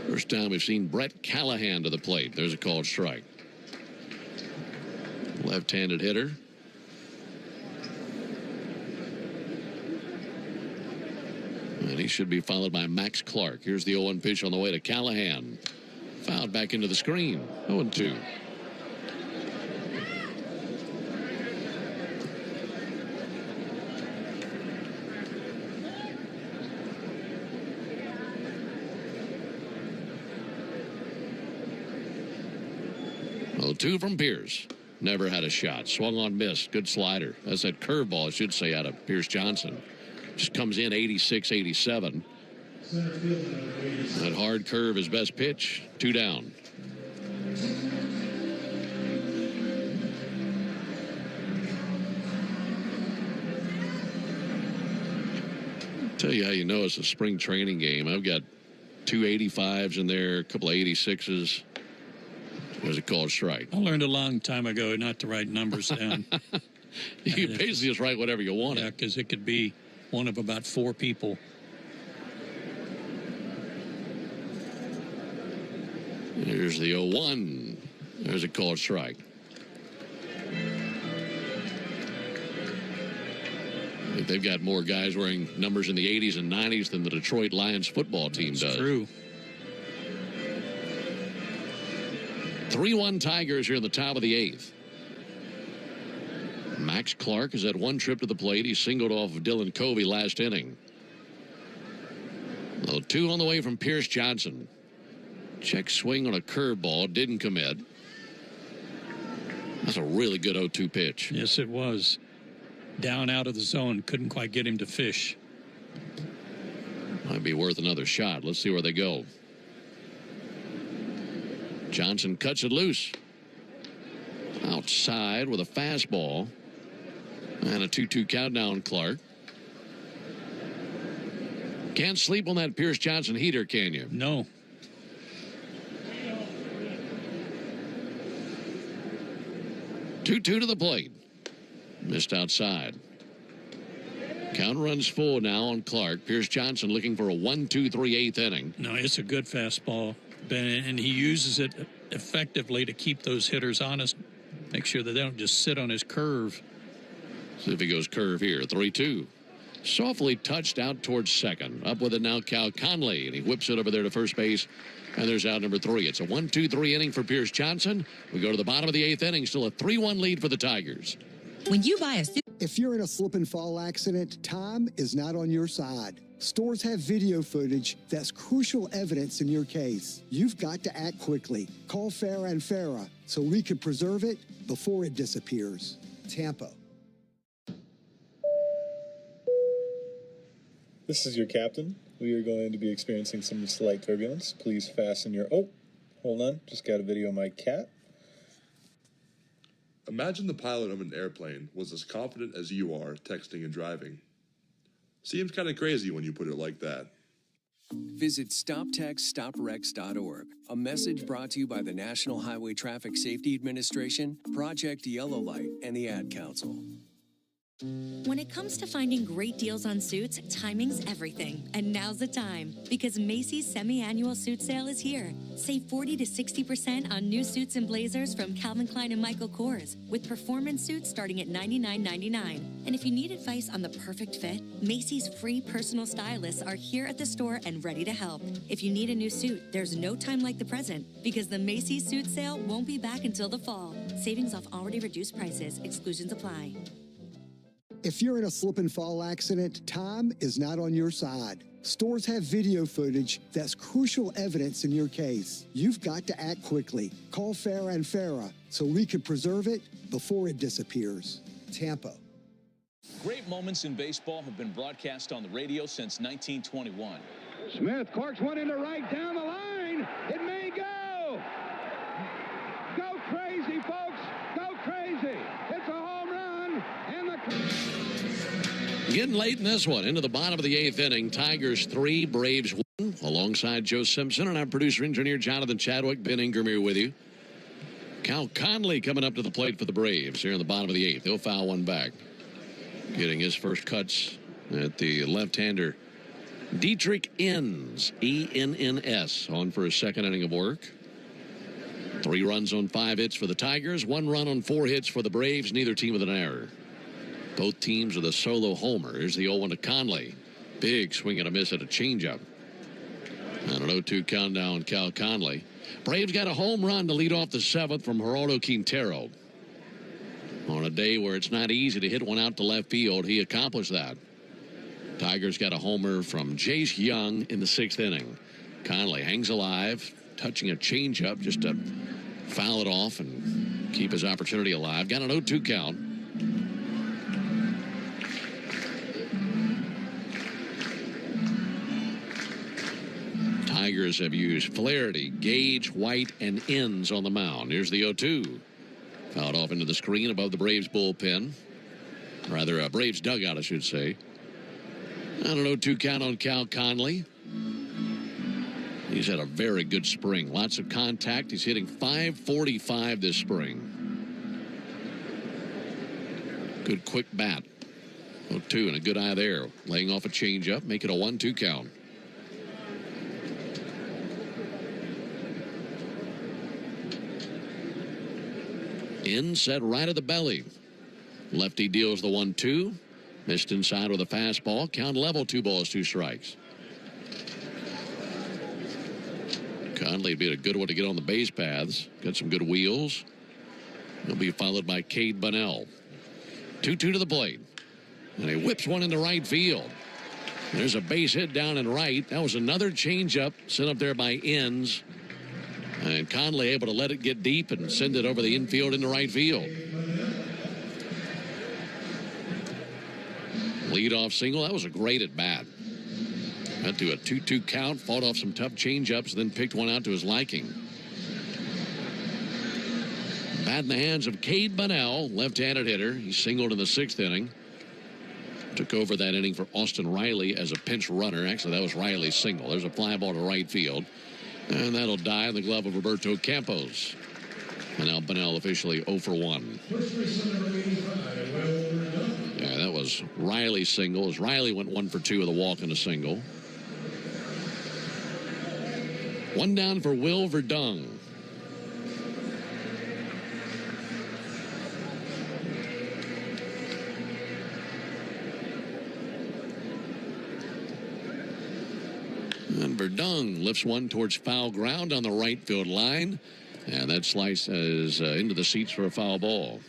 First time we've seen Brett Callahan to the plate. There's a called strike. Left-handed hitter. And he should be followed by Max Clark. Here's the 0-1 pitch on the way to Callahan. Fouled back into the screen. 0-2. Well, 2 from Pierce. Never had a shot. Swung on, missed. Good slider. That's that curveball, I should say, out of Pierce Johnson. Just comes in 86, 87. That hard curve, his best pitch. 2 down. Tell you how you know it's a spring training game. I've got 2 85s in there, a couple of 86s. Was a called strike. I learned a long time ago not to write numbers down. You basically just write whatever you want. Yeah, because it could be one of about 4 people. Here's the 0-1. There's a called strike. I think they've got more guys wearing numbers in the 80s and 90s than the Detroit Lions football team does. True. 3-1 Tigers here in the top of the 8th. Max Clark has had 1 trip to the plate. He singled off of Dylan Covey last inning. 0-2 on the way from Pierce Johnson. Check swing on a curveball. Didn't commit. That's a really good 0-2 pitch. Yes, it was. Down out of the zone. Couldn't quite get him to fish. Might be worth another shot. Let's see where they go. Johnson cuts it loose. Outside with a fastball. And a 2-2 countdown, Clark. Can't sleep on that Pierce Johnson heater, can you? No. Two to the plate. Missed outside. Count runs full now on Clark. Pierce Johnson looking for a 1-2-3 8th inning. No, it's a good fastball, Ben, and he uses it effectively to keep those hitters honest. Make sure that they don't just sit on his curve. See if he goes curve here. 3-2. Softly touched out towards second. Up with it now, Cal Conley, and he whips it over there to first base. And there's out number 3. It's a 1-2-3 inning for Pierce Johnson. We go to the bottom of the 8th inning. Still a 3-1 lead for the Tigers. When you buy if you're in a slip and fall accident, time is not on your side. Stores have video footage that's crucial evidence in your case. You've got to act quickly. Call Farah and Farah so we can preserve it before it disappears. Tampa. This is your captain. We are going to be experiencing some slight turbulence. Please fasten your... Oh, hold on. Just got a video of my cat. Imagine the pilot of an airplane was as confident as you are texting and driving. Seems kind of crazy when you put it like that. Visit StopTextStopWrecks.org. A message brought to you by the National Highway Traffic Safety Administration, Project Yellow Light, and the Ad Council. When it comes to finding great deals on suits, timing's everything. And now's the time, because Macy's semi-annual suit sale is here. Save 40 to 60% on new suits and blazers from Calvin Klein and Michael Kors, with performance suits starting at $99.99. And if you need advice on the perfect fit, Macy's free personal stylists are here at the store and ready to help. If you need a new suit, there's no time like the present, because the Macy's suit sale won't be back until the fall. Savings off already reduced prices. Exclusions apply. If you're in a slip and fall accident, time is not on your side. Stores have video footage that's crucial evidence in your case. You've got to act quickly. Call Farah and Farah so we can preserve it before it disappears. Tampa. Great moments in baseball have been broadcast on the radio since 1921. Smith corks one into right down the line. It may go. Go crazy, folks. Go crazy. It's a home run. And the... Getting late in this one, into the bottom of the 8th inning. Tigers 3, Braves 1. Alongside Joe Simpson and our producer-engineer Jonathan Chadwick, Ben Ingram here with you. Cal Conley coming up to the plate for the Braves here in the bottom of the 8th. He'll foul one back. Getting his first cuts at the left-hander. Dietrich Enns, E-N-N-S, on for his second inning of work. 3 runs on 5 hits for the Tigers, 1 run on 4 hits for the Braves, neither team with an error. Both teams with a solo homer. Here's the 0-1 to Conley. Big swing and a miss at a changeup. And an 0-2 count down Cal Conley. Braves got a home run to lead off the 7th from Geraldo Quintero. On a day where it's not easy to hit one out to left field, he accomplished that. Tigers got a homer from Jace Young in the 6th inning. Conley hangs alive, touching a changeup just to foul it off and keep his opportunity alive. Got an 0-2 count. Tigers have used Flaherty, Gage, White, and Enns on the mound. Here's the 0-2. Fouled off into the screen above the Braves bullpen. Rather, a Braves dugout, I should say. And an 0-2 count on Cal Conley. He's had a very good spring. Lots of contact. He's hitting .545 this spring. Good quick bat. 0-2 and a good eye there. Laying off a changeup. Make it a 1-2 count. In set right at the belly. Lefty deals the 1-2. Missed inside with a fastball. Count level, 2 balls, 2 strikes. Conley would be a good one to get on the base paths. Got some good wheels. He'll be followed by Cade Bunnell. 2-2 to the plate. And he whips one into right field. There's a base hit down and right. That was another changeup sent up there by Enns. And Conley able to let it get deep and send it over the infield into right field. Leadoff single. That was a great at bat. Went to a 2-2 count, fought off some tough changeups, then picked one out to his liking. Bat in the hands of Cade Bunnell, left-handed hitter. He singled in the 6th inning. Took over that inning for Austin Riley as a pinch runner. Actually, that was Riley's single. There's a fly ball to right field. And that'll die in the glove of Roberto Campos. And now Bunnell officially 0 for 1. Yeah, that was Riley's single, as Riley went 1 for 2 with a walk and a single. 1 down for Will Verdung. And Verdung lifts one towards foul ground on the right field line. And that slice is into the seats for a foul ball.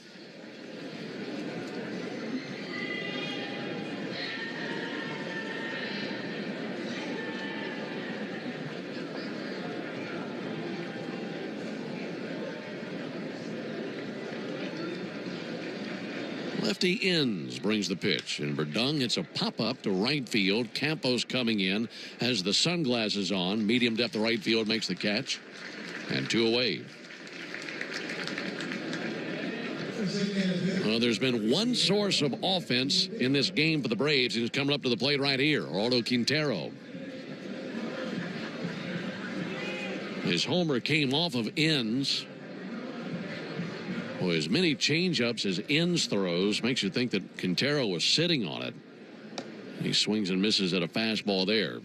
Lefty Enns brings the pitch, and Verdung hits a pop-up to right field. Campos coming in, has the sunglasses on. Medium depth to right field, makes the catch. And 2 away. Well, there's been one source of offense in this game for the Braves, and it's coming up to the plate right here, Geraldo Quintero. His homer came off of Enns. Boy, as many changeups as Inns throws makes you think that Quintero was sitting on it. He swings and misses at a fastball there.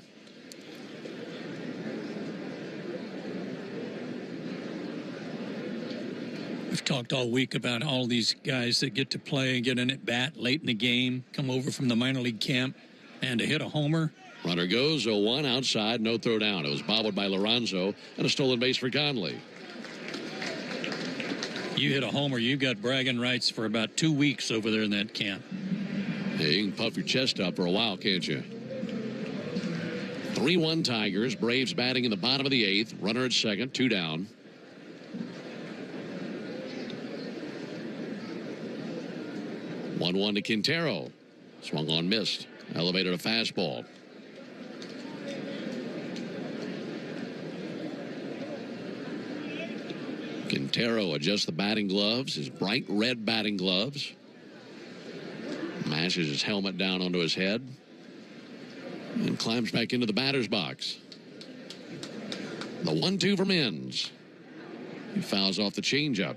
We've talked all week about all these guys that get to play, get an at-bat late in the game, come over from the minor league camp, and to hit a homer. Runner goes 0-1 outside, no throw down. It was bobbled by Lorenzo and a stolen base for Conley. You hit a homer, you got bragging rights for about 2 weeks over there in that camp. Yeah, you can puff your chest up for a while, can't you? 3-1 Tigers. Braves batting in the bottom of the 8th. Runner at second, 2 down. One to Quintero. Swung on, missed. Elevated a fastball. Quintero adjusts the batting gloves, his bright red batting gloves. Mashes his helmet down onto his head and climbs back into the batter's box. The 1-2 from Inns. He fouls off the changeup.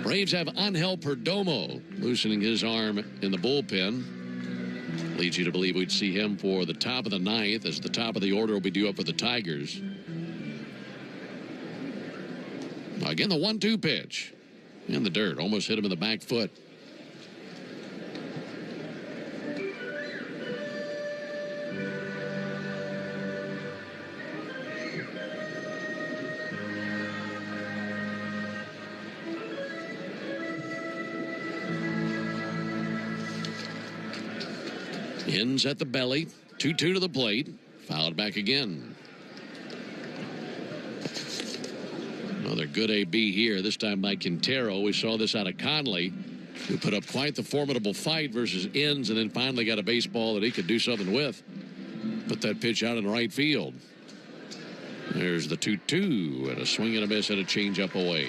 Braves have Angel Perdomo loosening his arm in the bullpen. Leads you to believe we'd see him for the top of the 9th, as the top of the order will be due up for the Tigers. Again, the 1-2 pitch. In the dirt. Almost hit him in the back foot. Inns at the belly. 2-2 to the plate. Fouled back again. Another good AB here, this time by Quintero. We saw this out of Conley, who put up quite the formidable fight versus Inns and then finally got a baseball that he could do something with. Put that pitch out in right field. There's the 2-2 and a swing and a miss and a changeup away.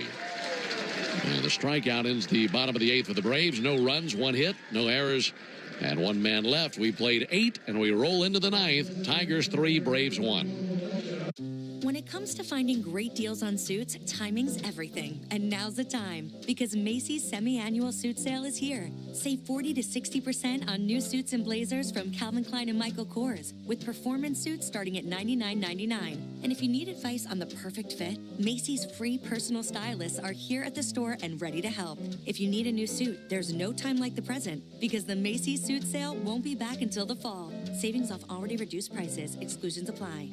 And the strikeout ends the bottom of the 8th for the Braves. No runs, 1 hit, no errors, and 1 man left. We played 8 and we roll into the 9th. Tigers 3, Braves 1. When it comes to finding great deals on suits, timing's everything. And now's the time, because Macy's semi-annual suit sale is here. Save 40 to 60% on new suits and blazers from Calvin Klein and Michael Kors, with performance suits starting at $99.99. And if you need advice on the perfect fit, Macy's free personal stylists are here at the store and ready to help. If you need a new suit, there's no time like the present, because the Macy's suit sale won't be back until the fall. Savings off already reduced prices. Exclusions apply.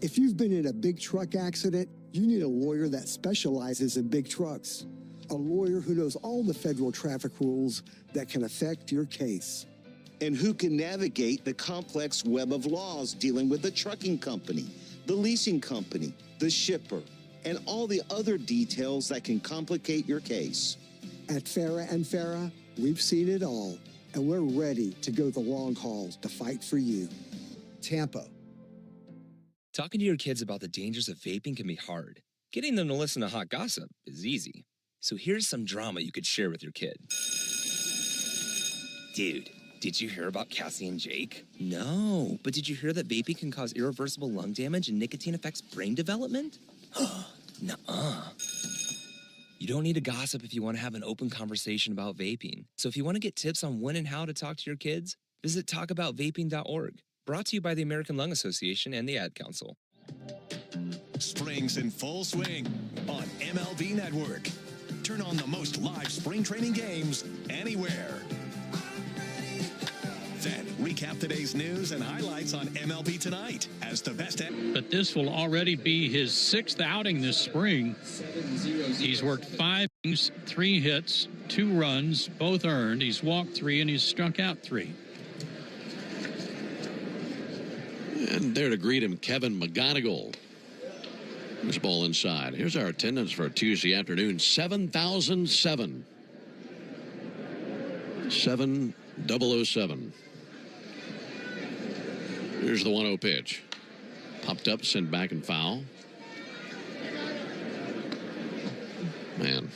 If you've been in a big truck accident, you need a lawyer that specializes in big trucks. A lawyer who knows all the federal traffic rules that can affect your case. And who can navigate the complex web of laws dealing with the trucking company, the leasing company, the shipper, and all the other details that can complicate your case. At Farah & Farah, we've seen it all, and we're ready to go the long haul to fight for you. Tampa. Talking to your kids about the dangers of vaping can be hard. Getting them to listen to hot gossip is easy. So here's some drama you could share with your kid. Dude, did you hear about Cassie and Jake? No, but did you hear that vaping can cause irreversible lung damage and nicotine affects brain development? Nuh-uh. You don't need to gossip if you want to have an open conversation about vaping. So if you want to get tips on when and how to talk to your kids, visit talkaboutvaping.org. Brought to you by the American Lung Association and the Ad Council. Spring's in full swing on MLB Network. Turn on the most live spring training games anywhere. Then recap today's news and highlights on MLB Tonight as the best. But this will already be his 6th outing this spring. He's worked 5 innings, 3 hits, 2 runs, both earned. He's walked 3 and he's struck out 3. And there to greet him, Kevin McGonigal. This ball inside. Here's our attendance for a Tuesday afternoon. 7,007. 7,007. Here's the 1-0 pitch. Popped up, sent back and foul. Man.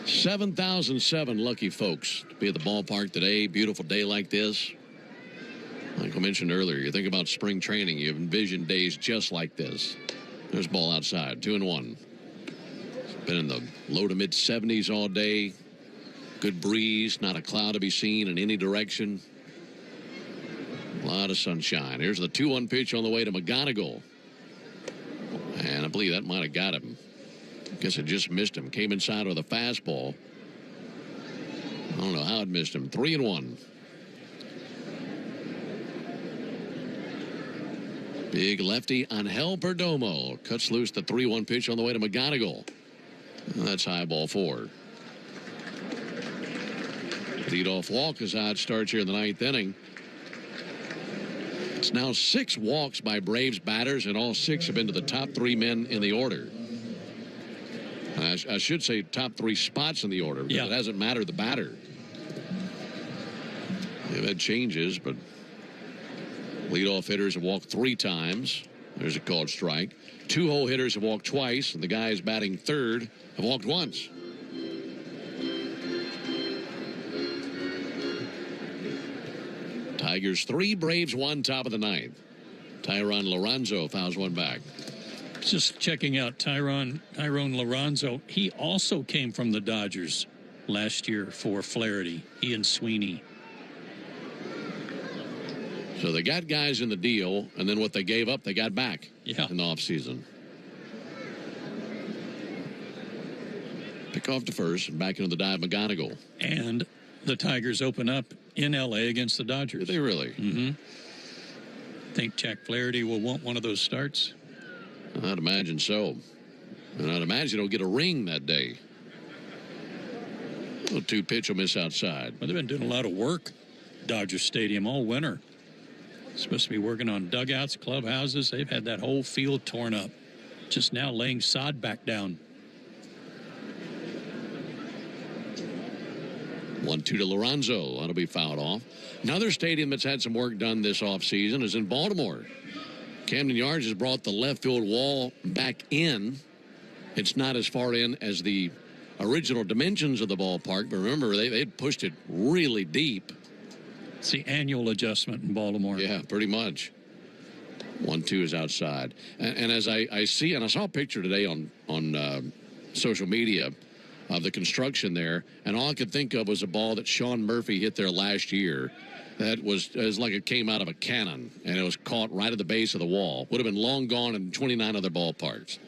7,007 lucky folks to be at the ballpark today. Beautiful day like this. Like I mentioned earlier, you think about spring training, you envision days just like this. There's ball outside, 2-1. Been in the low to mid 70s all day. Good breeze, not a cloud to be seen in any direction. A lot of sunshine. Here's the 2-1 pitch on the way to McGonigal. And I believe that might have got him. Guess it just missed him. Came inside with a fastball. I don't know how it missed him. 3-1. Big lefty Angel Perdomo cuts loose the 3-1 pitch on the way to McGonigal. That's high ball 4. Leadoff walk as it starts here in the 9th inning. It's now 6 walks by Braves batters, and all 6 have been to the top 3 men in the order. I should say top 3 spots in the order, because it hasn't mattered the batter. They've had changes, but leadoff hitters have walked 3 times. There's a called strike. 2-hole hitters have walked twice, and the guys batting third have walked once. Tigers 3, Braves 1, top of the 9th. Tyron Lorenzo fouls one back. Just checking out Tyrone Lorenzo. He also came from the Dodgers last year for Flaherty. He and Sweeney. So they got guys in the deal, and then what they gave up, they got back in the offseason. Pick off to first and back into the dive, McGonigal. And the Tigers open up in L.A. against the Dodgers. Did they really? Mm-hmm. Think Jack Flaherty will want one of those starts? I'd imagine so. And I'd imagine he'll get a ring that day. A 2-pitch will miss outside. Well, they've been doing a lot of work, Dodger Stadium, all winter. Supposed to be working on dugouts, clubhouses. They've had that whole field torn up. Just now laying sod back down. 1-2 to Lorenzo. That'll be fouled off. Another stadium that's had some work done this offseason is in Baltimore. Camden Yards has brought the left field wall back in. It's not as far in as the original dimensions of the ballpark, but remember, they'd pushed it really deep. It's the annual adjustment in Baltimore. Yeah, pretty much. 1-2 is outside. And as I see, and I saw a picture today on social media of the construction there, and all I could think of was a ball that Sean Murphy hit there last year. That was like it came out of a cannon, and it was caught right at the base of the wall. Would have been long gone in 29 other ballparks.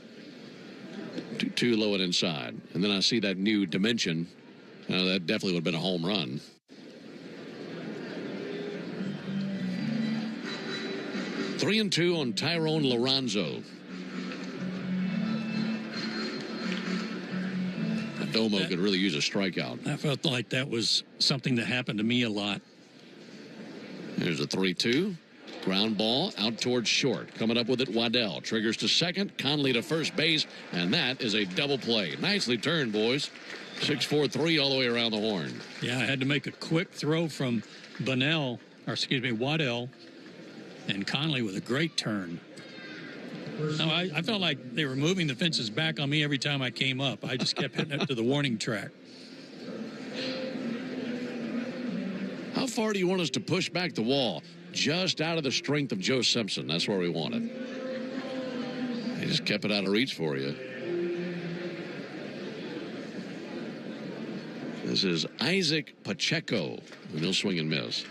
Too low and inside. And then I see that new dimension. That definitely would have been a home run. Three and 2 on Tyrone Lorenzo. Domo could really use a strikeout. I felt like that was something that happened to me a lot. There's a 3-2. Ground ball out towards short. Coming up with it, Waddell. Triggers to second. Conley to first base. And that is a double play. Nicely turned, boys. 6-4-3 all the way around the horn. Yeah, I had to make a quick throw from Waddell. And Conley with a great turn. No, I felt like they were moving the fences back on me every time I came up. I just kept hitting it to the warning track. How far do you want us to push back the wall? Just out of the strength of Joe Simpson. That's where we want it. They just kept it out of reach for you. This is Isaac Pacheco. And he'll swing and miss.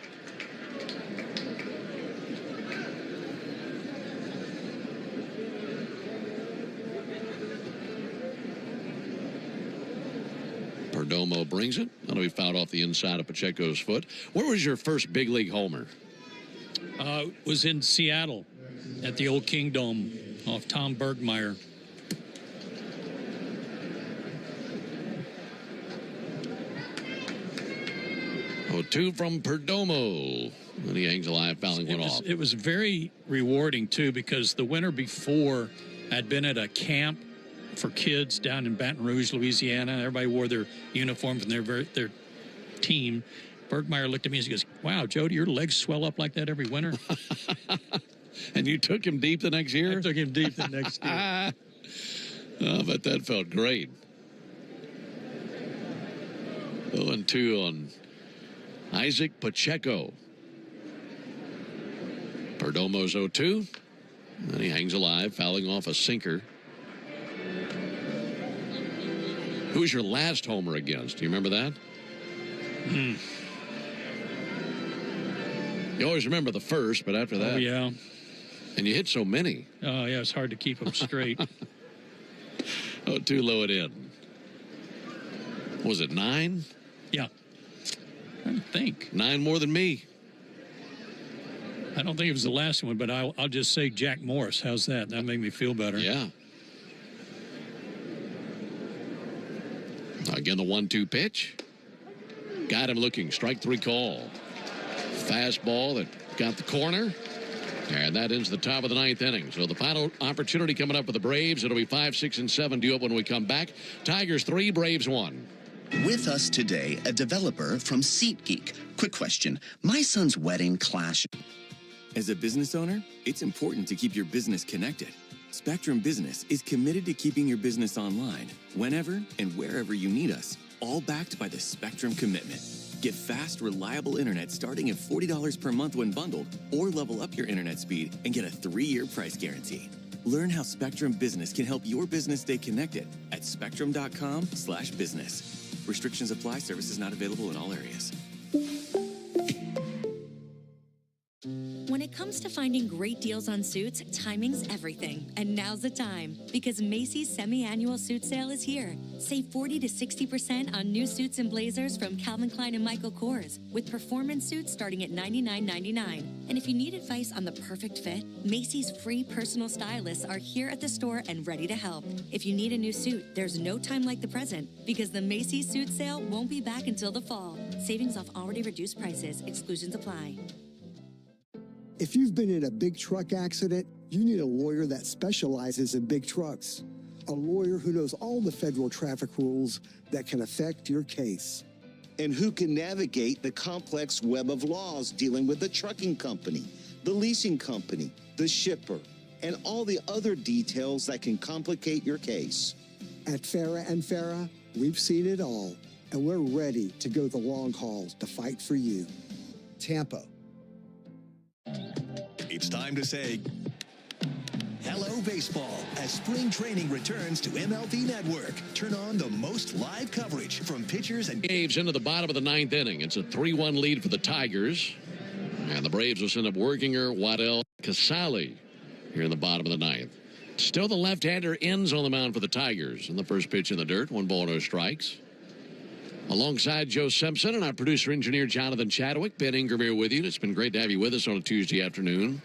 Perdomo brings it. That'll be fouled off the inside of Pacheco's foot. Where was your first big league homer? Was in Seattle at the old Kingdome off Tom Bergmeyer. Oh, 2 from Perdomo. And he hangs alive, fouling one off. It was very rewarding, too, because the winter before I'd been at a camp for kids down in Baton Rouge, Louisiana. Everybody wore their uniforms and their team. Bergmeyer looked at me and he goes, "Wow, Jody, your legs swell up like that every winter." And you took him deep the next year? I took him deep the next year. Oh, but that felt great. 0-2 on Isaac Pacheco. Perdomo's 0-2. And he hangs alive, fouling off a sinker. Who was your last homer against? Do you remember that? You always remember the first, but after that... Oh, yeah. And you hit so many. Oh, yeah, it's hard to keep them straight. Too low it in. Was it 9? Yeah. I think. 9 more than me. I don't think it was the last one, but I'll just say Jack Morris. How's that? That made me feel better. Yeah. Again, the 1-2 pitch. Got him looking. Strike 3 call. Fastball that got the corner. And that ends the top of the 9th inning. So the final opportunity coming up for the Braves. It'll be 5, 6, and 7 due up when we come back. Tigers 3, Braves 1. With us today, a developer from SeatGeek. Quick question. My son's wedding clash. As a business owner, it's important to keep your business connected. Spectrum Business is committed to keeping your business online, whenever and wherever you need us, all backed by the Spectrum Commitment. Get fast, reliable internet starting at $40 per month when bundled, or level up your internet speed and get a 3-year price guarantee. Learn how Spectrum Business can help your business stay connected at spectrum.com/business. Restrictions apply. Services not available in all areas. When it comes to finding great deals on suits, timing's everything. And now's the time, because Macy's semi-annual suit sale is here. Save 40 to 60% on new suits and blazers from Calvin Klein and Michael Kors, with performance suits starting at $99.99. And if you need advice on the perfect fit, Macy's free personal stylists are here at the store and ready to help. If you need a new suit, there's no time like the present, because the Macy's suit sale won't be back until the fall. Savings off already reduced prices. Exclusions apply. If you've been in a big truck accident, you need a lawyer that specializes in big trucks. A lawyer who knows all the federal traffic rules that can affect your case. And who can navigate the complex web of laws dealing with the trucking company, the leasing company, the shipper, and all the other details that can complicate your case. At Farah and Farah, we've seen it all, and we're ready to go the long haul to fight for you. Tampa. It's time to say hello, baseball, as spring training returns to MLB Network. Turn on the most live coverage from pitchers and... Braves into the bottom of the 9th inning. It's a 3-1 lead for the Tigers. And the Braves will send up Werginger, Waddell, Casale here in the bottom of the 9th. Still the left-hander ends on the mound for the Tigers. And the first pitch in the dirt, 1 ball, no strikes. Alongside Joe Simpson and our producer-engineer Jonathan Chadwick, Ben Ingram here with you. It's been great to have you with us on a Tuesday afternoon.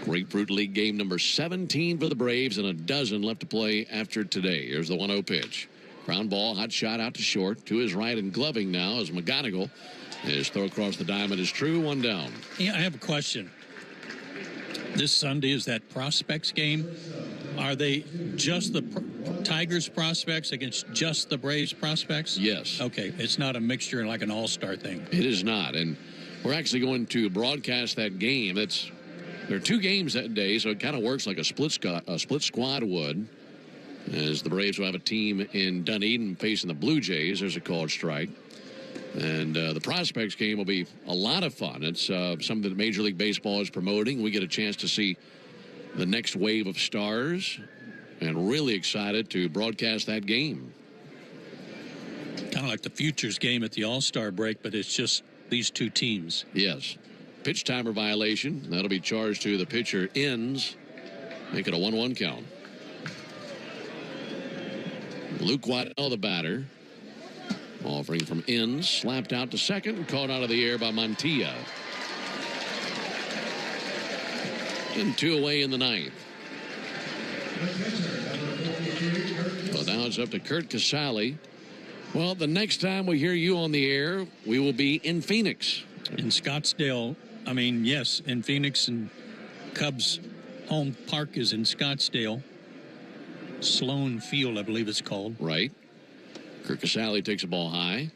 Grapefruit League game number 17 for the Braves and a dozen left to play after today. Here's the 1-0 pitch. Ground ball, hot shot out to short. To his right and gloving now is McGonigal. His throw across the diamond is true, 1 down. Yeah, I have a question. This Sunday is that prospects game. Are they just the Tigers prospects against just the Braves prospects? Yes. Okay, it's not a mixture like an all-star thing. It is not, and we're actually going to broadcast that game. There are 2 games that day, so it kind of works like a split squad would. As the Braves will have a team in Dunedin facing the Blue Jays. There's a called strike. And the prospects game will be a lot of fun. It's something that Major League Baseball is promoting. We get a chance to see the next wave of stars, and really excited to broadcast that game. Kind of like the Futures game at the All-Star break, but it's just these 2 teams. Yes. Pitch timer violation. That'll be charged to the pitcher. Ends. Make it a 1-1 count. Luke Waddell, the batter. Offering from Ends. Slapped out to second and caught out of the air by Montilla. And 2 away in the 9th. Well, now it's up to Kurt Casale. Well, the next time we hear you on the air, we will be in Phoenix. In Scottsdale. I mean, yes, in Phoenix, and Cubs' home park is in Scottsdale. Sloan Field, I believe it's called. Right. Kurt Casale takes a ball high.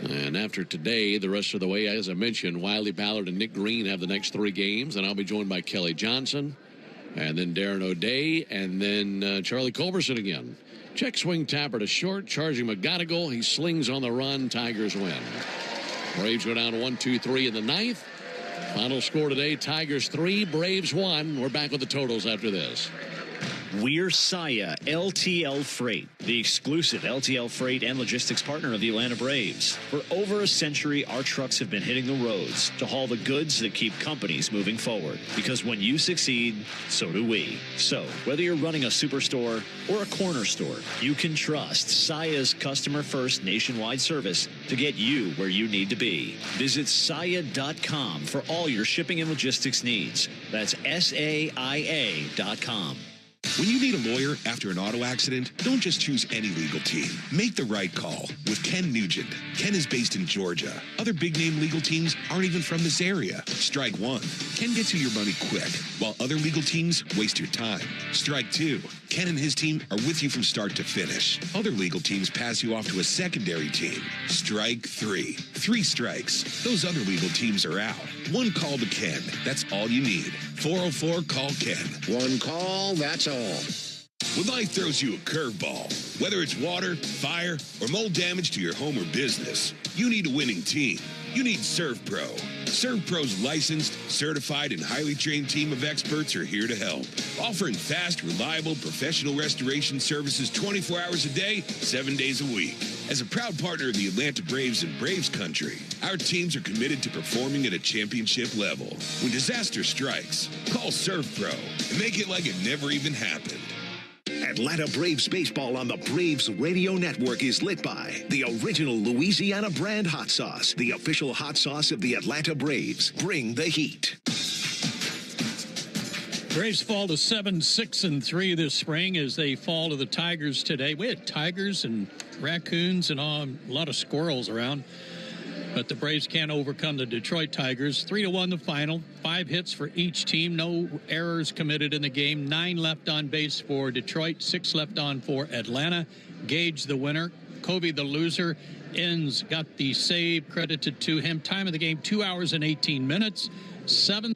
And after today, the rest of the way, as I mentioned, Wiley Ballard and Nick Green have the next 3 games. And I'll be joined by Kelly Johnson, and then Darren O'Day, and then Charlie Culberson again. Check swing tapper to short, charging McGonigal. He slings on the run. Tigers win. Braves go down 1-2-3 in the 9th. Final score today, Tigers 3, Braves 1. We're back with the totals after this. We're Saia LTL Freight, the exclusive LTL freight and logistics partner of the Atlanta Braves. For over a century, our trucks have been hitting the roads to haul the goods that keep companies moving forward. Because when you succeed, so do we. So, whether you're running a superstore or a corner store, you can trust Saia's customer-first nationwide service to get you where you need to be. Visit Saia.com for all your shipping and logistics needs. That's SAIA.com. When you need a lawyer after an auto accident, don't just choose any legal team. Make the right call with Ken Nugent. Ken is based in Georgia. Other big-name legal teams aren't even from this area. Strike one. Ken gets you your money quick, while other legal teams waste your time. Strike two. Ken and his team are with you from start to finish. Other legal teams pass you off to a secondary team. Strike three. 3 strikes. Those other legal teams are out. One call to Ken. That's all you need. 404-CALL-KEN. One call, that's all. When life throws you a curveball, whether it's water, fire, or mold damage to your home or business, you need a winning team. You need ServPro. ServPro's licensed, certified, and highly trained team of experts are here to help, offering fast, reliable, professional restoration services 24 hours a day, 7 days a week. As a proud partner of the Atlanta Braves and Braves Country, our teams are committed to performing at a championship level. When disaster strikes, call ServPro and make it like it never even happened. Atlanta Braves baseball on the Braves Radio Network is lit by the original Louisiana brand hot sauce, the official hot sauce of the Atlanta Braves. Bring the heat. Braves fall to 7-6-3 this spring as they fall to the Tigers today. We had tigers and raccoons and a lot of squirrels around. But the Braves can't overcome the Detroit Tigers. 3-1 the final. 5 hits for each team. No errors committed in the game. 9 left on base for Detroit. 6 left on for Atlanta. Gage the winner. Kobe the loser. Inns got the save credited to him. Time of the game, 2 hours and 18 minutes. 7